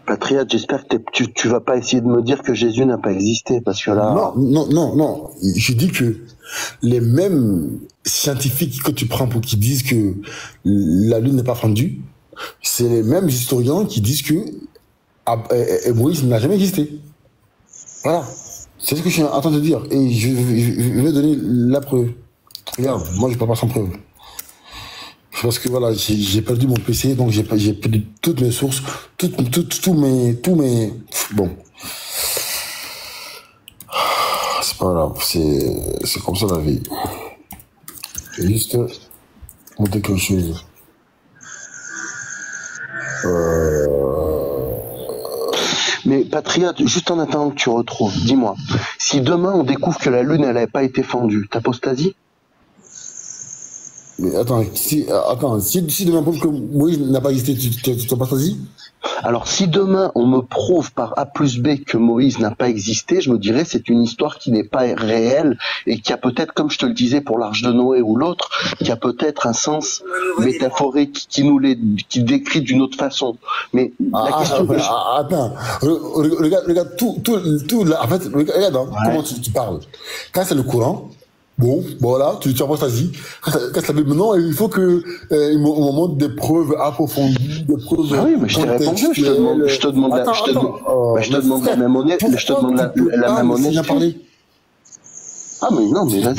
[SPEAKER 9] Patriote, j'espère que tu vas pas essayer de me dire que Jésus n'a pas existé, parce que là...
[SPEAKER 8] Non. Je dis que les mêmes scientifiques que tu prends pour qui disent que la Lune n'est pas fendue, c'est les mêmes historiens qui disent que Moïse n'a jamais existé. Voilà. C'est ce que je suis en train de dire. Et je vais donner la preuve. Regarde, moi je ne parle pas sans preuve. Parce que voilà, j'ai perdu mon PC, donc j'ai perdu toutes mes sources, tous mes... Bon. C'est pas grave, c'est comme ça la vie. Je vais juste monter quelque chose.
[SPEAKER 9] Mais Patriote, juste en attendant que tu retrouves, dis-moi, si demain on découvre que la Lune elle n'avait pas été fendue, t'apostasie?
[SPEAKER 8] Mais attends, si demain on prouve que Moïse n'a pas existé, tu apostasie?
[SPEAKER 9] Alors si demain on me prouve par A plus B que Moïse n'a pas existé, je me dirais c'est une histoire qui n'est pas réelle et qui a peut-être, comme je te le disais pour l'Arche de Noé ou l'autre, qui a peut-être un sens métaphorique qui décrit d'une autre façon. Mais la question que
[SPEAKER 8] attends, regarde tout là, en fait, regarde comment tu parles. Quand c'est le courant, bon, voilà, tu apostasie. Quand c'est la Bible, non, il faut que on montre des preuves approfondies, des preuves.
[SPEAKER 9] Ah oui, mais je t'ai répondu. Je te demande la même honnête. Je te demande la même honnêteté. Ah mais non, mais vas-y.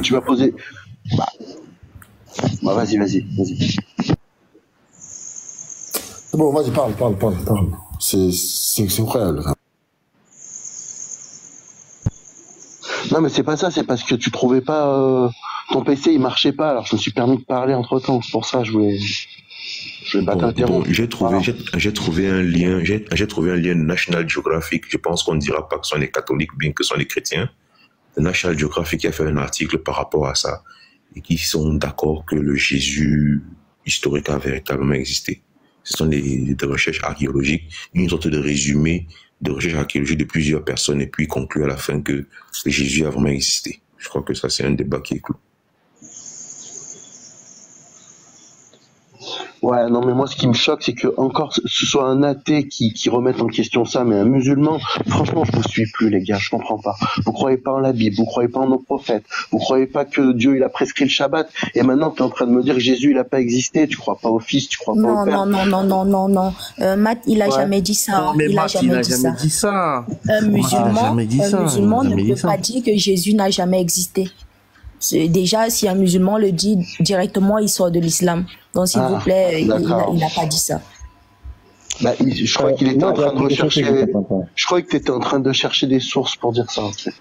[SPEAKER 9] Tu vas poser. Bah vas-y.
[SPEAKER 8] C'est bon, vas-y, parle. C'est incroyable.
[SPEAKER 9] Non mais c'est pas ça, c'est parce que tu trouvais pas ton PC il marchait pas, alors je me suis permis de parler entre temps, c'est pour ça je voulais pas t'interrompre.
[SPEAKER 3] J'ai trouvé un lien National Geographic, je pense qu'on ne dira pas que ce sont les catholiques bien que ce sont les chrétiens. Le National Geographic qui a fait un article par rapport à ça et qui sont d'accord que le Jésus historique a véritablement existé. Ce sont des recherches archéologiques, une sorte de résumé recherche archéologique de plusieurs personnes et puis conclut à la fin que Jésus a vraiment existé. Je crois que ça, c'est un débat qui est clos.
[SPEAKER 9] Ouais, non, mais moi, ce qui me choque, c'est que encore ce soit un athée qui remette en question ça, mais un musulman, franchement, je vous suis plus, les gars, je comprends pas. Vous croyez pas en la Bible, vous croyez pas en nos prophètes, vous croyez pas que Dieu, il a prescrit le Shabbat, et maintenant, tu es en train de me dire que Jésus, il a pas existé, tu crois pas au Fils, tu crois pas au Père.
[SPEAKER 10] Non. Matt, il a jamais dit ça.
[SPEAKER 6] Non, mais Matt, il a jamais dit ça.
[SPEAKER 10] Un musulman ne peut pas dire que Jésus n'a jamais existé. Déjà, si un musulman le dit directement, il sort de l'islam. Donc, s'il vous plaît, il n'a pas dit ça.
[SPEAKER 9] Bah, je crois qu'il était en train de rechercher. Je crois que tu étais en train de chercher des sources pour dire ça. En fait.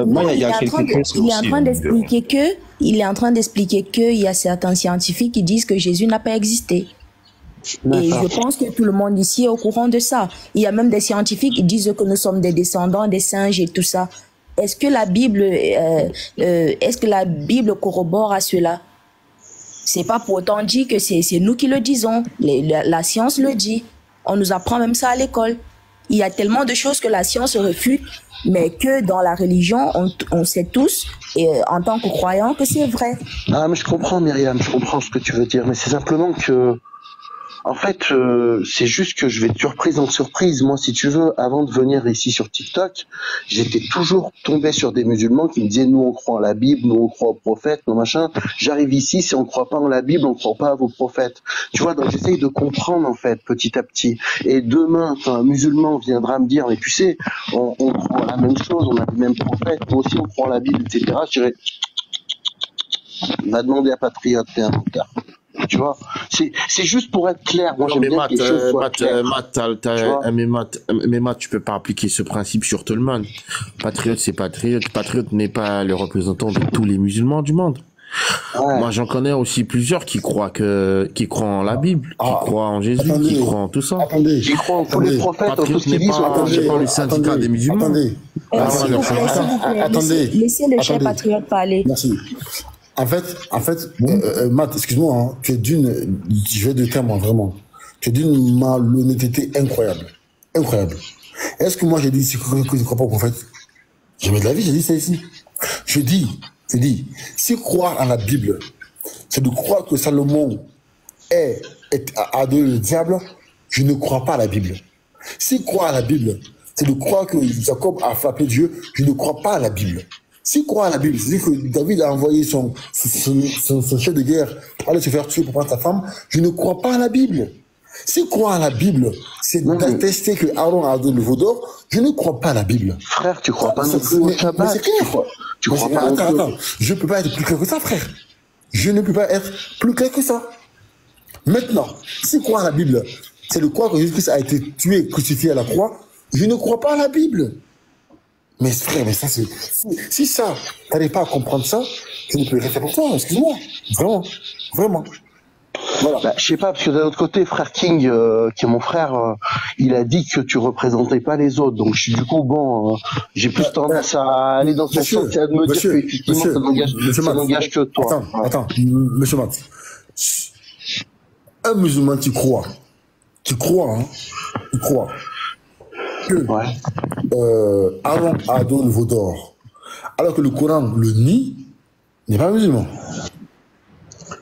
[SPEAKER 1] Moi, il y a quelque chose.
[SPEAKER 10] Il est en train d'expliquer qu'il y a certains scientifiques qui disent que Jésus n'a pas existé. Et je pense que tout le monde ici est au courant de ça. Il y a même des scientifiques qui disent que nous sommes des descendants des singes et tout ça. Est-ce que la Bible corrobore à cela? C'est pas pour autant dit que c'est nous qui le disons. La science le dit. On nous apprend même ça à l'école. Il y a tellement de choses que la science refute, mais que dans la religion, on sait tous, en tant que croyants, que c'est vrai.
[SPEAKER 9] Ah, mais je comprends, Myriam, je comprends ce que tu veux dire, mais c'est simplement que... En fait, c'est juste que je vais de surprise en surprise. Moi, si tu veux, avant de venir ici sur TikTok, j'étais toujours tombé sur des musulmans qui me disaient « Nous, on croit en la Bible, nous, on croit aux prophètes, nos machins. » J'arrive ici, si on ne croit pas en la Bible, on ne croit pas à vos prophètes. Tu vois, donc j'essaye de comprendre, en fait, petit à petit. Et demain, quand un musulman viendra me dire « Mais tu sais, on croit la même chose, on a les mêmes prophètes, nous aussi, on croit en la Bible, etc. » Je dirais « Va demander à Patriote, t'es un moutard. » Tu vois, c'est juste pour être clair. Moi, j'aime bien que les choses soient claires.
[SPEAKER 6] Mais Matt, tu peux pas appliquer ce principe sur tout le monde. Patriote, c'est patriote. Patriote n'est pas le représentant de tous les musulmans du monde. Ouais. Moi, j'en connais aussi plusieurs qui croient en la Bible, qui croient en Jésus, qui croient en tout ça.
[SPEAKER 9] Qui croient en tous les prophètes, en tout ce qu'ils disent.
[SPEAKER 6] C'est pas le syndicat des musulmans.
[SPEAKER 10] Attendez. Laissez le cher patriote parler.
[SPEAKER 8] Merci. En fait, Matt, excuse-moi, hein, tu es d'une, je vais de terme, vraiment, tu es d'une malhonnêteté incroyable. Incroyable. Est-ce que moi j'ai dit que je ne crois pas au prophète? Jamais de la vie, j'ai dit ça ici. Je dis, si croire à la Bible, c'est de croire que Salomon a adoré le diable, je ne crois pas à la Bible. Si croire à la Bible, c'est de croire que Jacob a frappé Dieu, je ne crois pas à la Bible. Si croire à la Bible, c'est-à-dire que David a envoyé son chef de guerre aller se faire tuer pour prendre sa femme, je ne crois pas à la Bible. Si croire à la Bible, c'est d'attester que Aaron a donné le veau d'or, je ne crois pas à la Bible.
[SPEAKER 9] Frère, tu crois pas non plus au Shabbat.
[SPEAKER 8] C'est clair. Tu crois pas. Attends. Je peux pas être plus clair que ça, frère. Je ne peux pas être plus clair que ça. Maintenant, si croire à la Bible, c'est de croire que Jésus-Christ a été tué, crucifié à la croix, je ne crois pas à la Bible. Mais frère, mais ça c'est... Si ça, t'arrives pas à comprendre ça, je ne peux rien faire pour toi, excuse-moi. Vraiment.
[SPEAKER 9] Voilà. Bah, je sais pas, parce que d'un autre côté, frère King, qui est mon frère, il a dit que tu représentais pas les autres. Donc du coup, bon, j'ai plus tendance à aller dans son sens et à me dire qu'effectivement, ça n'engage que toi.
[SPEAKER 8] Attends, monsieur Matt. Un musulman qui croit que Aaron a donné le veau d'or, alors que le Coran le nie, n'est pas musulman.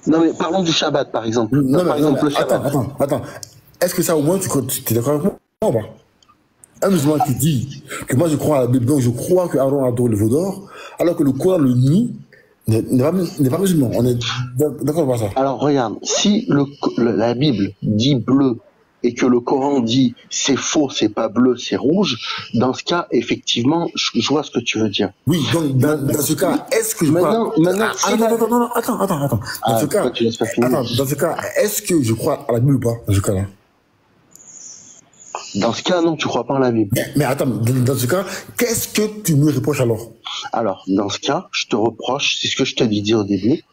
[SPEAKER 9] Non mais parlons du Shabbat par exemple. Le Shabbat.
[SPEAKER 8] Attends. Est-ce que ça au moins tu es d'accord avec moi ou pas? Un musulman qui dit que moi je crois à la Bible, donc je crois que Aaron a donné le veau d'or, alors que le Coran le nie, n'est pas musulman. On est d'accord avec ça.
[SPEAKER 9] Alors regarde, si la Bible dit bleu, et que le Coran dit c'est faux, c'est pas bleu, c'est rouge, dans ce cas, effectivement, je vois ce que tu veux dire.
[SPEAKER 8] Oui, donc dans ce cas, est-ce que je crois... Attends. Dans ce cas, est-ce que je crois à la Bible ou pas, dans ce cas-là?
[SPEAKER 9] Dans ce cas, non, tu crois pas à la Bible.
[SPEAKER 8] Mais attends, dans ce cas, qu'est-ce que tu me reproches alors?
[SPEAKER 9] Alors, dans ce cas, je te reproche, c'est ce que je t'avais dit au début,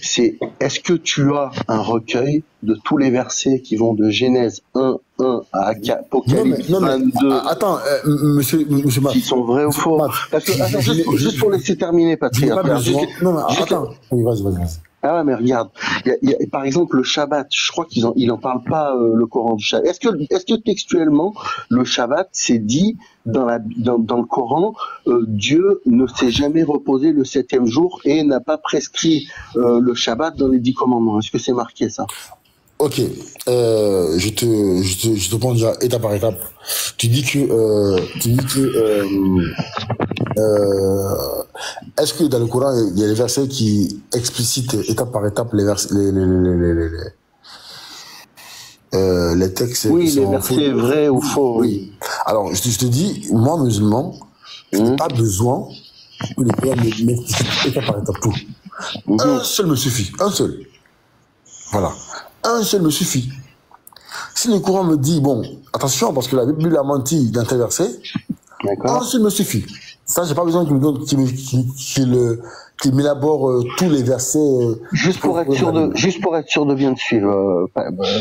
[SPEAKER 9] c'est est-ce que tu as un recueil de tous les versets qui vont de Genèse 1:1 à Apocalypse 22
[SPEAKER 8] monsieur Matt,
[SPEAKER 9] qui sont vrais ou faux? Parce que, juste pour laisser terminer, Patrick.
[SPEAKER 8] Non, attends. Oui, vas-y.
[SPEAKER 9] Ah ouais, mais regarde, par exemple le Shabbat, je crois qu'il en parle pas le Coran du Shabbat. Est-ce que textuellement le Shabbat c'est dit dans le Coran, Dieu ne s'est jamais reposé le 7e jour et n'a pas prescrit le Shabbat dans les 10 commandements. Est-ce que c'est marqué ça?
[SPEAKER 8] Ok, je te prends déjà étape par étape. Tu dis que est-ce que dans le Coran il y a des versets qui explicitent étape par étape les textes?
[SPEAKER 9] Oui, les versets vrais ou faux. Oui.
[SPEAKER 8] Alors je te dis, moi musulman, je n'ai pas besoin que le Coran m'explicite étape par étape tout. Un seul me suffit, un seul. Voilà. Un seul me suffit. Si le Coran me dit, bon, attention, parce que la Bible a menti dans tel verset, un seul me suffit. Ça, j'ai pas besoin qu'il me donne, qu'il m'élabore tous les versets.
[SPEAKER 9] Juste pour être sûr de bien te suivre,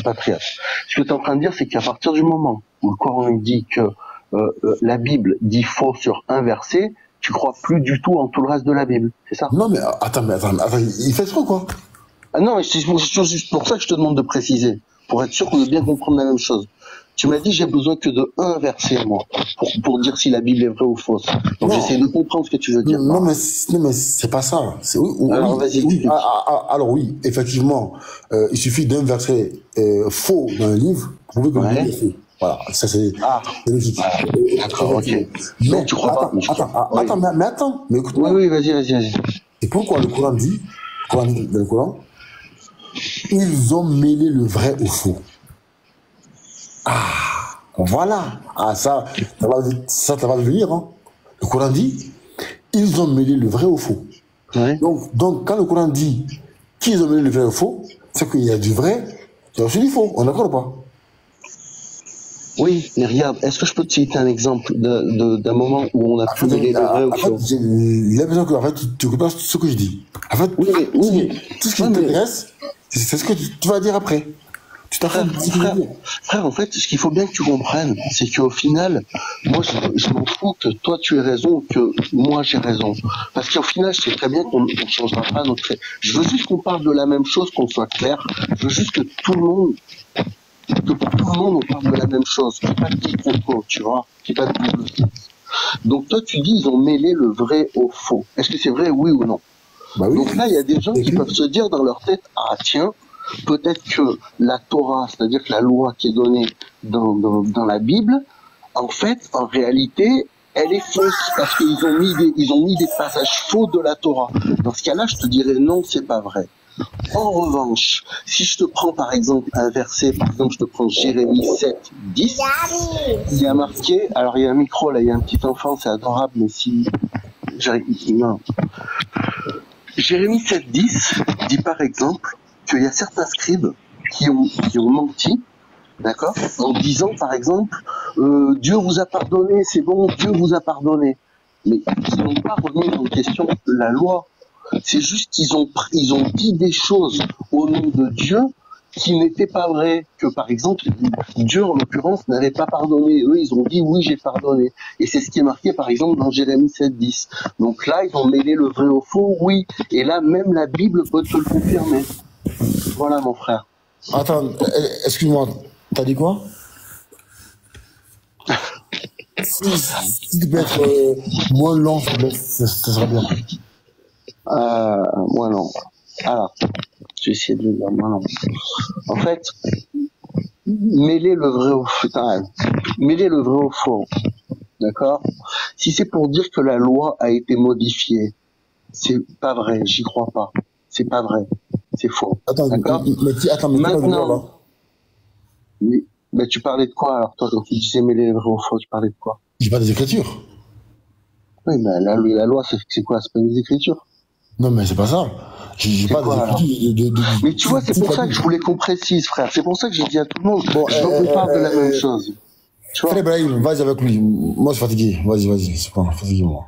[SPEAKER 9] Patriarche. Ce que tu es en train de dire, c'est qu'à partir du moment où le Coran dit que la Bible dit faux sur un verset, tu crois plus du tout en tout le reste de la Bible, c'est ça?
[SPEAKER 8] Non, mais attends, il fait trop, quoi.
[SPEAKER 9] Ah non, mais c'est juste pour ça que je te demande de préciser, pour être sûr qu'on veut bien comprendre la même chose. Tu m'as dit j'ai besoin que de un verset, moi, pour dire si la Bible est vraie ou fausse. Donc j'essaie de comprendre ce que tu veux dire.
[SPEAKER 8] Non, mais c'est pas ça.
[SPEAKER 9] Alors vas-y.
[SPEAKER 8] Alors oui, effectivement, il suffit d'un verset faux dans un livre pour que le livre est faux. Voilà, ça c'est logique.
[SPEAKER 9] D'accord, ok.
[SPEAKER 8] Mais
[SPEAKER 9] tu crois pas.
[SPEAKER 8] Attends, mais écoute-moi.
[SPEAKER 9] Oui, vas-y.
[SPEAKER 8] Et pourquoi le Coran dit, dans le Coran, ils ont mêlé le vrai au faux. Voilà. Ça va venir. Hein. Le Coran dit, ils ont mêlé le vrai au faux.
[SPEAKER 9] Ouais.
[SPEAKER 8] Donc, quand le Coran dit qu'ils ont mêlé le vrai au faux, c'est qu'il y a du vrai, il y a aussi du faux. On est d'accord ou pas?
[SPEAKER 9] Oui, mais regarde, est-ce que je peux te citer un exemple d'un moment où on a pu mêler le vrai au faux?
[SPEAKER 8] J'ai l'impression que tu ne comprends pas ce que je dis. En fait, tout ce qui t'intéresse, c'est ce que tu vas dire après. Tu t'arrêtes.
[SPEAKER 9] Frère, en fait, ce qu'il faut bien que tu comprennes, c'est qu'au final, moi, je m'en fous que toi tu aies raison, que moi j'ai raison. Parce qu'au final, je sais très bien qu'on ne changera pas notre... Je veux juste qu'on parle de la même chose, qu'on soit clair. Je veux juste que pour tout le monde, on parle de la même chose. Qu'il n'y ait pas de quiproquo, tu vois. Qu'il n'y ait pas de double sens. Donc toi, tu dis, ils ont mêlé le vrai au faux. Est-ce que c'est vrai, oui ou non?
[SPEAKER 8] Bah oui.
[SPEAKER 9] Donc là, il y a des gens qui peuvent se dire dans leur tête, ah tiens, peut-être que la Torah, c'est-à-dire que la loi qui est donnée dans la Bible, en fait, en réalité, elle est fausse parce qu'ils ont mis des passages faux de la Torah. Dans ce cas-là, je te dirais non, c'est pas vrai. En revanche, si je te prends par exemple un verset, par exemple, je te prends Jérémie 7, 10, il y a marqué, alors il y a un micro là, il y a un petit enfant, c'est adorable, mais si non. Jérémie 7, 10 dit par exemple qu'il y a certains scribes qui ont menti, d'accord, en disant par exemple Dieu vous a pardonné, c'est bon, Dieu vous a pardonné, mais ils n'ont pas remis en question la loi. C'est juste qu'ils ont dit des choses au nom de Dieu qui n'étaient pas vraies. Que par exemple, Dieu en l'occurrence n'avait pas pardonné. Eux, ils ont dit oui, j'ai pardonné. Et c'est ce qui est marqué par exemple dans Jérémie 7:10. Donc là, ils ont mêlé le vrai au faux, oui. Et là, même la Bible peut te le confirmer. Voilà, mon frère.
[SPEAKER 8] Attends, excuse-moi, t'as dit quoi? Si tu peux être moins lent, ça sera bien.
[SPEAKER 9] Moi non. Alors, je vais essayer de le dire moi non. En fait, mêler le vrai au faux, d'accord? Si c'est pour dire que la loi a été modifiée, c'est pas vrai, j'y crois pas. C'est pas vrai, c'est faux.
[SPEAKER 8] Attends, mais
[SPEAKER 9] maintenant, mais tu parlais de quoi alors toi quand tu disais mêler le vrai au faux, tu parlais de quoi?
[SPEAKER 8] J'ai pas des écritures.
[SPEAKER 9] Oui, mais la loi c'est quoi? C'est pas des écritures?
[SPEAKER 8] Non, mais c'est pas ça. J'ai pas des...
[SPEAKER 9] Mais tu vois, c'est pour ça que je voulais qu'on précise, frère. C'est pour ça que j'ai dit à tout le monde, je veux qu'on parle de la même chose. Tu vois?
[SPEAKER 8] Frère Ibrahim, vas-y avec lui. Moi, je suis fatigué. Vas-y, c'est pas fatigué, moi.